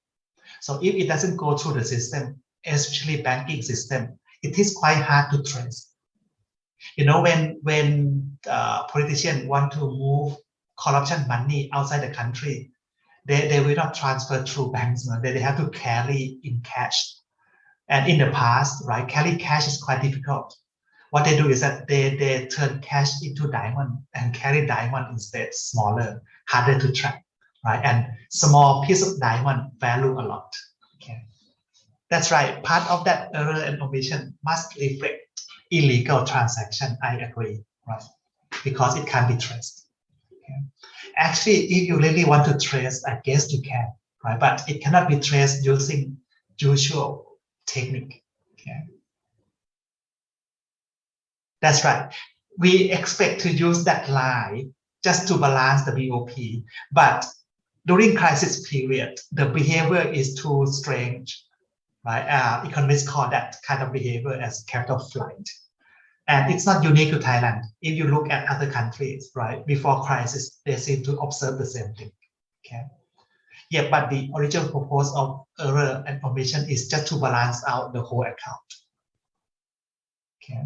So if it doesn't go through the system, especially banking system, it is quite hard to trace. You know, when politicians want to move corruption money outside the country, they will not transfer through banks. No? They have to carry in cash. And in the past, right, carry cash is quite difficult. What they do is that they turn cash into diamond and carry diamond instead, smaller, harder to track, right? And small piece of diamond value a lot. Okay, that's right. Part of that error and omission must reflect illegal transaction. I agree, right? Because it can be traced. Okay. Actually, if you really want to trace, I guess you can, right? But it cannot be traced using usual technique. Okay. That's right. We expect to use that line just to balance the BOP, but during crisis period, the behavior is too strange, right? Economists call that kind of behavior as capital flight. And it's not unique to Thailand. If you look at other countries, right, before crisis, they seem to observe the same thing. Okay. Yeah, but the original purpose of error and omission is just to balance out the whole account. Okay.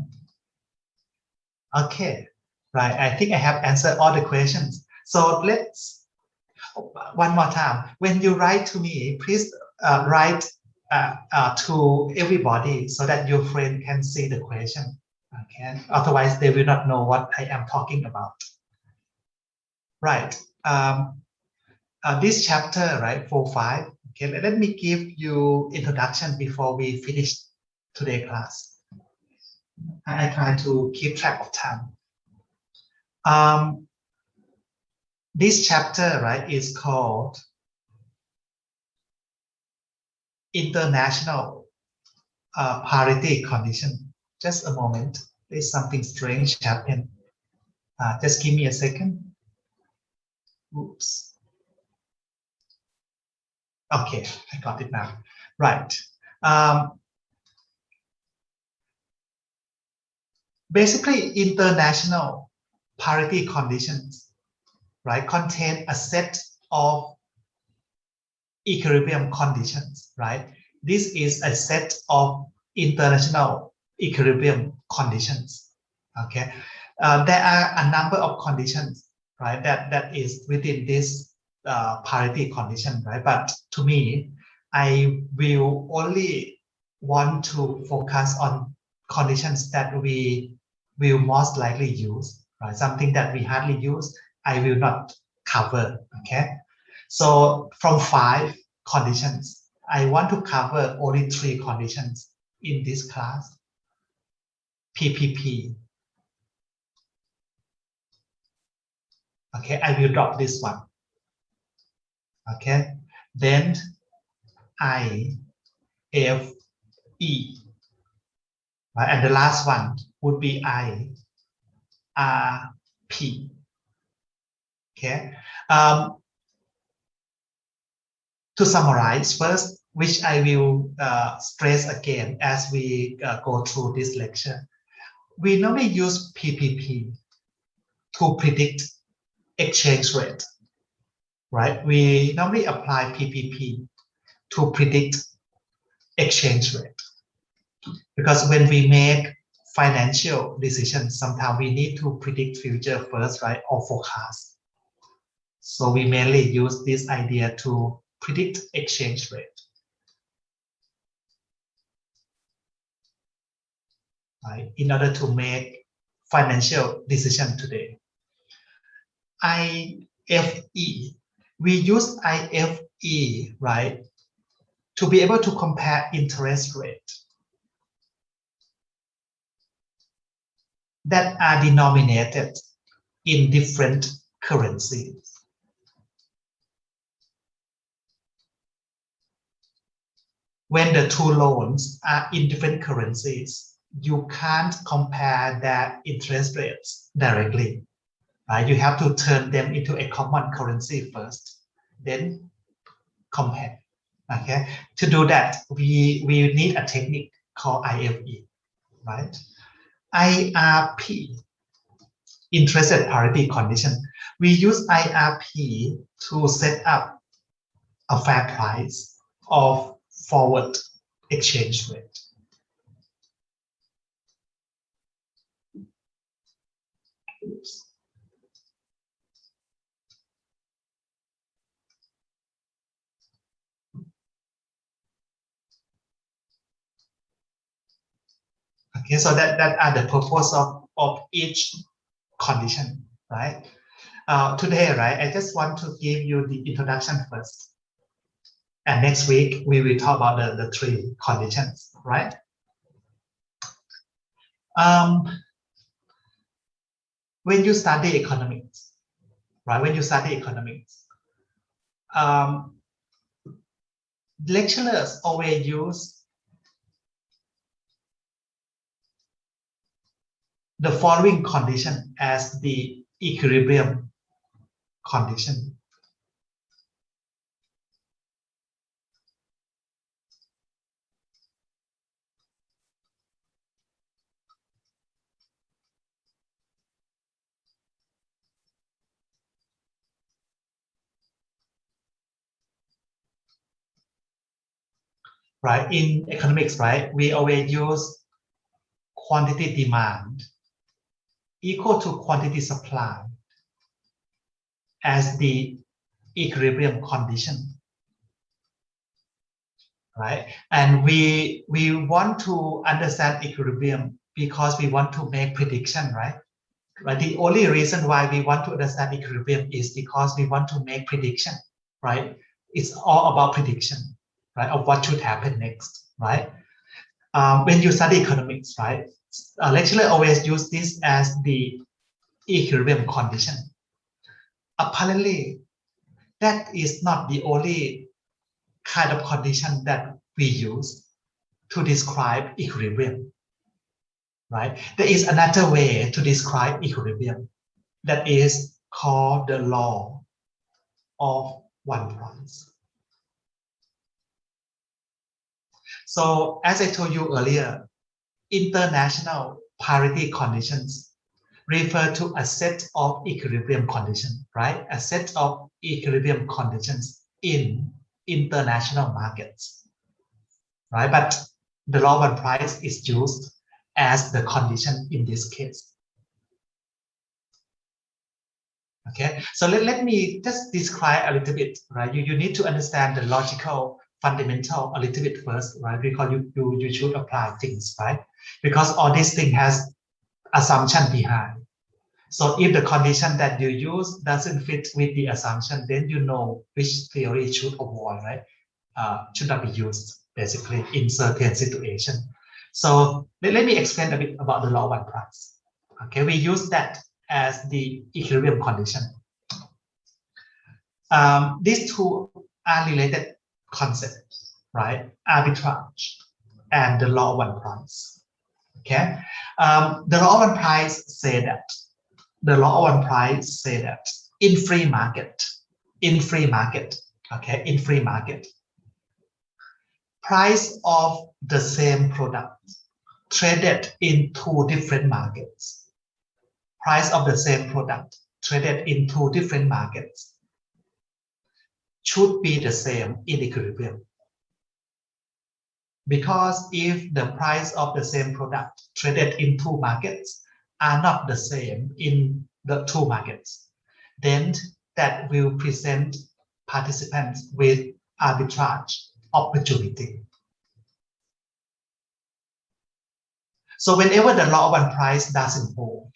Okay, right. I think I have answered all the questions. So let's, one more time. When you write to me, please write to everybody so that your friend can see the question. Okay, otherwise they will not know what I am talking about. Right. This chapter, right, 4.5. Okay, let me give you introduction before we finish today's class. I try to keep track of time. This chapter, right, is called International Parity Condition. Just a moment. There's something strange happened. Just give me a second. Oops. Okay, I got it now. Right. Basically, international parity conditions, right, contain a set of equilibrium conditions, right? This is a set of international equilibrium conditions. Okay, there are a number of conditions, right? That is within this parity condition, right? But to me, I will only want to focus on conditions that we will most likely use, right? Something that we hardly use, I will not cover. Okay, so from 5 conditions, I want to cover only 3 conditions in this class. PPP. Okay, I will drop this one. Okay, then IFE. Right? And the last one would be IRP. Okay. To summarize first, which I will stress again as we go through this lecture, we normally use PPP to predict exchange rate, right? We normally apply PPP to predict exchange rate, because when we make financial decisions, sometimes we need to predict future first, right, or forecast. So we mainly use this idea to predict exchange rate, right, in order to make financial decision today. IFE, we use IFE, right, to be able to compare interest rate that are denominated in different currencies. When the 2 loans are in different currencies, you can't compare their interest rates directly. You have to turn them into a common currency first, then compare. Okay, to do that, we need a technique called IFE, right? IRP, interested parity condition. We use IRP to set up a fair price of forward exchange rate. Oops. Okay, so that are the purpose of each condition, right? Today, right, I just want to give you the introduction first. And next week, we will talk about the three conditions, right? When you study economics, right? When you study economics, lecturers always use the following condition as the equilibrium condition. Right, in economics, right, we always use quantity demand equal to quantity supply as the equilibrium condition, right? And we want to understand equilibrium because we want to make prediction, right? Right. The only reason why we want to understand equilibrium is because we want to make prediction, right? It's all about prediction, right, of what should happen next, right? When you study economics, right, lecturer always use this as the equilibrium condition. Apparently, that is not the only kind of condition that we use to describe equilibrium, right? There is another way to describe equilibrium that is called the law of one price. So as I told you earlier, international parity conditions refer to a set of equilibrium conditions, right? A set of equilibrium conditions in international markets, right? But the law of one price is used as the condition in this case. Okay, so let me just describe a little bit, right? You need to understand the logical fundamental a little bit first, right? Because you should apply things, right? Because all this thing has assumption behind. So if the condition that you use doesn't fit with the assumption, then you know which theory should avoid, right? Should not be used basically in certain situation. So let me explain a bit about the law of one price. Okay, we use that as the equilibrium condition. These two are related concepts, right? Arbitrage and the law of one price. Okay, the law of one price say that in free market, price of the same product traded in two different markets. Price of the same product traded in two different markets should be the same in equilibrium. Because if the price of the same product traded in two markets are not the same in the two markets, then that will present participants with arbitrage opportunity. So whenever the law of one price doesn't hold,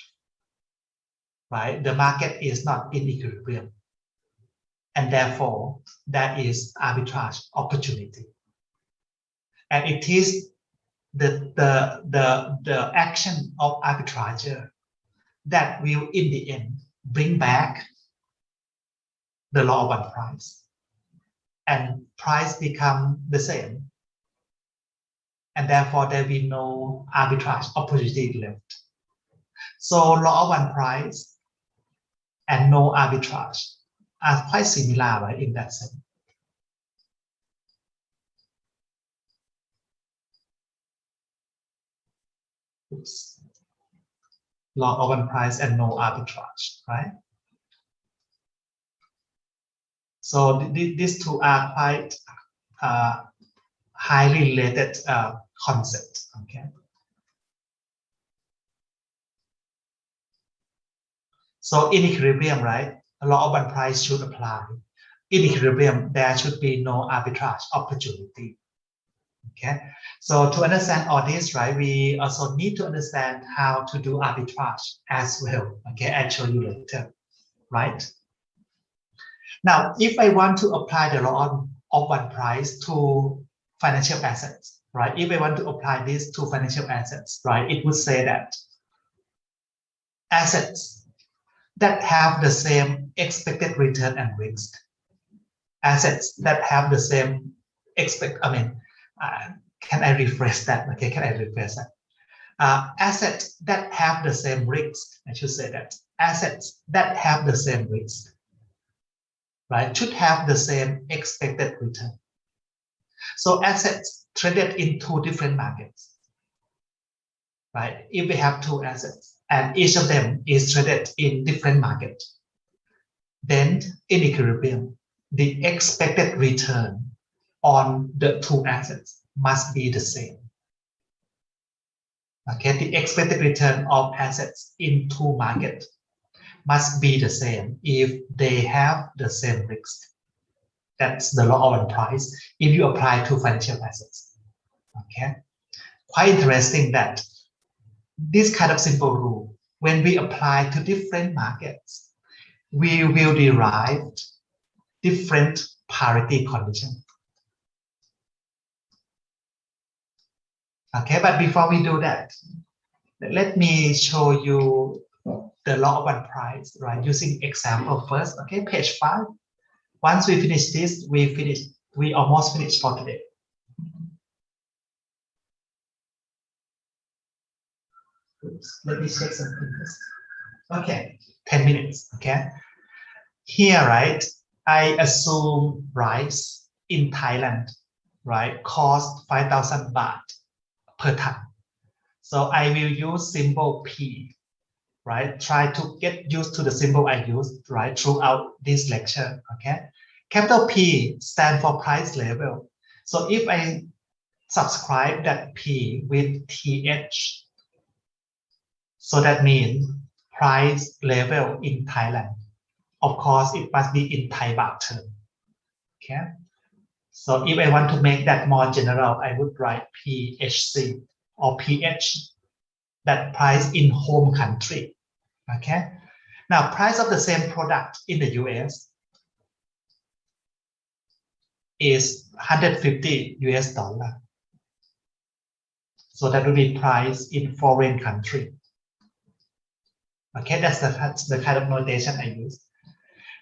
right, the market is not in equilibrium, and therefore that is arbitrage opportunity. And it is the action of arbitrager that will in the end bring back the law of one price, and price become the same, and therefore there will be no arbitrage opportunity left. So law of one price and no arbitrage are quite similar, right, in that sense. Oops. law of one price and no arbitrage, right? So these two are quite highly related concepts. Okay. So in equilibrium, right? Law of one price should apply. In equilibrium, there should be no arbitrage opportunity. Okay. So to understand all this, right, we also need to understand how to do arbitrage as well. Okay, I'll show you later, right? Now, if I want to apply the law of one price to financial assets, right? If I want to apply this to financial assets, right, it would say that assets that have the same expected return and risk, assets that have the same can I rephrase that? Okay, can I rephrase that? Assets that have the same risk, I should say that assets that have the same risk, right, should have the same expected return. So assets traded in two different markets, right? If we have two assets and each of them is traded in different markets, then in equilibrium, the expected return on the two assets must be the same. Okay, the expected return of assets in two markets must be the same if they have the same risk. That's the law of one price if you apply to financial assets. Okay, quite interesting that this kind of simple rule, when we apply to different markets, we will derive different parity conditions. Okay, but before we do that, let me show you the law of one price, right? Using example first. Okay, page 5. Once we finish this, we almost finished for today. Oops, let me check something first. Okay, 10 minutes. Okay, here, right, I assume rice in Thailand, right, cost 5,000 baht per ton. So I will use symbol P, right? Try to get used to the symbol I used, right, throughout this lecture, okay? Capital P stands for price level. So if I subscribe that P with TH, so that means price level in Thailand. Of course, it must be in Thai baht term, okay? So if I want to make that more general, I would write PHC or PH, that price in home country, okay? Now, price of the same product in the US is 150 US dollar. So that would be price in foreign country. Okay, that's the kind of notation I use.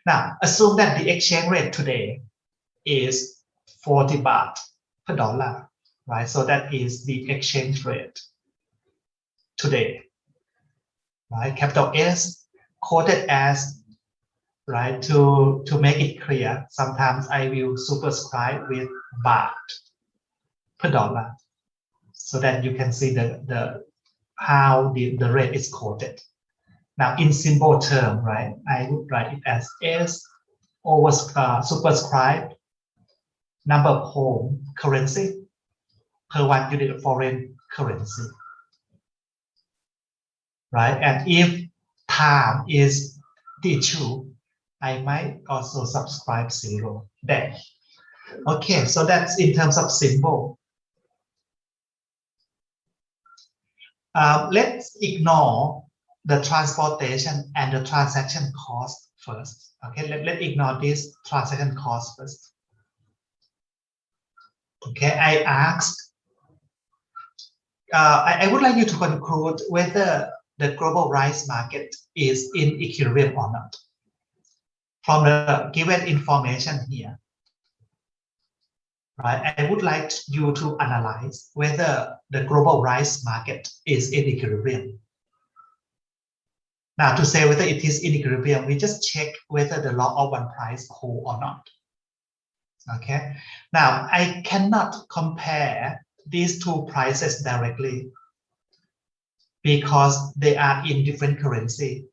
Now, assume that the exchange rate today is 40 baht per dollar, right? So that is the exchange rate today, right? Capital S quoted as, right, to make it clear, sometimes I will superscribe with baht per dollar so that you can see how the rate is quoted. Now in symbol term, right, I would write it as S over superscribed number of home currency per 1 unit of foreign currency, right? And if time is the issue, I might also subscribe 0 there. Okay, so that's in terms of symbol. Let's ignore the transportation and the transaction cost first. Okay, let's ignore this transaction cost first. Okay, I asked, I would like you to conclude whether the global rice market is in equilibrium or not. From the given information here, right, I would like you to analyze whether the global rice market is in equilibrium. Now, to say whether it is in equilibrium, we just check whether the law of one price hold or not. Okay. Now, I cannot compare these two prices directly because they are in different currency,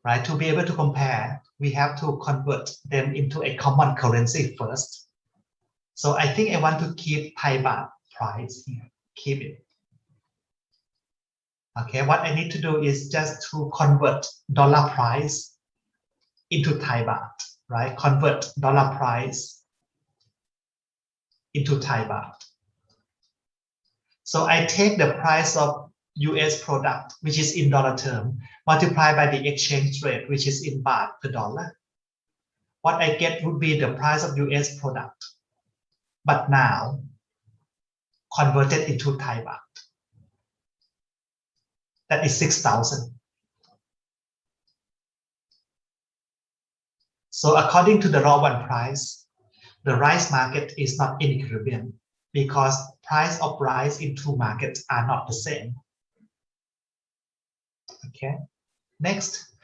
right? To be able to compare, we have to convert them into a common currency first. So I think I want to keep Thai baht price here, keep it. Okay, what I need to do is just to convert dollar price into Thai baht, right? Convert dollar price into Thai baht. So I take the price of US product, which is in dollar term, multiply by the exchange rate, which is in baht per dollar. What I get would be the price of US product, but now converted into Thai baht. That is 6,000. So according to the raw one price, the rice market is not in equilibrium because price of rice in two markets are not the same. Okay. Next,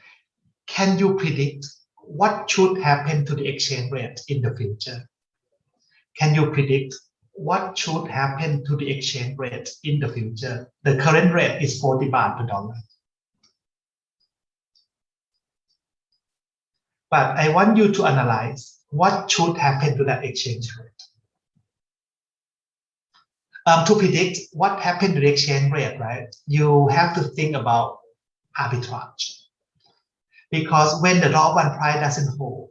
can you predict what should happen to the exchange rate in the future? Can you predict what should happen to the exchange rate in the future? The current rate is 40 baht per dollar. But I want you to analyze what should happen to that exchange rate. To predict what happened to the exchange rate, right? You have to think about arbitrage. Because when the raw one price doesn't hold,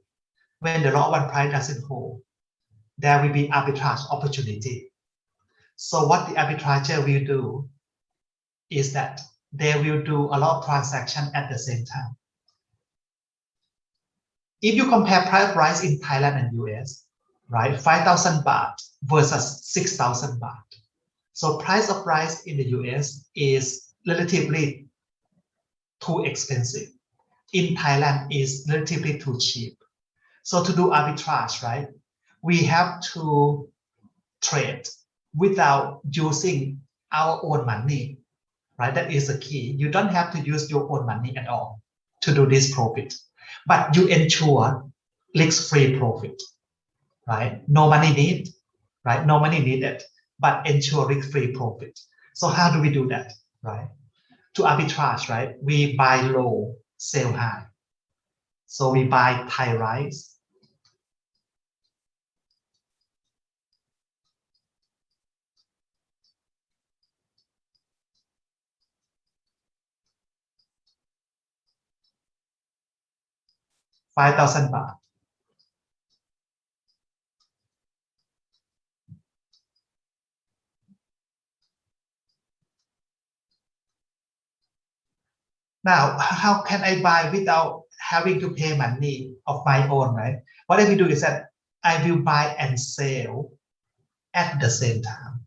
there will be arbitrage opportunity. So what the arbitrager will do is that they will do a lot of transactions at the same time. If you compare price in Thailand and US, right, 5,000 baht versus 6,000 baht. So price of rice in the US is relatively too expensive. In Thailand is relatively too cheap. So to do arbitrage, right, we have to trade without using our own money, right? That is the key. You don't have to use your own money at all to do this profit, but you ensure risk-free profit, right? No money needed, right? No money needed, but ensure risk-free profit. So how do we do that, right? To arbitrage, right? We buy low, sell high. So we buy Thai rice. $5,000. Now, how can I buy without having to pay money of my own, right? What I will do is that I will buy and sell at the same time.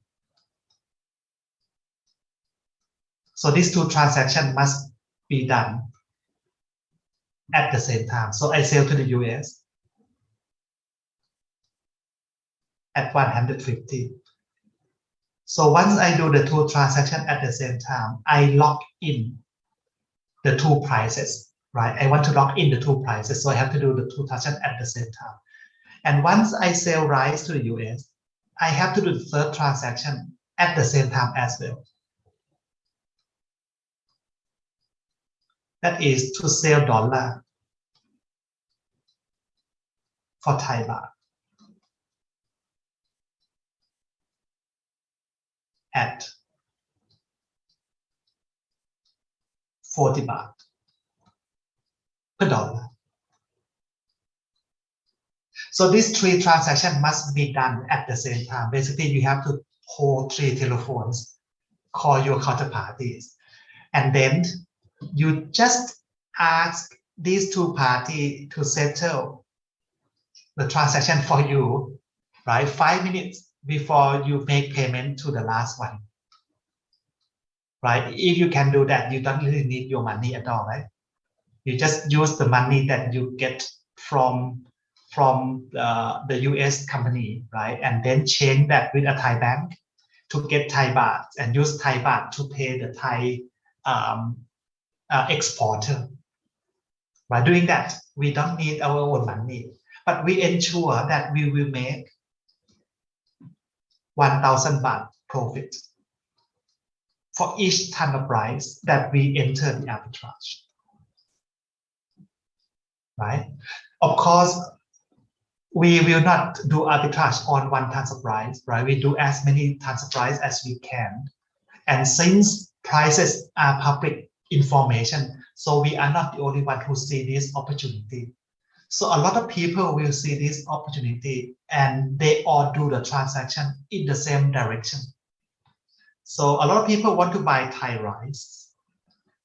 So these two transactions must be done at the same time. So I sell to the US at 150. So once I do the two transactions at the same time, I lock in the two prices, right? I want to lock in the two prices, so I have to do the two transactions at the same time. And once I sell rice to the US, I have to do the third transaction at the same time as well. That is to sell dollar for Thai baht at 40 baht per dollar. So these three transactions must be done at the same time. Basically, you have to hold three telephones, call your counterparties, and then you just ask these two parties to settle the transaction for you, right? 5 minutes before you make payment to the last one, right? If you can do that, you don't really need your money at all, right? You just use the money that you get from the US company, right? And then change that with a Thai bank to get Thai baht and use Thai baht to pay the Thai exporter. By doing that, we don't need our own money, but we ensure that we will make 1,000 baht profit. for each ton of price that we enter the arbitrage, right? Of course, we will not do arbitrage on one ton of price, right? We do as many tons of price as we can. And since prices are public information, so we are not the only one who see this opportunity. So a lot of people will see this opportunity and they all do the transaction in the same direction. So a lot of people want to buy Thai rice,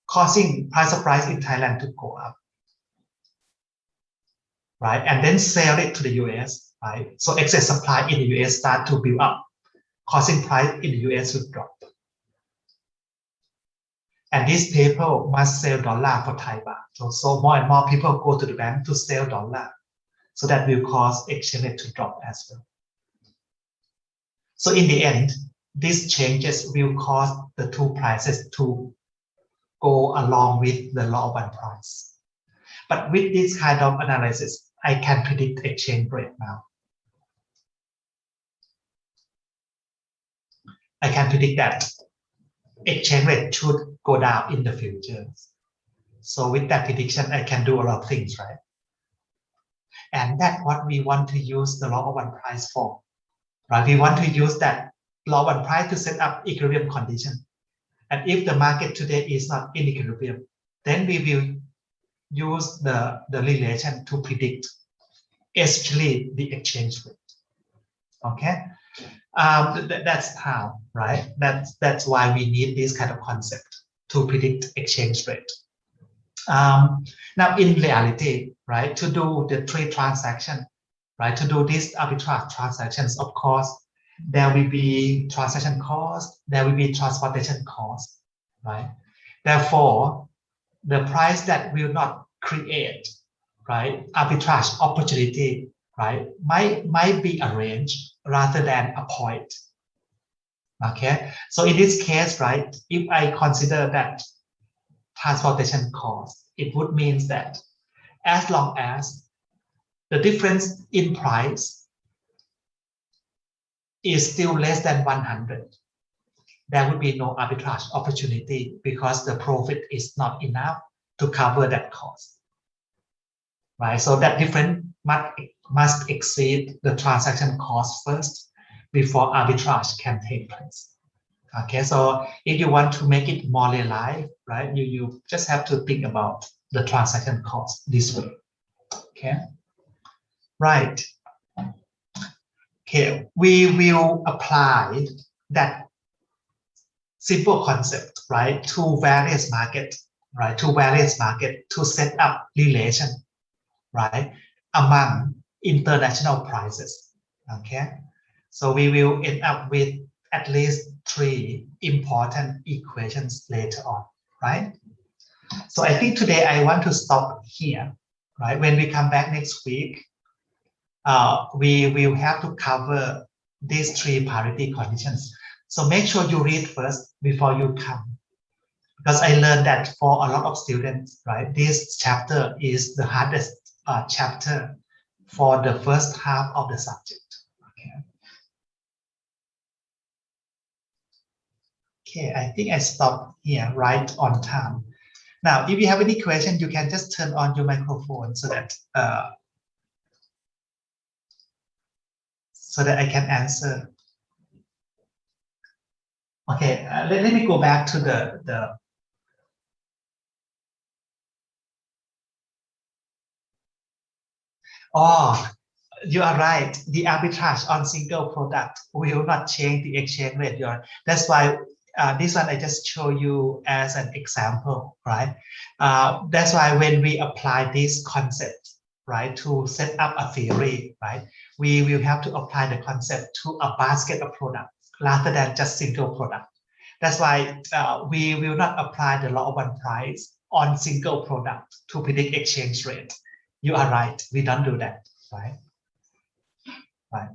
causing price in Thailand to go up, right? And then sell it to the US, right? So excess supply in the US start to build up, causing price in the US to drop. And these people must sell dollar for Thai baht. So more and more people go to the bank to sell dollar. So that will cause exchange rate to drop as well. So in the end, these changes will cause the two prices to go along with the law of one price. But with this kind of analysis, I can predict exchange rate now. I can predict that exchange rate should go down in the future. So with that prediction, I can do a lot of things, right? And that's what we want to use the law of one price for, right? We want to use that law of one price to set up equilibrium condition. And if the market today is not in equilibrium, then we will use the relation to predict, especially the exchange rate. Okay, that's how, right? That's why we need this kind of concept to predict exchange rate. Now, in reality, right, to do the trade transaction, right, to do these arbitrage transactions, of course, there will be transaction cost, there will be transportation cost, right? Therefore, the price that will not create, right, arbitrage opportunity, right, might be a range rather than a point. Okay, so in this case, right, if I consider that transportation cost, it would mean that as long as the difference in price is still less than 100, there would be no arbitrage opportunity because the profit is not enough to cover that cost, right? So that difference must exceed the transaction cost first before arbitrage can take place. Okay, so if you want to make it more real-life, right, you just have to think about the transaction cost this way. Okay, right. Okay, we will apply that simple concept, right, to various market, right, to set up relation, right, among international prices. Okay, so we will end up with at least 3 important equations later on, right? So I think today I want to stop here, right? When we come back next week, we will have to cover these 3 parity conditions. So make sure you read first before you come, because I learned that for a lot of students, right, this chapter is the hardest chapter for the first half of the subject. Okay. Okay, I think I stopped here right on time. Now, if you have any question, you can just turn on your microphone so that I can answer. Okay, let me go back to the Oh, you are right. The arbitrage on single product will not change the exchange rate. That's why this one I just show you as an example, right? That's why when we apply this concept, right, to set up a theory, right, we will have to apply the concept to a basket of products rather than just single product. That's why we will not apply the law of one price on single product to predict exchange rate. You are right. We don't do that, right? Right.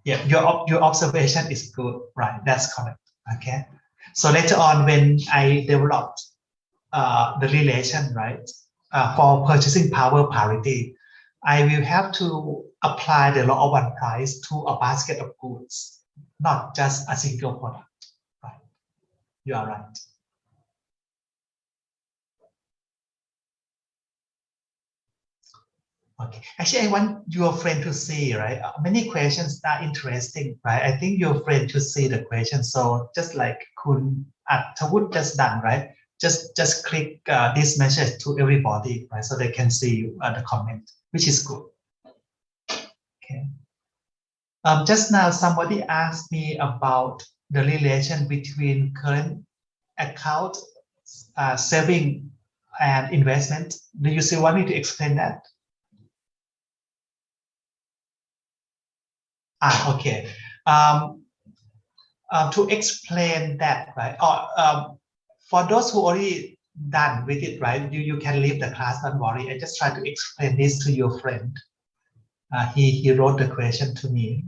Yeah, your observation is good, right? That's correct. Okay. So later on, when I developed the relation, right, for purchasing power parity, I will have to apply the law of one price to a basket of goods, not just a single product. Right. You are right. Okay. Actually, I want your friend to see, right? Many questions are interesting, right? I think your friend should see the question. So just like Kun Attawut just done, right? Just click this message to everybody, right? So they can see the comment, which is good. Okay. Just now, somebody asked me about the relation between current account, saving, and investment. Do you still want me to explain that? Okay. To explain that, right? Or for those who already done with it, right? You can leave the class, don't worry. I just try to explain this to your friend. He wrote the question to me.